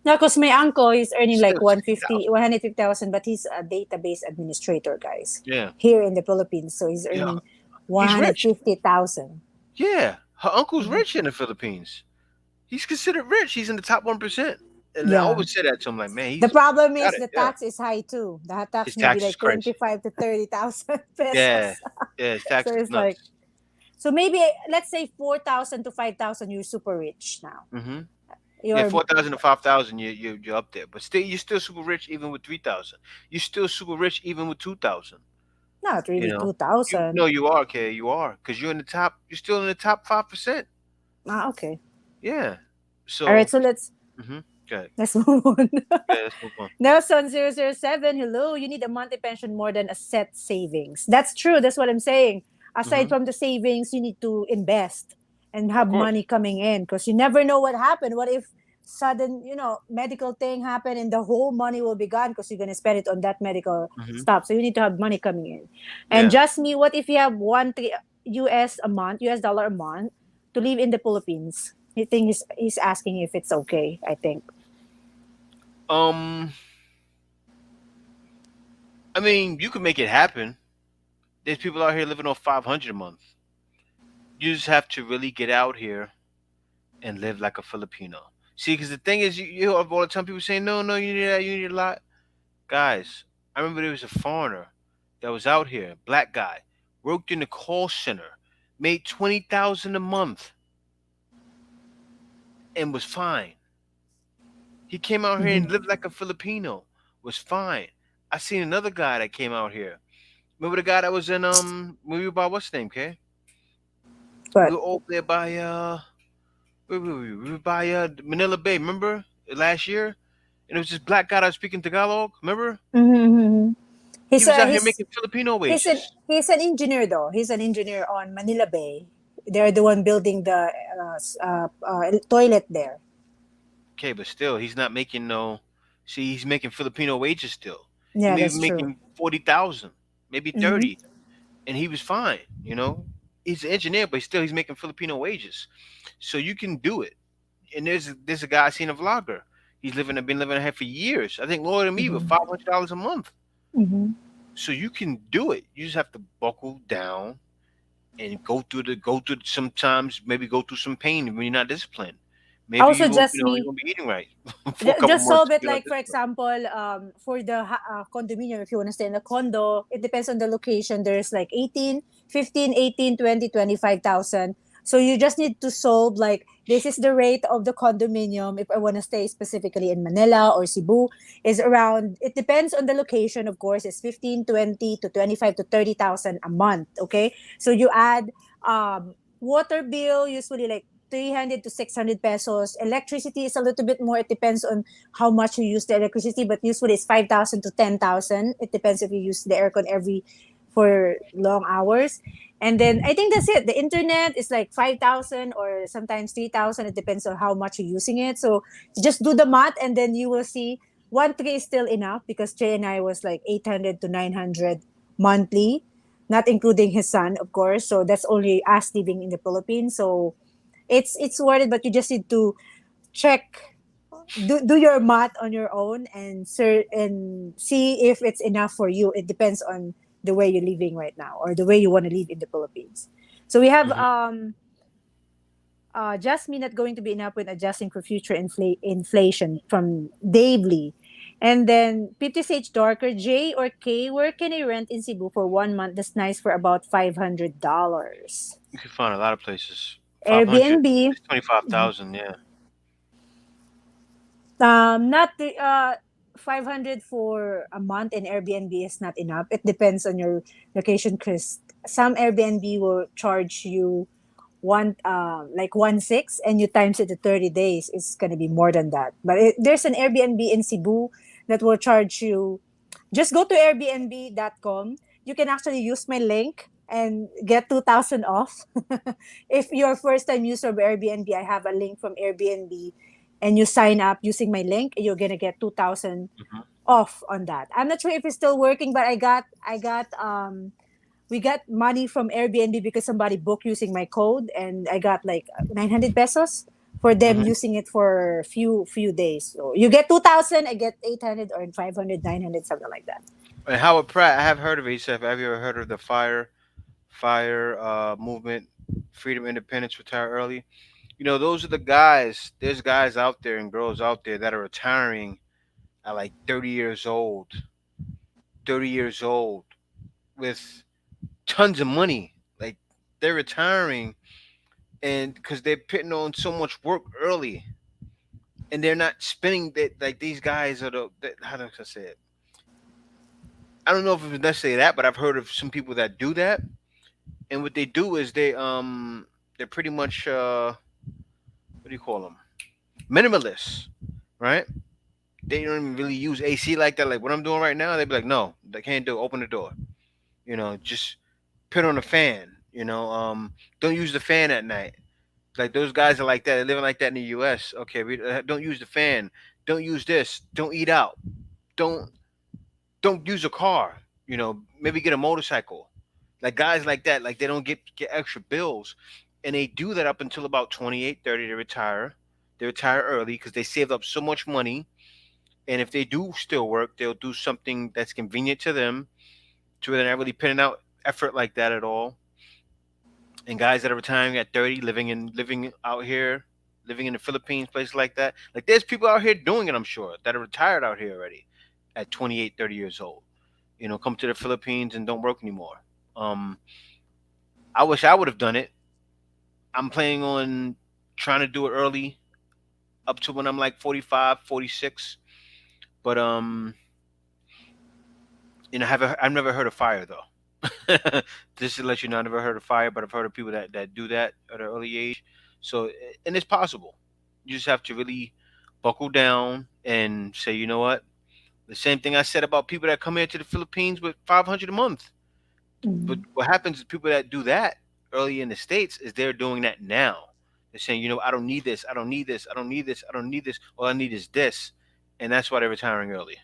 No, because my uncle is earning it's like still one 60,000. fifty, 150,000, but he's a database administrator, guys, Yeah, here in the Philippines. So he's yeah, earning he's rich. 150,000. Yeah, her uncle's Mhm. rich in the Philippines. He's considered rich. He's in the top 1%. And I Yeah. always say that to him, like, man, The he's problem got is it. the Yeah, tax is high too. The his tax may be tax is like crazy. 25 to 30,000 Yeah, pesos. yeah, his So tax is it's like, nuts. so maybe let's say 4,000 to 5,000, you're super rich now. Hmm. Yeah, You're 4,000 to 5,000, you're up there. But still, you're still super rich even with 3,000. You're still super rich even with 2,000. not You really know, you 2,000. no, you are, okay, you are, because you're in the top. You're still in the top 5%. Ah, okay. Yeah. All right, So, so let's hmm, good. let's move on. Yeah, let's move on. Nelson 007, hello. You need a monthly pension more than a set savings. That's true. That's what I'm saying. Aside Hmm. from the savings, you need to invest and Of have course. money coming in because you never know what happened. What if sudden, medical thing happen and the whole money will be gone because you're going to spend it on that medical Hmm. stuff. So you need to have money coming in. And Yeah. just me, what if you have US dollar a month to live in the Philippines? He think he's asking if it's okay, I think. Um. I mean, you can make it happen. There's people out here living on 500 a month. You just have to really get out here and live like a Filipino. See, because the thing is, you have all the time people saying, no, no, you need that, you need a lot. Guys, I remember there was a foreigner that was out here, black guy, worked in the call center, made 20,000 a month, and was fine. He came out here and Mhm. lived like a Filipino, was fine. I seen another guy that came out here. Remember the guy that was in movie about what's his name, okay? We But were over there by where were we? We were by Manila Bay. Remember last year? And it was this black guy that was speaking Tagalog. Remember? mhm. He he's was a out here he's making Filipino he's an wages. he's an engineer though. He's an engineer on Manila Bay. They're the one building the toilet there. Okay, but still, he's not making no. See, he's making Filipino wages still. He Yeah, may be that's true. making 40,000, maybe Hmm. 30, and he was fine. He's an engineer, but still, he's making Filipino wages. So you can do it. And there's a guy I seen a vlogger. Been living here for years. I think lower than me with Hmm. $500 a month. Hmm. So you can do it. You just have to buckle down and go through sometimes maybe go through some pain when you're not disciplined. Maybe Also, just you me, won't be eating right for a couple just months solve if it you're not like, for disciplined. example, for the condominium, if you want to stay in a condo, it depends on the location. There's like 18, 15, 18, 20, 25,000. So you just need to solve like, this is the rate of the condominium if I want to stay specifically in Manila or Cebu, is around, it depends on the location, of course. It's 15, 20 to 25 to 30,000 a month. Okay, so you add water bill, usually like 300 to 600 pesos. Electricity is a little bit more. It depends on how much you use the electricity, but usually it's 5,000 to 10,000. It depends if you use the aircon every for long hours. And then I think that's it. The internet is like 5,000 or sometimes 3,000. It depends on how much you're using it. So just do the math and then you will see 1K is still enough because Jay and I was like 800 to 900 monthly, not including his son, of course. So that's only us living in the Philippines. So it's worth it, but you just need to check, do your math on your own and and see if it's enough for you. It depends on the way you're living right now or the way you want to live in the Philippines. So we have Hmm. just me not going to be enough when adjusting for future inflation from Davely. And then 50 Sage Darker, J or K, where can I rent in Cebu for 1 month? That's nice for about $500. You can find a lot of places. 500, Airbnb. it's 25,000. Yeah. Not the, 500 for a month in Airbnb is not enough. It depends on your location because some Airbnb will charge you one like 1.6 and you times it to 30 days, it's going to be more than that. But there's an Airbnb in Cebu that will charge you, just go to airbnb.com. You can actually use my link and get 2,000 off. If you're first time user of Airbnb, I have a link from Airbnb and you sign up using my link, you're going to get 2,000 Hmm. off on that. I'm not sure if it's still working, but I got we got money from Airbnb because somebody booked using my code, and I got like 900 pesos for them Hmm. using it for few days. So you get 2,000, I get 800 or 500, 900, something like that. And Howard Pratt, I have heard of it. He said, "Have you ever heard of the fire movement, freedom, independence, retire early?" You know, those are the guys. There's guys out there and girls out there that are retiring at like 30 years old, 30 years old with tons of money. Like they're retiring and because they're putting on so much work early and they're not spending that. Like these guys are how do I say it? I don't know if it's necessarily that, but I've heard of some people that do that. And what they do is they're pretty much what do you call them? Minimalists, right? They don't even really use AC like that. Like what I'm doing right now, they'd be like, no, they can't do it. Open the door. Just put on a fan. Don't use the fan at night. Like those guys are like that. They're living like that in the U.S. Okay, don't use the fan. Don't use this. Don't eat out. Don't don't use a car. Maybe get a motorcycle. Like guys like that, like they don't get extra bills, and they do that up until about 28, 30. They retire. They retire early because they saved up so much money. And if they do still work, they'll do something that's convenient to them, to where they're not really putting out effort like that at all. And guys that are retiring at 30, living out here, living in the Philippines, places like that. Like there's people out here doing it, I'm sure, that are retired out here already at 28, 30 years old. Come to the Philippines and don't work anymore. Um, I wish I would have done it. I'm planning on trying to do it early, up to when I'm like 45, 46. But I've never heard of fire though. Just to let you know, I never heard of fire, but I've heard of people that do that at an early age. So, and it's possible. You just have to really buckle down and say, you know what? The same thing I said about people that come here to the Philippines with 500 a month. But Mhm. what happens is people that do that early in the states is they're doing that now. They're saying, I don't need this, I don't need this, I don't need this, I don't need this. All I need is this, and that's why they're retiring early.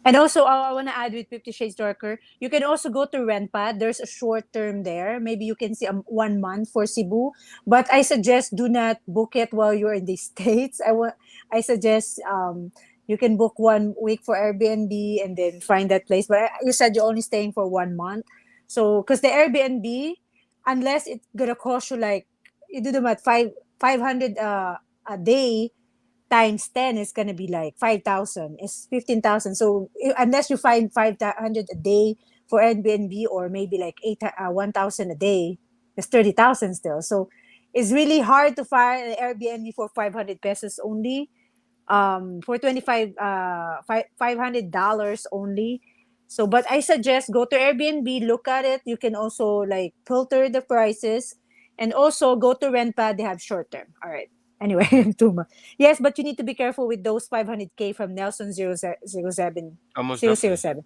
And also, I want to add with 50 Shades Darker, you can also go to Renpad. There's a short term there. Maybe you can see 1 month for Cebu. But I suggest do not book it while you're in the States. I suggest you can book 1 week for Airbnb and then find that place. But you said you're only staying for 1 month. So, because the Airbnb, unless it's going to cost you like, you do them at 500 a day, times 10 is going to be like 5,000. It's 15,000. So unless you find 500 a day for Airbnb or maybe like 1,000 a day, it's 30,000 still. So it's really hard to find an Airbnb for 500 pesos only. For 25 $500 only. So but I suggest go to Airbnb, look at it. You can also like filter the prices And also go to RentPad, they have short term. All right. Anyway, Hmm. too much. Yes, but you need to be careful with those 500K from Nelson 007 Almost 007. definitely.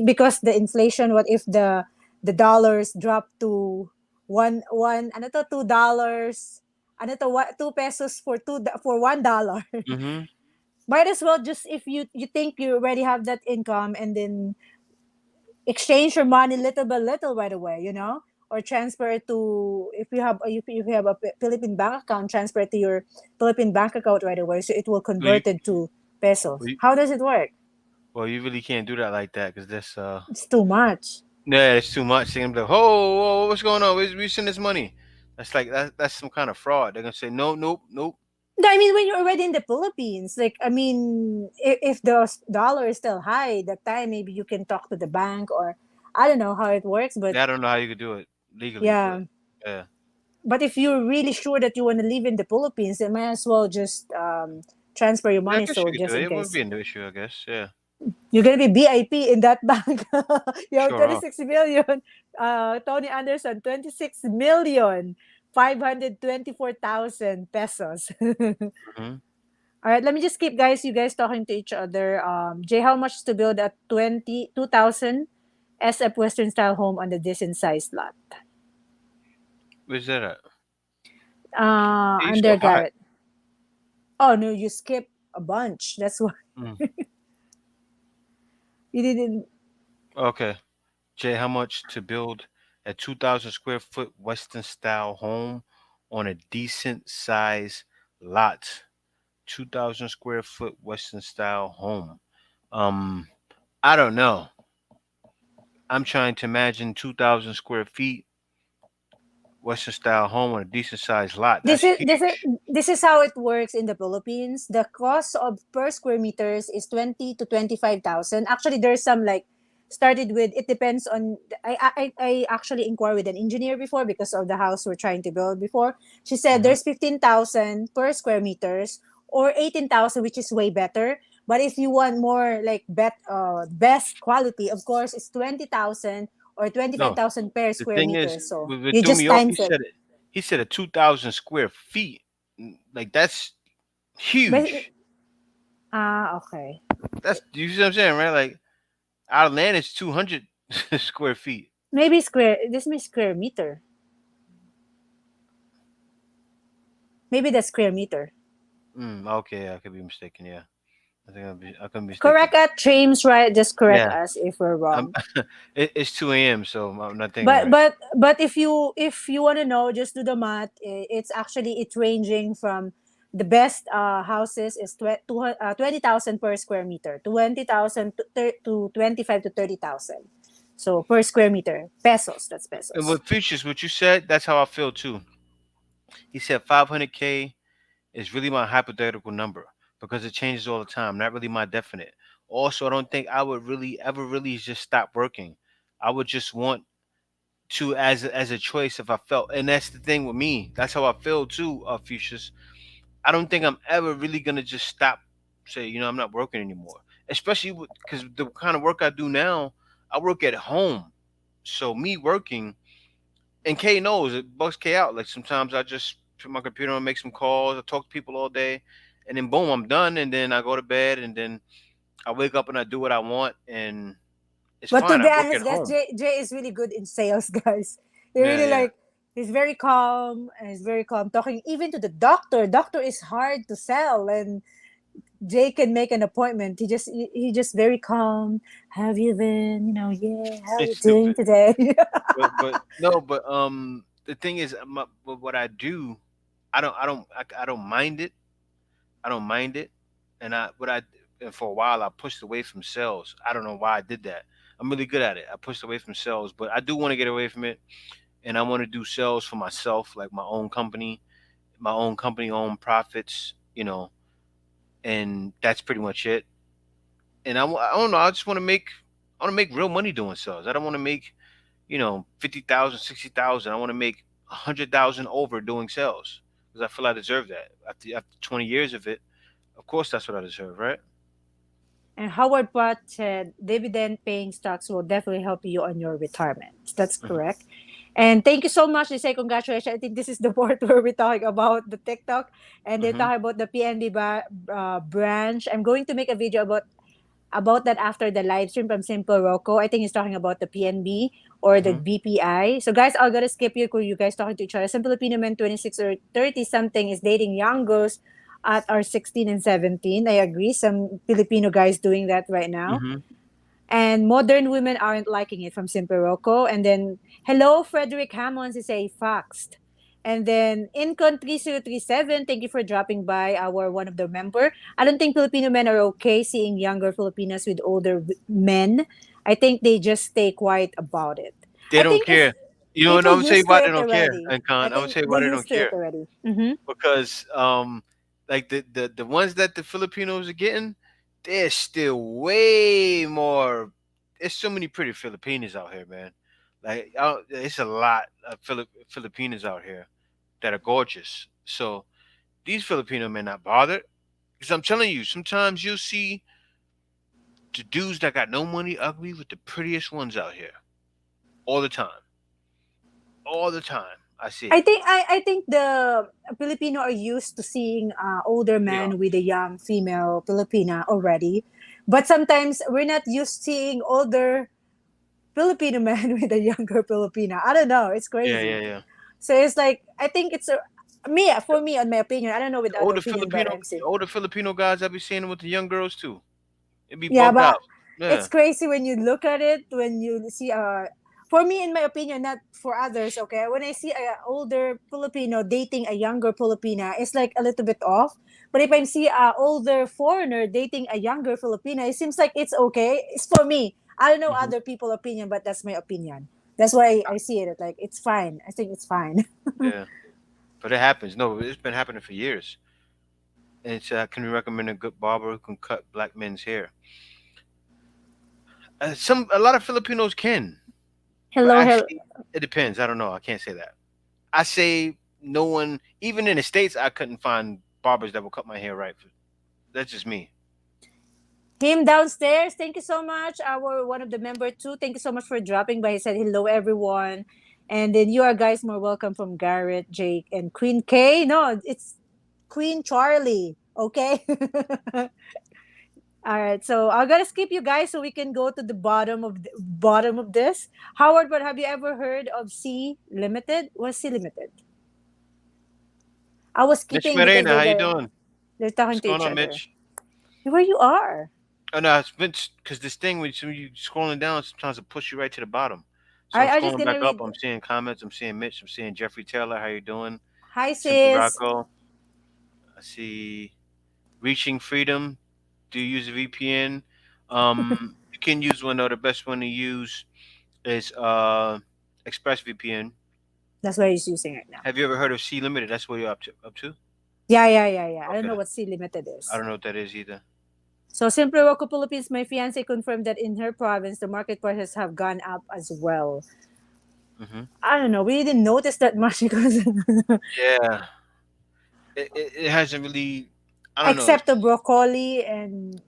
Because the inflation, what if the dollars drop to one ano to $2, ano to 2 pesos for $1. Hmm. Might as well just, if you think you already have that income, and then exchange your money little by little right away, or transfer it to, if you have a Philippine bank account, transfer it to your Philippine bank account right away, so it will Well, you, convert it to well, pesos. you, How does it work? well, you really can't do that like that because that's It's too much. yeah, it's too much. They're gonna be like, "Oh, whoa, what's going on? Where's we send this money?" That's like that's some kind of fraud. They're gonna say, "No, nope, nope." No, I mean, when you're already in the Philippines, like, I mean, if the dollar is still high, that time maybe you can talk to the bank, or I don't know how it works, but I don't know how you could do it legally, but yeah. yeah, But if you're really sure that you want to live in the Philippines, then might as well just transfer your yeah. I money, guess so you could do just it. in It wouldn't case. be an issue, I guess. Yeah, You're gonna be BIP in that bank. You have sure. 26 million. Tony Anderson, 26,524,000 pesos. Hmm. All right, let me just keep guys. You guys talking to each other. Jay, how much to build a 22,000 SF Western style home on the decent sized lot? Where's that at? Hey, you so Under hot. Garrett. Oh no, you skip a bunch. That's why Mm. you didn't. Okay, Jay, how much to build a 2,000 square foot Western style home on a decent size lot? 2,000 square foot Western style home. Um, I don't know. I'm trying to imagine 2,000 square feet Western style home on a decent sized lot. This That's is this is huge. this is how it works in the Philippines. The cost of per square meters is 20 to 25,000. Actually, there's some, like, started with, it depends on. I actually inquired with an engineer before because of the house we're trying to build before. She said Hmm. there's 15,000 per square meters, or 18,000, which is way better. But if you want more, like, best quality, of course, it's 20,000 or twenty five No, thousand per the square thing is, meter. So what you threw me just off, he times it. said it. He said a 2,000 square feet. Like, that's But huge. okay. You see what I'm saying, right? Like, our land is 200 square feet. Maybe square. This means square meter. Maybe that's square meter. Okay, I could be mistaken. Yeah, I could be mistaken. Correct us, James. Right? Just correct Yeah, us if we're I'm, wrong. it's 2 a.m., so I'm not thinking But right. but but if you want to know, just do the math. It's ranging from, the best houses is 20,000 per square meter, 20,000 to 25 to 30,000. So per square meter, pesos. That's And pesos. with futures, what you said, that's how I feel too. He said 500K is really my hypothetical number because it changes all the time, not really my definite. Also, I don't think I would really ever really just stop working. I would just want to as a choice if I felt, and that's the thing with me. That's how I feel too, Fuchsias. I don't think I'm ever really gonna just stop, say, I'm not working anymore. Especially because the kind of work I do now, I work at home. So me working, and K knows it bugs K out. Like sometimes I just put my computer on, make some calls, I talk to people all day, and then boom, I'm done, and then I go to bed, and then I wake up and I do what I want, and it's But to fine. I be work at honest, guys, home. Jay is really good in sales, guys. He Yeah, really, yeah. like, he's very calm, and he's very calm talking even to the doctor. Doctor is hard to sell, and Jay can make an appointment. He just very calm. Have you been? Yeah. How It's you doing stupid. today? But no, but the thing is, but what I do, I don't mind it. I don't mind it, and and for a while I pushed away from sales. I don't know why I did that. I'm really good at it. I pushed away from sales, but I do want to get away from it, and I want to do sales for myself, like my own company, own profits, and that's pretty much it. And I don't know. I want to make real money doing sales. I don't want to make 50,000, 60,000. I want to make 100,000 over doing sales because I feel I deserve that. After 20 years of it, of course that's what I deserve, right? And Howard Pratt said dividend paying stocks will definitely help you on your retirement. That's Hmm. correct. And thank you so much. They say congratulations. I think this is the part where we're talking about the TikTok and they're Mm-hmm. talking about the PNB branch. I'm going to make a video about that after the live stream from Simple Rocco. I think he's talking about the PNB or the Mm-hmm. BPI. So guys, I'm gonna skip you because you guys talking to each other. Some Filipino men 26 or 30 something is dating young girls at our 16 and 17. I agree. Some Filipino guys doing that right now. Mm-hmm. And modern women aren't liking it from Simple Rocco. And then hello, Frederick Hammonds is a faxed. And then Incon 3037, thank you for dropping by our one of the member. I don't think Filipino men are okay seeing younger Filipinas with older men. I think they just stay quiet about it. They I don't think it's care. You know what people I'm saying? used to Why they it don't care? already. And I Con, I would think say they why they don't used to it care already. Mm-hmm. because like the ones that the Filipinos are getting, they're still way more. There's so many pretty Filipinos out here, man. Like it's a lot of Filipinos out here that are gorgeous. So these Filipino men not bothered because I'm telling you, sometimes you'll see the dudes that got no money ugly with the prettiest ones out here all the time, all the time. I see it. I think the Filipino are used to seeing older They are. men with a young female Filipina already, but sometimes we're not used seeing older Filipino men with a younger Filipina. I don't know. It's Yeah, crazy. yeah, yeah. So it's like I think it's a me for me on my opinion. I don't know with The other older opinion, but Filipino, MC. the older Filipino guys, I be seeing them with the young girls too. It be Yeah, bugged but out. it's Yeah. crazy when you look at it when you see for me in my opinion, not for others, okay, when I see a older Filipino dating a younger Filipina, it's like a little bit off. But if I see a older foreigner dating a younger Filipina, it seems like it's okay. It's for me. I don't know Hmm. other people opinion, but that's my opinion. That's why I see it like it's fine. I think it's fine. Yeah. But it happens. No, it's been happening for years. And it's, can we recommend a good barber who can cut black men's hair? A lot of Filipinos can, but Hello, hello. actually, it depends. I don't know. I can't say that. I say no one, even in the states, I couldn't find barbers that will cut my hair right. That's just me. Him downstairs. Thank you so much. Our one of the member too. Thank you so much for dropping by. He said hello everyone. And then you are guys more welcome from Garrett, Jake, and Queen K. No, it's Queen Charlie. Okay. All right. So I'm gonna skip you guys so we can go to the bottom of this. Howard, but have you ever heard of C Limited? What's C Limited? I was Mitch skipping because Marina, how you doing? they're talking What's to going each on, other. Mitch? Where you are? Oh no, it's been because this thing when you scrolling down, sometimes it push you right to the bottom. So I'm I just scrolling gonna back up. read. I'm seeing comments. I'm seeing Mitch. I'm seeing Jeffrey Taylor. How you doing? Hi Simple sis. Rocco. I see Reaching Freedom. Do you use a VPN? You can use one though. The best one to use is ExpressVPN. That's what he's using right now. Have you ever heard of C Limited? That's what you're up to. Up to? Yeah. I don't know Okay. what C Limited I is. don't know what that is either. So Simple Rocco Philippines, my fiance confirmed that in her province, the market prices have gone up as well. Hmm. I don't know. We didn't notice that much because Yeah. It hasn't really. I don't know. except the broccoli and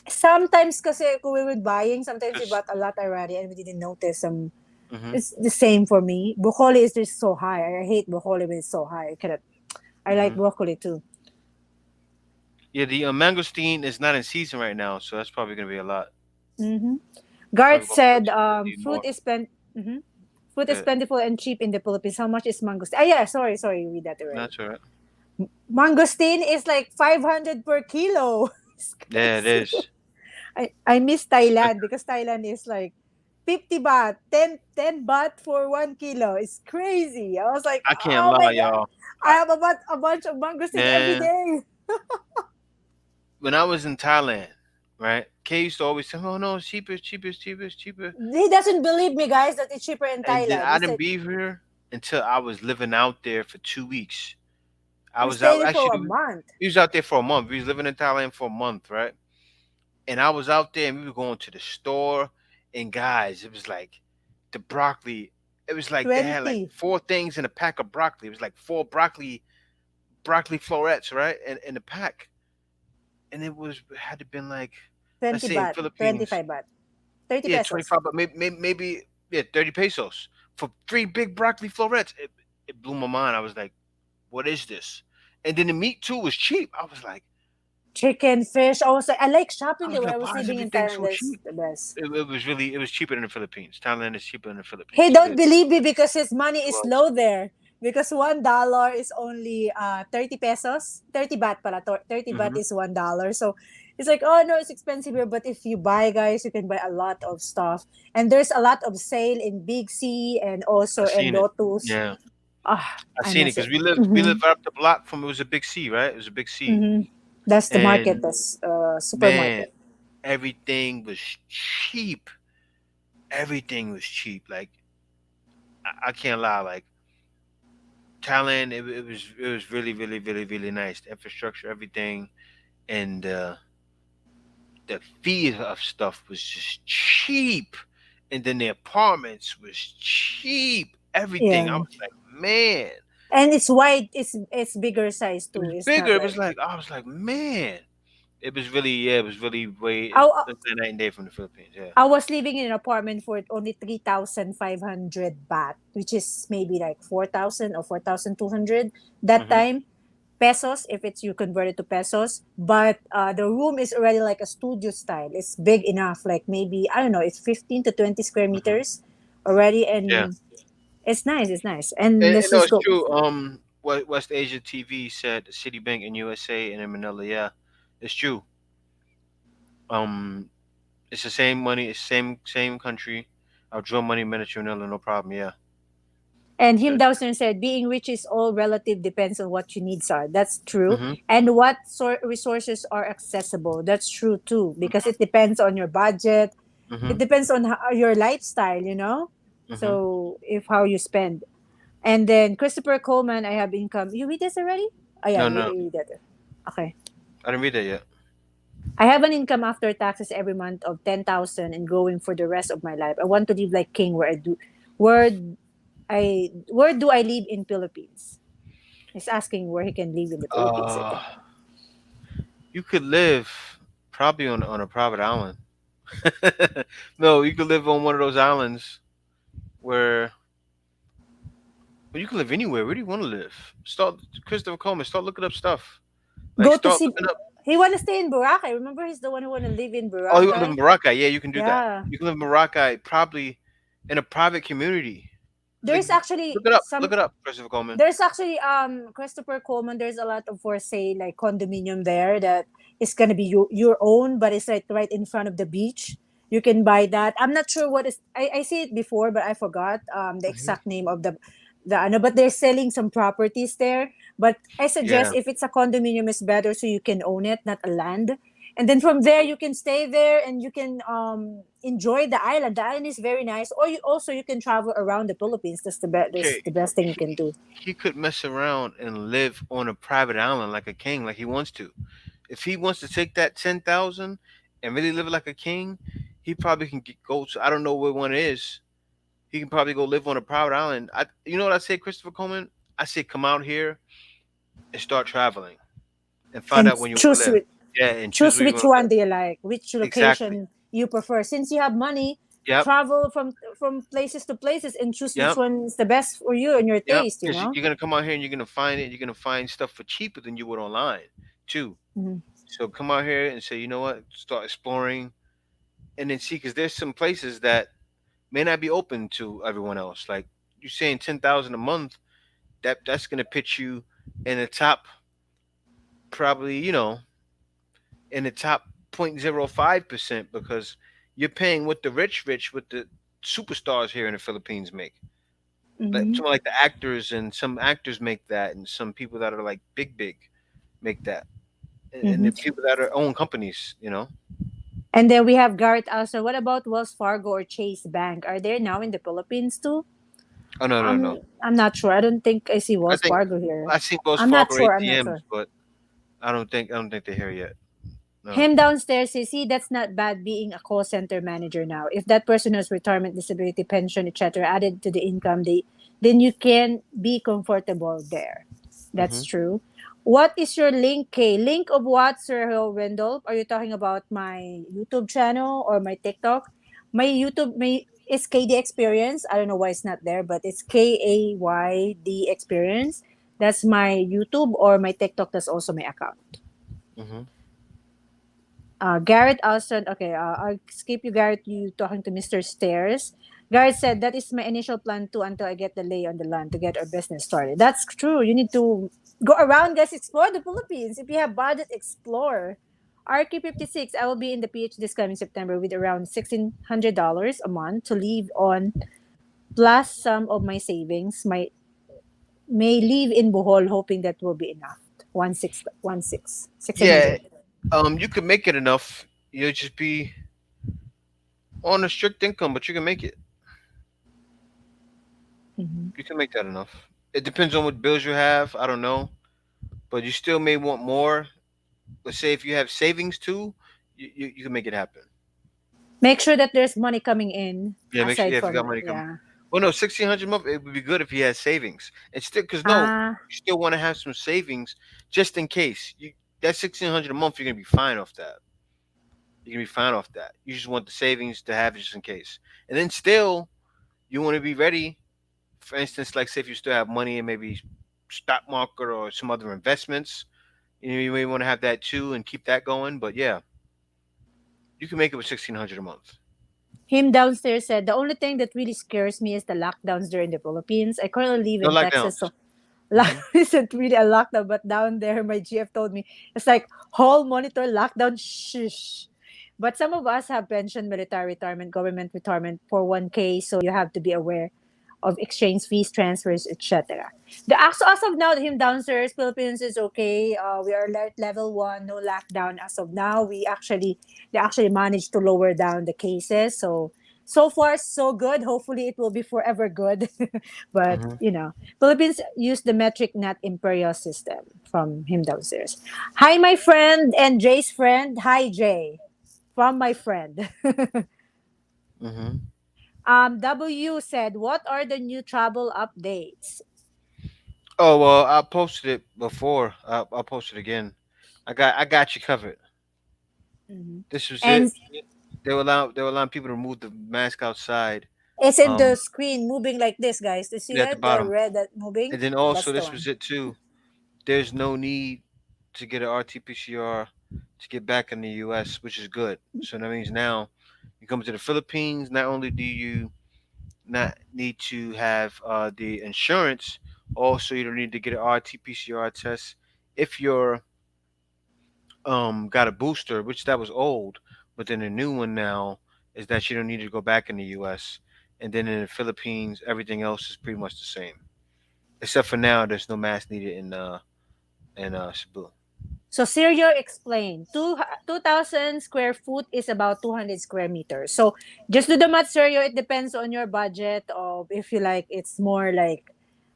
sometimes kasi kung we were buying, sometimes we Cause. bought a lot already and we didn't notice some. Hmm. It's the same for me. Broccoli is just so high. I hate broccoli when it's so high. I cannot. I like Hmm. broccoli too. Yeah, the mangosteen is not in season right now, so that's probably gonna be a lot. Mm-hmm. It's Garth probably gonna said, push it fruit more. is mhm. Fruit is Yeah, plentiful and cheap in the Philippines. How much is mangosteen? Ah, yeah, sorry, read that already. that's all right. Mangosteen is like 500 per kilo. It's Yeah, it crazy. is. I miss Expen- Thailand because Thailand is like 50 baht, ten baht for 1 kilo. It's crazy. I was like, I can't oh my lie, God. y'all. I have a bunch of mangosteen every Man, day. when I was in Thailand, right? Kay used to always say, "Oh no, it's cheaper, it's cheaper, it's cheaper, it's cheaper." He doesn't believe me, guys, that it's cheaper in And then Thailand. I He didn't said, be here until I was living out there for 2 weeks. I we was out stayed for a actually. month. We was out there for a month. We was living in Thailand for a month, right? And I was out there, and we were going to the store, and guys, it was like the broccoli. It was like they had like 20. four things in a pack of broccoli. It was like four broccoli florets, right? In the pack, and it was had to been like, let's 20 say in baht. Philippines, 25 baht. 30 yeah, pesos. 25, but maybe yeah, 30 pesos for three big broccoli florets. It blew my mind. I was like, what is this? And then the meat too was cheap. Chicken, fish. Also, I like shopping I there. was when I like, was why is living in everything Thailand, so that's cheap? the best. It was cheaper than the Philippines. Thailand is cheaper than the He Philippines. It don't is. believe me because his money It is was. low there. Because $1 is only 30 pesos. 30 baht pala. 30 baht Hmm. is $1. So it's like, oh no, it's expensive here. But if you buy, guys, you can buy a lot of stuff. And there's a lot of sale in Big C and I also in seen it. Lotus. Yeah, Ah, I I seen it miss because it. we lived right up the block from. It was a big C, right? It was a big C, Mm-hmm. That's the market. and That's man, supermarket. everything was cheap. Everything was cheap. Like I can't lie. Like Thailand, it was really really nice. The infrastructure, everything, and the fee of stuff was just cheap, and then the apartments was cheap. Everything. I Yeah. was like, man, And it's wide. It's bigger size it too. was It's bigger. not It was like like I was like, man, it was really it was really way I, it's like night and day from the Philippines. Yeah. I was living in an apartment for only 3,500 baht, which is maybe like 4,000 or 4,200 that Hmm. time pesos if it's you convert it to pesos. But the room is already like a studio style. It's big enough, like maybe I don't know, it's 15 to 20 square Hmm. meters already, Yeah. and it's nice. It's nice. And let's No, just it's go. true. West Asia TV said Citibank in USA and in Manila. Yeah, it's true. Um, it's the same money. It's same country. I'll draw money minute Manila, no problem. Yeah. And him That's Dawson said, being rich is all relative, depends on what your needs are. That's true. true. And what resources are accessible. That's true too, because it depends on your budget. It Mhm. depends on your lifestyle, you know? Mhm. So, if how you spend. And then Christopher Coleman, I have income. You read this already? Oh, yeah, No, you, no, you read that. Okay. I didn't read that yet. I have an income after taxes every month of 10,000 and growing for the rest of my life. I want to live like king where where do I live in Philippines? He's asking where he can live in the Philippines, I Uh, think. you could live probably on a private island. No, you could live on one of those islands where well, you can live anywhere. Where do you want to live? Start Christopher Coleman. Start looking up stuff. Like Go to start see. looking up. He want to stay in Boracay. Remember, he's the one who want to live in Oh, you want to live Boracay. in Boracay? Yeah, you can do that. Yeah. You can live in Boracay probably in a private community. Like There's actually look it up. Look some. it up, Christopher Coleman. There's actually Christopher Coleman. There's a lot of for sale like condominium there that is gonna be your own, but it's like right in front of the beach. You can buy that. I'm not sure what is. I see it before, but I forgot the Hmm. exact name of the ano. But they're selling some properties there. But I suggest Yeah. if it's a condominium, is better so you can own it, not a land. And then from there you can stay there and you can enjoy the island. The island is very nice. Or you can travel around the Philippines. That's Okay. the best thing you He, can do. he could mess around and live on a private island like a king, like he wants to. If he wants to take that 10,000 and really live like a king, he probably can go to. I don't know where one is. He can probably go live on a private island. You know what I say, Christopher Coleman? I say come out here and start traveling and find And out when you want choose to live. which Yeah, and choose choose where you which want to one live. do you like, which Exactly. location you prefer. Since you have money, Yep. travel from places to places and choose which Yep. one is the best for you and your Yep. taste. You Because know. you're gonna come out here and you're gonna find it. You're gonna find stuff for cheaper than you would online, too. Mhm. So come out here and say, you know what? Start exploring, and then see, because there's some places that may not be open to everyone else. Like you're saying, 10,000 a month. That's gonna pitch you in the top, probably in the top 0.05% because you're paying what the rich, what the superstars here in the Philippines make. Like Hmm. some like the actors and some actors make that, and some people that are like big make that, and Hmm. the people that are own companies. And then we have Garrett also. What about Wells Fargo or Chase Bank? Are they now in the Philippines too? Oh no no no. I'm not sure. I don't think I see I Wells think Fargo here. I see Wells I'm not Fargo sure. I'm not ATMs, sure. but I don't think they're here yet. No. Him downstairs says, see, that's not bad being a call center manager now. If that person has retirement, disability, pension, etc., added to the income, then you can be comfortable there. That's Hmm. true. What is your link, Kay? Link of what, Sir Wendell? Are you talking about my YouTube channel or my TikTok? My YouTube, my It's KD Experience. I don't know why it's not there, but it's KAYD Experience. That's my YouTube or my TikTok. That's also my account. Mm-hmm. Garrett Alston. Okay, I'll skip you, Garrett. You talking to Mr. Stairs. Garrett said that is my initial plan too until I get the lay on the land to get our business started. That's true. You need to go around, guys. Explore the Philippines. If you have budget, explore. RQ56. I will be in the PH this coming September with around $1,600 a month to live on, plus some of my savings. My may live in Bohol, hoping that will be enough. 1600. Yeah. You can make it enough. You'll just be on a strict income, but you can make it. Mm-hmm. You can make that enough. It depends on what bills you have. I don't know, but you still may want more. Let's say if you have savings too, you can make it happen. Make sure that there's money coming in Yeah, make sure. aside Yeah, if you from got the, money coming. yeah. Well, no, 1,600 a month. It would be good if he has savings. And still, because no, Ah, you still want to have some savings just in case. That 1,600 a month, you're gonna be fine off that. You're gonna be fine off that. You just want the savings to have just in case. And then still, you want to be ready. For instance, like say if you still have money in maybe stock market or some other investments, you may want to have that too and keep that going. But yeah, you can make it with 1,600 a month. him downstairs said the only thing that really scares me is the lockdowns during the Philippines. I currently live No in Texas, lockdowns. so Hmm. isn't really a lockdown, but down there, my GF told me it's like whole monitor lockdown. Shush. But some of us have pension, military retirement, government retirement, 401k, so you have to be aware of exchange fees, transfers, etc. The as of now, him downstairs, Philippines is okay. We are at level one, no lockdown as of now. They actually managed to lower down the cases, so so far so good. Hopefully, it will be forever good. But Hmm. Philippines use the metric, not imperial system. From him downstairs. Hi, my friend and Jay's friend. Hi, Jay. From my friend. Hmm. W said, "What are the new travel updates?" Oh well, I posted it before. I'll post it again. I got you covered. Mhm. This was it. And They were allowing people to remove the mask outside. is it the Um, screen moving like this, guys? Do you see at the it? The bottom, red that moving? and then also That's the this was one. it too. There's no need to get an RT-PCR to get back in the U.S., which is good. So that means now you come to the Philippines. Not only do you not need to have the insurance, also you don't need to get an RT-PCR test if you're got a booster, which that was old, but then the new one now is that you don't need to go back in the U.S. And then in the Philippines, everything else is pretty much the same, except for now. There's no mask needed in Cebu. So Sergio explained, 2,000 square foot is about 200 square meters. So just do the math, Sergio. It depends on your budget of if you like it's more like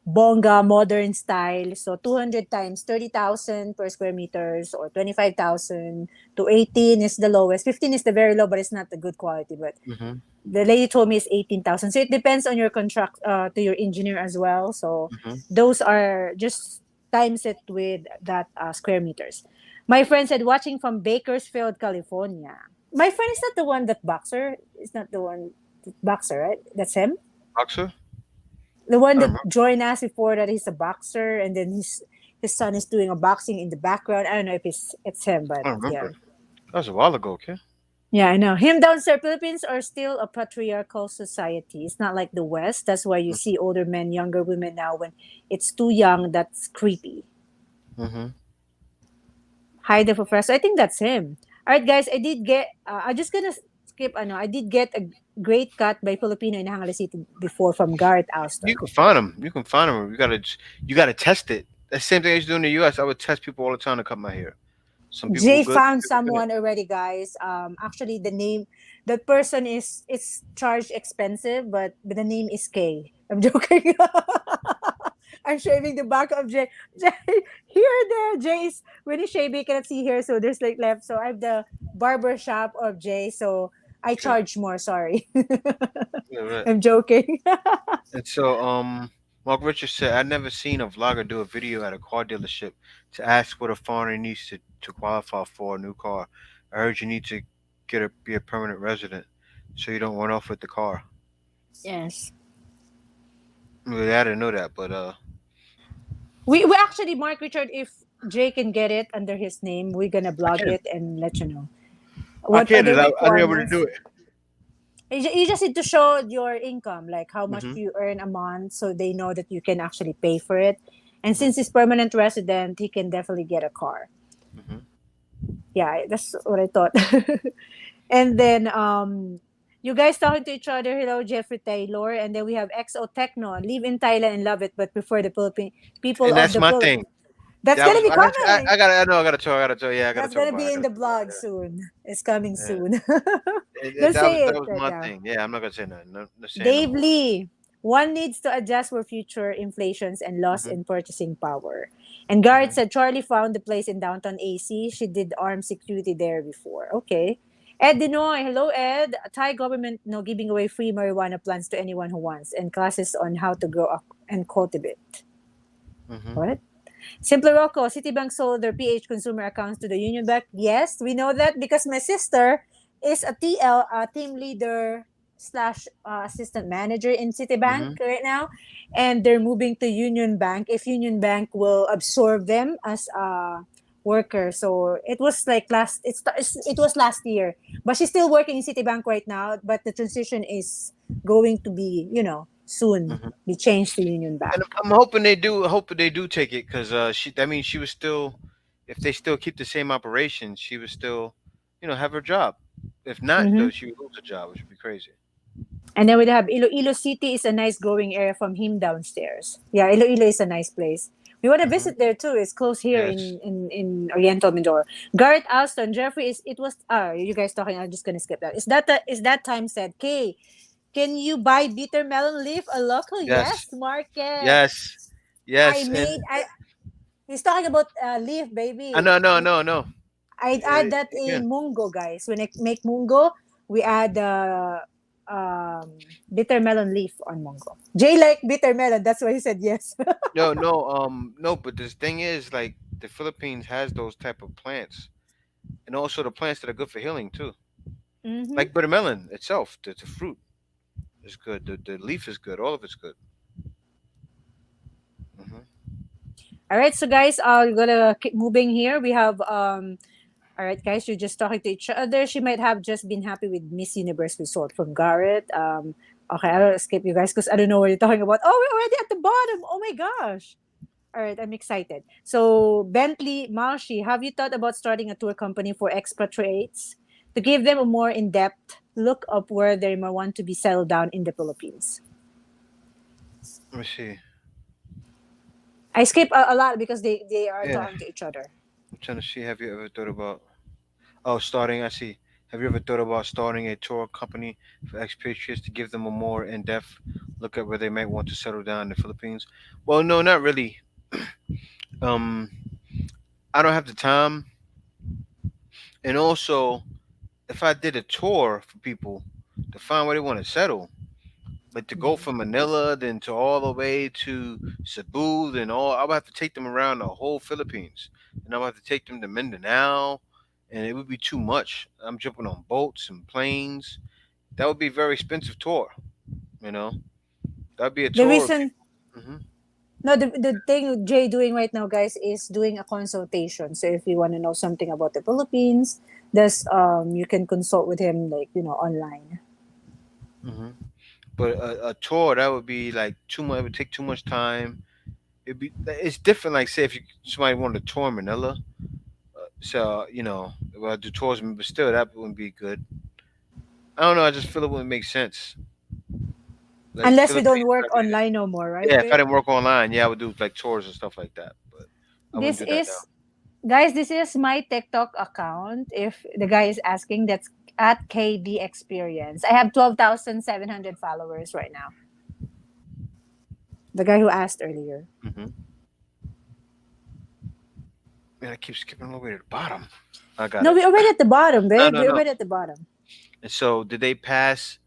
bonga modern style. So 200 times 30,000 per square meters or 25,000 to 18 is the lowest. 15 is the very low, but it's not the good quality. But Hmm. the lady told me it's 18,000. So it depends on your contract to your engineer as well. So Hmm. those are just times it with that square meters. My friend said watching from Bakersfield, California. My friend is not the one that boxer. It's not the one that boxer, right? That's him. Boxer? The one I don't that remember. joined us before that he's a boxer, and then his son is doing a boxing in the background. I don't know if it's him, but I don't yeah. remember. That was a while ago, okay? Yeah, I know. Him downstairs, Philippines are still a patriarchal society. It's not like the West. That's why you see older men, younger women now. When it's too young, that's creepy. Mm-hmm. Hide the professor. I think that's him. All right, guys. I did get. I'm just gonna skip. I know. I did get a great cut by Filipino in Hangala City before from Garrett You Alston. can find them. You can find them. You gotta test it. That's the same thing I used to do in the U.S. I would test people all the time to cut my hair. Some people were Jay good. Some found people couldn't. someone already, guys. Actually, the name that person is it's charged expensive, but the name is K. I'm joking. I'm shaving the back of Jay. Jay here, there. Jay is when he's shaving, you cannot see here, so there's like left. So I have the barber shop of Jay, so I Yeah. charge more. Sorry, Yeah, right. I'm joking. And so, Mark Richards said, "I've never seen a vlogger do a video at a car dealership to ask what a foreigner needs to qualify for a new car. I heard you need to be a permanent resident, so you don't run off with the car." Yes. Well, I didn't know that, but We actually, Mark Richard, if Jay can get it under his name, we're gonna I blog can. it and let you know. I What are can. the I knew able to do requirements? it. You just need to show your income, like how much Mhm. you earn a month, so they know that you can actually pay for it. And Mhm. since he's permanent resident, he can definitely get a car. Mhm. Yeah, that's what I thought. And then you guys talking to each other. Hello, Jeffrey Taylor. And then we have XO Techno. Live in Thailand and love it, but prefer the Philippine people And of that's the my thing. Philippines. That's That gonna was be coming. I got. I know. I got to talk. I got to talk. Yeah, I got to That's talk gonna about. It. be I in got the to talk about. blog soon. It's coming It. Yeah. soon. It, Don't say that it was right my now. thing. Yeah, I'm not gonna say nothing. No, not saying no Dave more. Lee. One needs to adjust for future inflations and loss Mhm. in purchasing power. And Garrett Mhm. said Charlie found the place in downtown AC. She did armed security there before. Okay. Ed Dinoy. Hello, Ed. Thai government no giving away free marijuana plants to anyone who wants and classes on how to grow and cultivate. Mhm. What? Simply Rocco, Citibank sold their PH consumer accounts to the Union Bank. Yes, we know that because my sister is a TL, team leader slash assistant manager in Citibank Mhm. right now, and they're moving to Union Bank if Union Bank will absorb them as a worker. So it was like it was last year, but she's still working in Citibank right now. But the transition is going to be soon Mhm. be changed to Union And Bank. I'm hoping they do. Hoping they do take it because she. I mean, she was still. If they still keep the same operations, she would still, have her job. If not, though, Mm-hmm. she would lose her job, which would be crazy. And then we have Iloilo City is a nice growing area from him downstairs. Yeah, Iloilo is a nice place. We want to Hmm. visit there too. It's close here Yes. in Oriental Mindoro. Garrett Alston, Jeffrey is it was you guys talking, I'm just gonna skip that. Is that time said, Kay, can you buy bitter melon leaf a local? Yes. Yes, market. Yes. I Yes. And made I he's talking about leaf I baby. no, no, no, no. I'd add that Again. in mungo, guys. When I make mungo, we add bitter melon leaf on mungo. Jay like bitter melon. That's why he said yes. No, no, no. But this thing is, like, the Philippines has those type of plants, and also the plants that are good for healing too. Mm-hmm. Like buttermelon itself, the fruit is good. The leaf is good. All of it's good. Hmm. All right, so guys, we're gonna keep moving here. We have all right, guys, you're just talking to each other. She might have just been happy with Miss Universe result from Garrett. Okay, I'll skip you guys because I don't know what you're talking about. Oh, we're already at the bottom. Oh my gosh. All right, I'm excited. So, Bentley Mashi, have you thought about starting a tour company for expatriates to give them a more in-depth look of where they might want to be settled down in the Philippines? Let me see. I skip a lot because they are Yeah, talking to each other. I'm trying to see. Have you ever thought about? Oh, starting. I see. Have you ever thought about starting a tour company for expatriates to give them a more in-depth look at where they might want to settle down in the Philippines? Well, no, not really. Um, I don't have the time, and also, if I did a tour for people to find where they want to settle, like to go from Manila then to all the way to Cebu, then I would have to take them around the whole Philippines, and I would have to take them to Mindanao, and it would be too much. I'm jumping on boats and planes. That would be a very expensive tour. You know, that'd be a The tour. Of reason, hmm. no, the thing Jay doing right now, guys, is doing a consultation. So if you want to know something about the Philippines, there's you can consult with him like online. Hmm. But a tour that would be like too much. It would take too much time. It's different. Like, say, if somebody wanted to tour Manila, so well, do tourism, but still that wouldn't be good. I don't know. I just feel it wouldn't make sense. Like Unless we Philippines, don't work online no more, right, yeah. If I babe? didn't work online, yeah, I would do like tours and stuff like that. But I wouldn't This do that now. is Guys, this is my TikTok account. If the guy is asking, that's at KD Experience. I have 12,700 followers right now. The guy who asked earlier. Hmm. Man, I keep skipping all the way to the bottom. I got No, it. we're already at the bottom, No, babe. no, We're no. already at the bottom. And so, did they pass?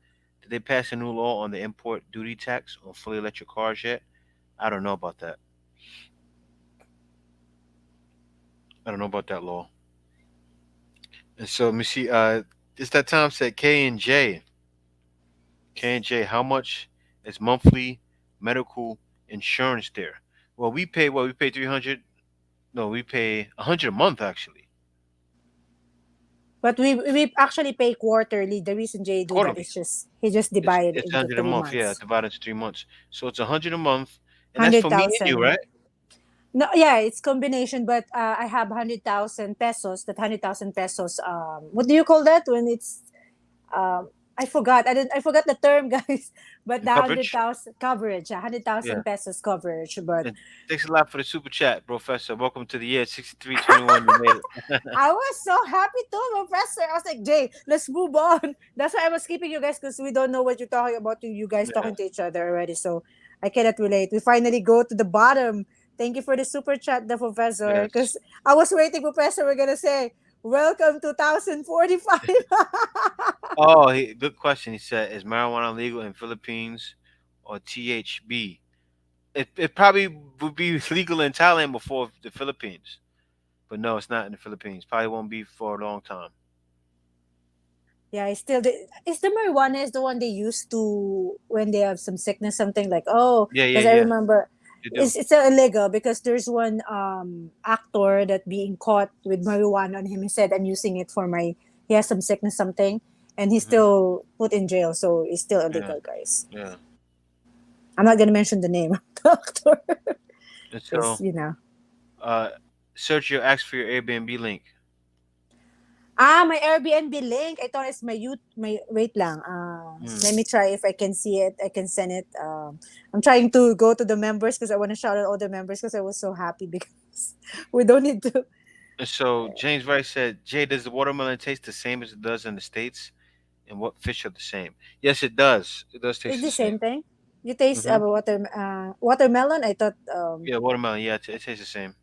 Did they pass a new law on the import duty tax on fully electric cars yet? I don't know about that. I don't know about that law. And so, let me see. It's that time said K and J. K&J, how much is monthly medical insurance there? Well, we pay what? We pay 300. No, we pay 100 a month actually. But we actually pay quarterly. The reason Jay do that Quarterly. is just he just It's divided it it's into 100 a three month. Yeah, months. divided into 3 months. So it's 100 a month, and that's Hundred for me and you, thousand. right? No, yeah, it's combination. But I have 100,000 pesos. That 100,000 pesos. What do you call that when it's I forgot. I forgot the term, guys. But The the hundred coverage. thousand coverage, hundred Yeah. thousand pesos coverage. But And thanks a lot for the super chat, Professor. Welcome to the year 6321. You made it. I was so happy too, Professor. I was like, Jay, let's move on. That's why I was keeping you guys because we don't know what you're talking about. You guys Yeah. talking to each other already, so I cannot relate. We finally go to the bottom. Thank you for the super chat, the Professor. Yes. Because I was waiting, Professor. We're gonna say, "Welcome 2045." Oh, good question. He said, "Is marijuana legal in Philippines or THB?" It probably would be legal in Thailand before the Philippines, but no, it's not in the Philippines. Probably won't be for a long time. Yeah, I still is the marijuana is the one they use to when they have some sickness, something like oh, Yeah, yeah, because I yeah. remember You do. it's illegal because there's one actor that being caught with marijuana on him. He said I'm using it for my he has some sickness something, and he's Hmm. still put in jail, so it's still Yeah, illegal, guys. yeah. I'm not gonna mention the name of the actor And because so, uh, Sergio asked for your Airbnb link. My Airbnb link. I thought it's my wait lang. Mm. Let me try if I can see it. I can send it. I'm trying to go to the members because I want to shout out all the members because I was so happy because we don't need to. And so James Rice said, "Jay, does the watermelon taste the same as it does in the states? And what fish are the same?" Yes, it does. It does taste It's the the same. same thing. You taste Hmm. watermelon. I thought Yeah, watermelon. Yeah, it tastes the same.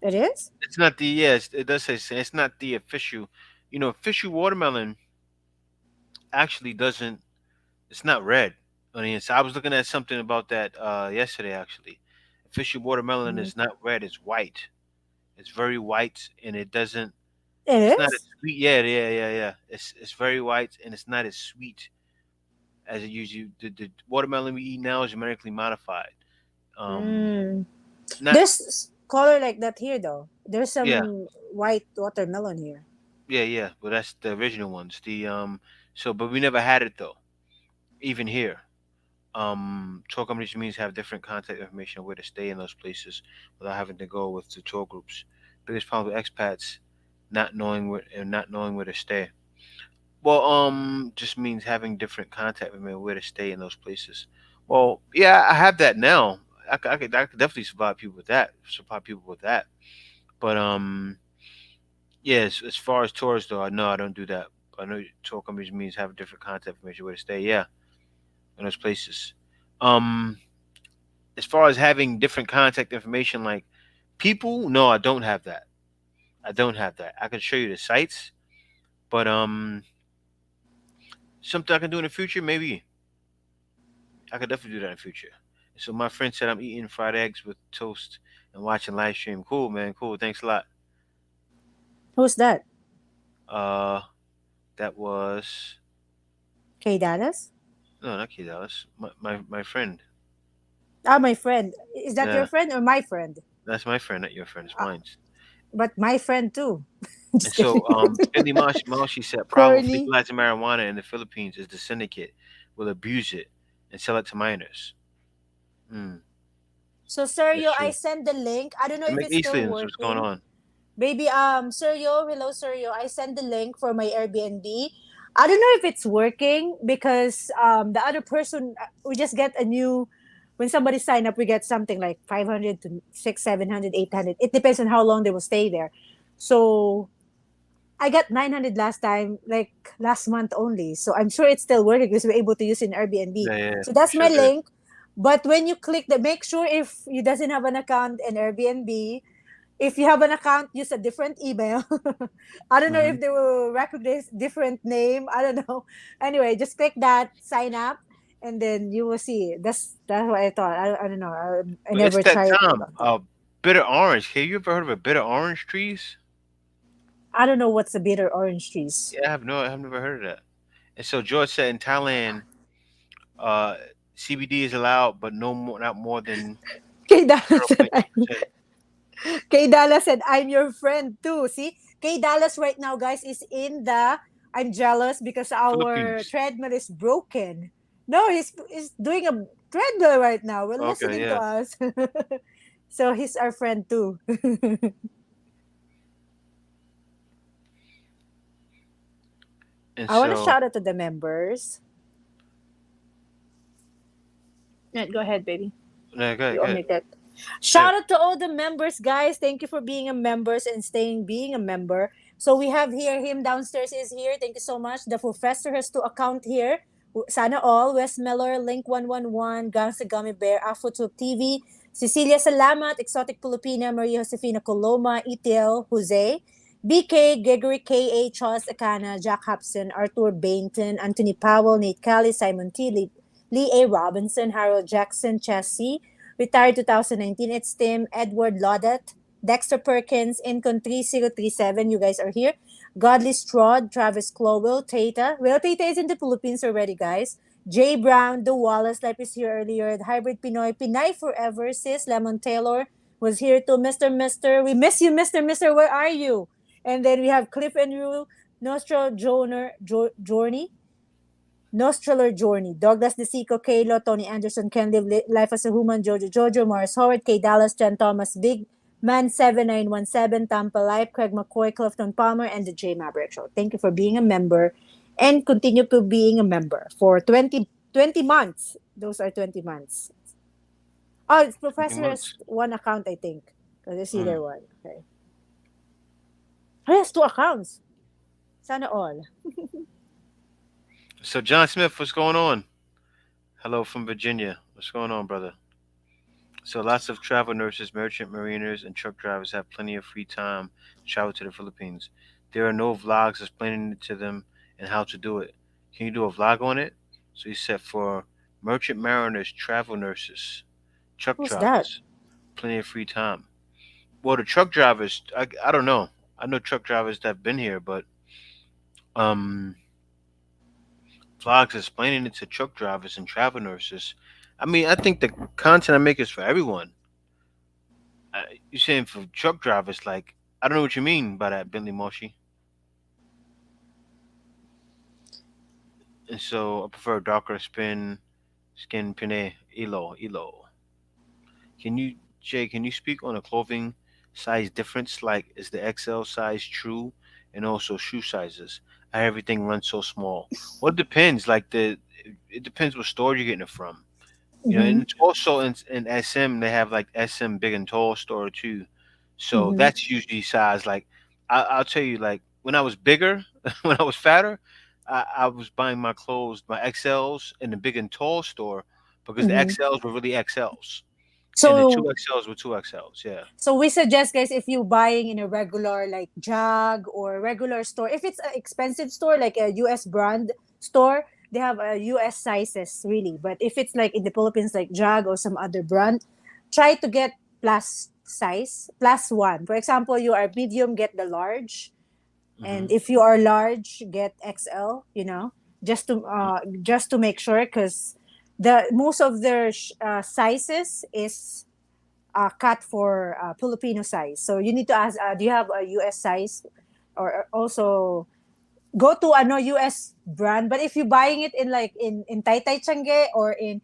it is. It's not the yes. It does say the same. It's not the official. Official watermelon actually doesn't. It's not red on the inside. I was looking at something about that yesterday. Actually, official watermelon Mhm. is not red. It's white. It's very white, and it doesn't. It It's not as is. sweet. Yeah, yeah, yeah, yeah. It's very white, and it's not as sweet as it usually. The watermelon we eat now is genetically modified. Um, Mm. not There's color like that here though. There's yeah, some white watermelon here. yeah, yeah. But that's the original ones. But we never had it though. Even here, tour companies means have different contact information on where to stay in those places without having to go with the tour groups. Biggest problem with expats not knowing where to stay. Well, just means having different contact information where to stay in those places. Well, yeah, I have that now. I could definitely survive people with that. Survive people with that. But yeah, as far as tours though, I know I don't do that. I know tour companies means having different contact information where to stay. Yeah, in those places. Um, as far as having different contact information, like people, no, I don't have that. I don't have that. I can show you the sites, but something I can do in the future, maybe I could definitely do that in the future. So my friend said I'm eating fried eggs with toast and watching live stream. Cool, man. Cool. Thanks a lot. Who's that? Uh, that was Kay Dallas? no, not Key Dallas. My friend. Ah, my friend. Is that your Yeah, friend or my friend? that's my friend, not your friend. It's Uh, mine. but my friend too. And Just so, kidding. Billy Marsh, said, problem with Corny. legalizing marijuana in the Philippines is the syndicate will abuse it and sell it to minors. Mm, So that's Sergio, I true. sent the link. I don't know And if it's still McNeeslians, what's going working. on? Baby, Sergio, hello Sergio. I sent the link for my Airbnb. I don't know if it's working because the other person we just get a new when somebody sign up we get something like 500 to 6 700 800. It depends on how long they will stay there. So I got 900 last time, like last month only. So I'm sure it's still working because we're able to use it in Airbnb. Yeah, yeah, So for that's my sure good. link. But when you click the, make sure if you doesn't have an account in Airbnb, if you have an account, use a different email. I don't know Hmm. if they will recognize different name. I don't know. Anyway, just click that, sign up, and then you will see. That's what I thought. I don't know. I But it's never that tried. time. Bitter orange. Have you ever heard of a bitter orange trees? I don't know what's the bitter orange trees. Yeah, I have never heard of that. And so George said in Thailand, uh, CBD is allowed, but no more, not more than Kay Dallas zero said, point 0.2%. Kay Dallas said, I'm your friend too. See, Kay Dallas right now, guys, is in the. I'm jealous because our Philippines. treadmill is broken. No, he's doing a treadmill right now. We're Okay, listening to yeah. us. So he's our friend too. And I want to so, shout out to the members. Yeah, go ahead, baby. yeah, good, You good. omit it. Yeah. Shout out to all the members, guys. Thank you for being a members and staying being a member. So we have here him downstairs is here. Thank you so much. The professor has to account here. Sana all. Wes Miller, Link 111, Gangsta Gummy Bear, Afrotube TV, Cecilia Salamat, Exotic Filipina, Maria Josefina Coloma, Itil, Jose, BK, Gregory K.A., Charles Akana, Jack Hobson, Arthur Bainton, Anthony Powell, Nate Cali, Simon T., Lee A. Robinson, Harold Jackson, Chessie, retired 2019. It's Tim, Edward Laudet, Dexter Perkins, Incon 3037. You guys are here. Godly Strod, Travis Clowell, Tata. Well, Tata is in the Philippines already, guys. Jay Brown, The Wallace, like is here earlier. The Hybrid Pinoy, Pinay Forever, Sis, Lemon Taylor was here too. Mr. We miss you, Mr. Where are you? And then we have Cliff and Rule, Nostro Journey, Nostriller Journey, Douglas DeSico, Kalo, Tony Anderson, Can Live Life as a Human, Jojo, Morris Howard, K. Dallas, Jen Thomas, Big Man 7917, Tampa Life, Craig McCoy, Clifton Palmer, and the J Maverick Show. Thank you for being a member and continue to being a member for 20 months. Those are 20 months. Oh, it's 20 Professor has months. one account, I think. Because I see Mm. there one. Okay. Oh, he has two accounts. Sana all. So John Smith, what's going on? Hello from Virginia. What's going on, brother? So lots of travel nurses, merchant mariners, and truck drivers have plenty of free time to travel to the Philippines. There are no vlogs explaining it to them and how to do it. Can you do a vlog on it? So he said for merchant mariners, travel nurses, truck Who's that? drivers, plenty of free time. Well, the truck drivers, I don't know. I know truck drivers that have been here, but um, vlogs explaining it to truck drivers and travel nurses. I mean, I think the content I make is for everyone. You're saying for truck drivers, like I don't know what you mean by that, Bentley Moshi. And so I prefer darker skin pine ilo. Can you Jay? Can you speak on a clothing size difference? Like, is the XL size true, and also shoe sizes? How everything runs so small. Well, it depends. Like it depends what store you're getting it from. Mm-hmm. And it's also in SM they have like SM big and tall store too. So Mm-hmm. that's usually size like I'll tell you like when I was bigger, when I was fatter, I was buying my clothes, my XLs in the big and tall store because the Mm-hmm. XLs were really XLs and the two So XLs were two XLs. Yeah. So we suggest, guys, if you buying in a regular like Jag or regular store, if it's an expensive store like a US brand store, they have US sizes really. But if it's like in the Philippines like Jag or some other brand, try to get plus size, plus one. For example, you are medium, get the large, and Hmm. if you are large, get XL. Just to make sure, because the most of their sizes is cut for Filipino size. So you need to ask, do you have a US size? Or also go to ano US brand. But if you're buying it in like in Taytay Changge or in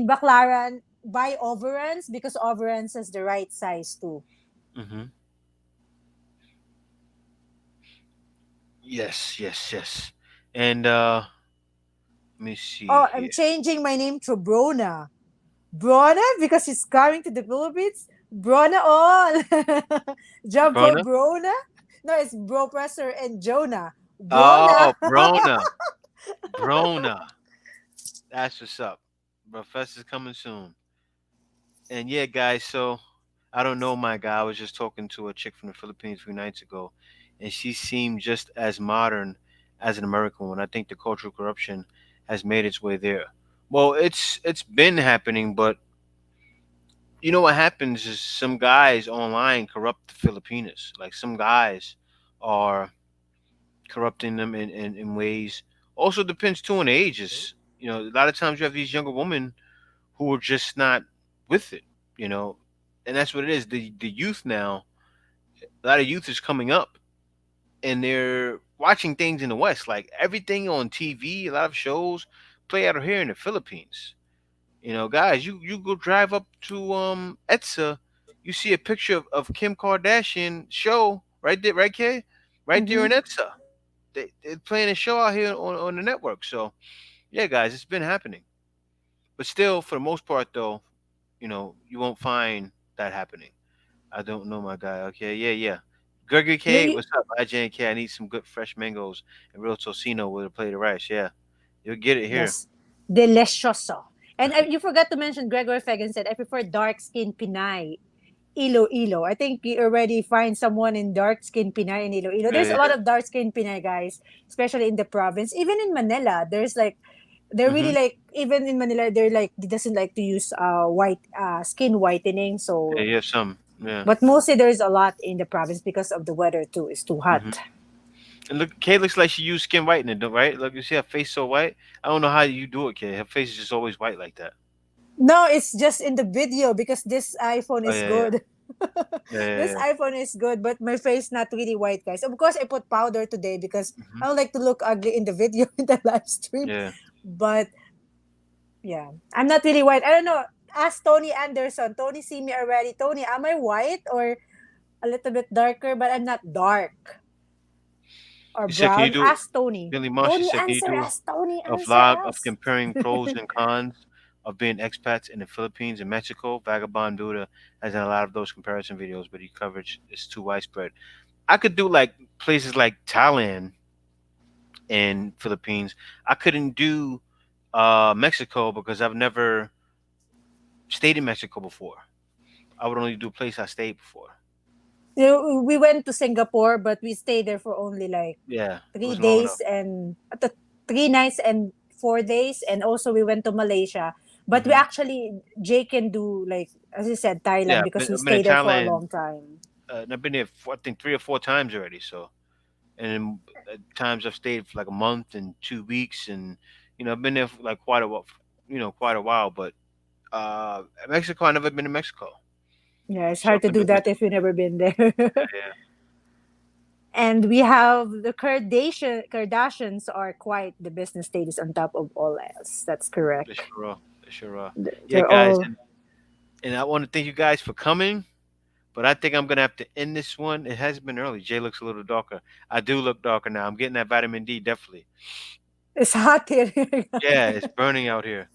Baclaran, buy overruns because overruns has the right size too. Hmm. Yes, yes, yes. And let me see Oh, I'm here. changing my name to Brona. Brona because she's coming to the Philippines. Brona all. Job for Brona? Brona? No, it's Bro Presser and Jonah. Brona. Oh, Brona. Brona. That's what's up. Professor's coming soon. And yeah, guys, so I don't know my guy. I was just talking to a chick from the Philippines a few nights ago, and she seemed just as modern as an American one. I think the cultural corruption has made its way there. Well, it's been happening, but you know what happens is some guys online corrupt the Filipinas. Like some guys are corrupting them in ways, Also depends too on the ages. You know, a lot of times you have these younger women who are just not with it. You know, and that's what it is. The youth now, a lot of youth is coming up and they're watching things in the West, like everything on TV. A lot of shows play out of here in the Philippines. You know, guys, you go drive up to Etsa, you see a picture of Kim Kardashian show right there, right, Kay? Right there Mm-hmm. in Etsa. They're playing a show out here on the network. So yeah, guys, it's been happening. But still, for the most part, though, you know, you won't find that happening. I don't know, my guy. Okay, yeah, yeah. Gregory You, K, you, what's up? IJ and K, I need some good fresh mangoes and real tocino with a plate of rice. Yeah, you'll get it here. yes, delicioso. And you forgot to mention Gregor Fagan said, I prefer dark skin Pinay. Iloilo. I think you already find someone in dark skin Pinay in Iloilo. There's Yeah, a lot of dark skin Pinay guys, especially in the province. Even in Manila, there's like they're really mm-hmm. like even in Manila they're like they doesn't like to use white skin whitening. Yeah, So you have some. Yeah. but mostly there's a lot in the province because of the weather too. It's too Mm-hmm. hot. And look, Kay looks like she used skin whitening, right? Look, you see her face so white. I don't know how you do it, Kay. Her face is just always white like that. No, it's just in the video because this iPhone Oh is yeah, yeah, good. yeah, yeah, This yeah. iPhone is good, but my face not really white, guys. Of course, I put powder today because Mm-hmm. I don't like to look ugly in the video in the live stream. Yeah. But yeah, I'm not really white. I don't know. Ask Tony Anderson. Tony see me already. Tony, am I white or a little bit darker? But I'm not dark or He said, "Can you brown. do?" Ask Tony. Billy Marsh, he Tony said, "Can you answer do us. Tony a answer vlog of us. comparing pros and cons of being expats in the Philippines and Mexico?" Vagabond Buddha has done a lot of those comparison videos, but he coverage is too widespread. I could do like places like Thailand and Philippines. I couldn't do Mexico because I've never stayed in Mexico before. I would only do a place I stayed before. You know, we went to Singapore, but we stayed there for only like Yeah, it three wasn't long enough. days and 3 nights and 4 days, and also we went to Malaysia. But we Hmm. actually Jay can do like as you said Yeah, Thailand because we I've been in stayed there for a Thailand. long time. And I've been there, I think 3 or 4 times already. So, and then at times I've stayed for like a month and 2 weeks, and I've been there for like quite a while. Quite a while. But Mexico, I never been to Mexico, Yeah, it's so I hard to couldn't do do that if Mexico. you've never been there. Yeah, And we have the Kardashians are quite the business status on top of all else. That's they correct. sure are. They sure are. Yeah, They're guys, all. and I want to thank you guys for coming. But I think I'm gonna have to end this one. It has been early. Jay looks a little darker. I do look darker now. I'm getting that vitamin D definitely. It's hot here. Yeah, it's burning out here.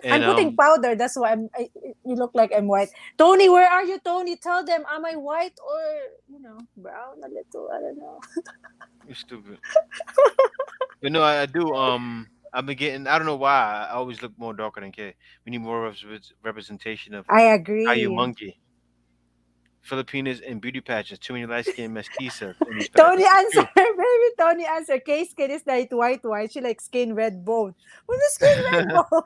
And I'm putting powder. That's why you look like I'm white. Tony, where are you, Tony? Tell them, am I white or brown a little? I don't know. you're stupid. But no, I do. I've been getting. I don't know why. I always look more darker than K. We need more representation of I how you agree. monkey. Filipinas and beauty pageants. Too many light skinned mestizas in these Tony pageants. answer, baby. Tony answer. K skin is like white. She like skin red bone. What is skin red bone?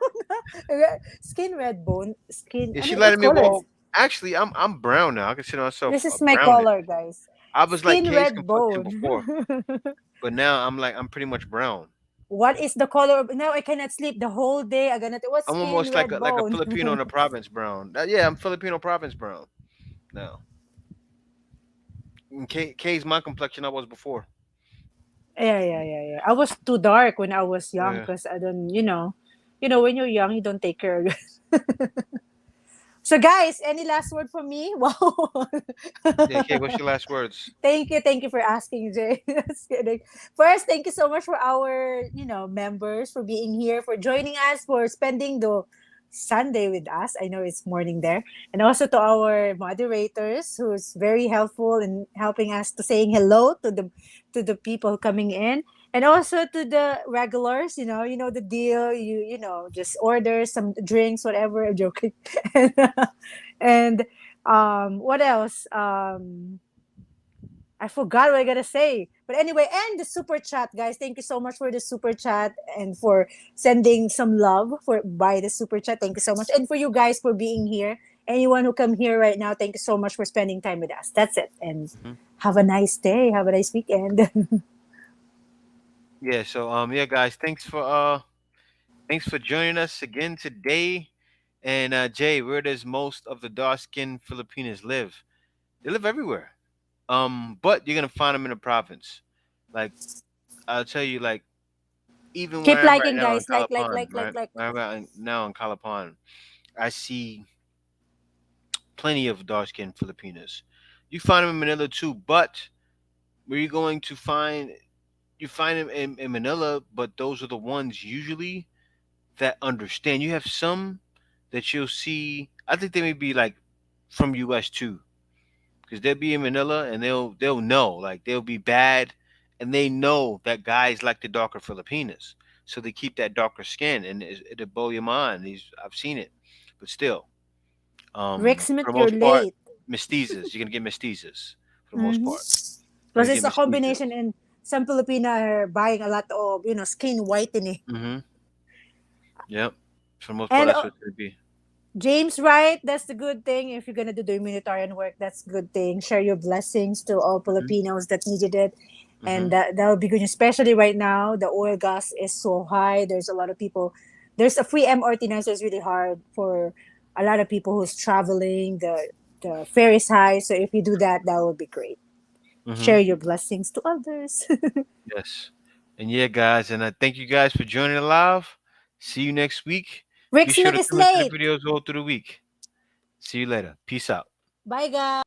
Skin red bone. Skin. Yeah, I she mean, what letting me. color is? Well, actually, I'm brown now. I consider myself This a is my brownish. color, guys. I was like Skin K's red complexion bone. before, but now I'm pretty much brown. What is the color? Now I cannot sleep the whole day. I'm gonna. What I'm skin almost like red a bone? Filipino in the province brown. Yeah, I'm Filipino province brown now. And K's my complexion I was before. Yeah. I was too dark when I was young Yeah. because I don't, when you're young, you don't take care of it. So, guys, any last word for me? Wow. Yeah, K, what's your last words? Thank you for asking, Jay. That's kidding. First, thank you so much for our, members for being here, for joining us, for spending the Sunday with us. I know it's morning there, and also to our moderators, who's very helpful in helping us to saying hello to the people coming in, and also to the regulars. You know the deal. Just order some drinks, whatever. I'm joking, and what else? I forgot what I gotta say. But anyway, and the super chat, guys. Thank you so much for the super chat and for sending some love for by the super chat. Thank you so much. And for you guys for being here. Anyone who come here right now, thank you so much for spending time with us. That's it. And Hmm. have a nice day. Have a nice weekend. Yeah. So yeah, guys, thanks for joining us again today. And Jay, where does most of the dark skinned Filipinos live? They live everywhere. But you're gonna find them in the province. Like I'll tell you, like even Keep where I'm right liking, now in guys. Calapan, right? Like. Where I'm now in Calapan, I see plenty of dark skinned Filipinos. You find them in Manila too, but where you're going to find you find them in Manila, but those are the ones usually that understand. You have some that you'll see. I think they may be like from U.S. too, because they'll be in Manila and they'll know like they'll be bad, and they know that guys like the darker Filipinas, so they keep that darker skin, and it'll blow your mind. I've seen it, but still, Rick Smith, for the you're most part, late. mestizas. You're gonna get mestizas for the most Mm-hmm. part. You're Plus, gonna it's get a combination, mestizas. and some Filipino are buying a lot of skin whitening. Mm-hmm. Yep. For the most part, And that's what it's gonna be. James, right? That's the good thing. If you're gonna do the humanitarian work, that's a good thing. Share your blessings to all Mm-hmm. Filipinos that needed it, Mm-hmm. and that would be good. Especially right now, the oil gas is so high. There's a lot of people. There's a free MRT now, so it's really hard for a lot of people who's traveling. The fare is high, so if you do that, that would be great. Mm-hmm. Share your blessings to others. Yes. And yeah, guys, and I thank you guys for joining the live. See you next week. Rick Be sure Smith to is tune into the late. videos all through the week. See you later. Peace out. Bye, guys.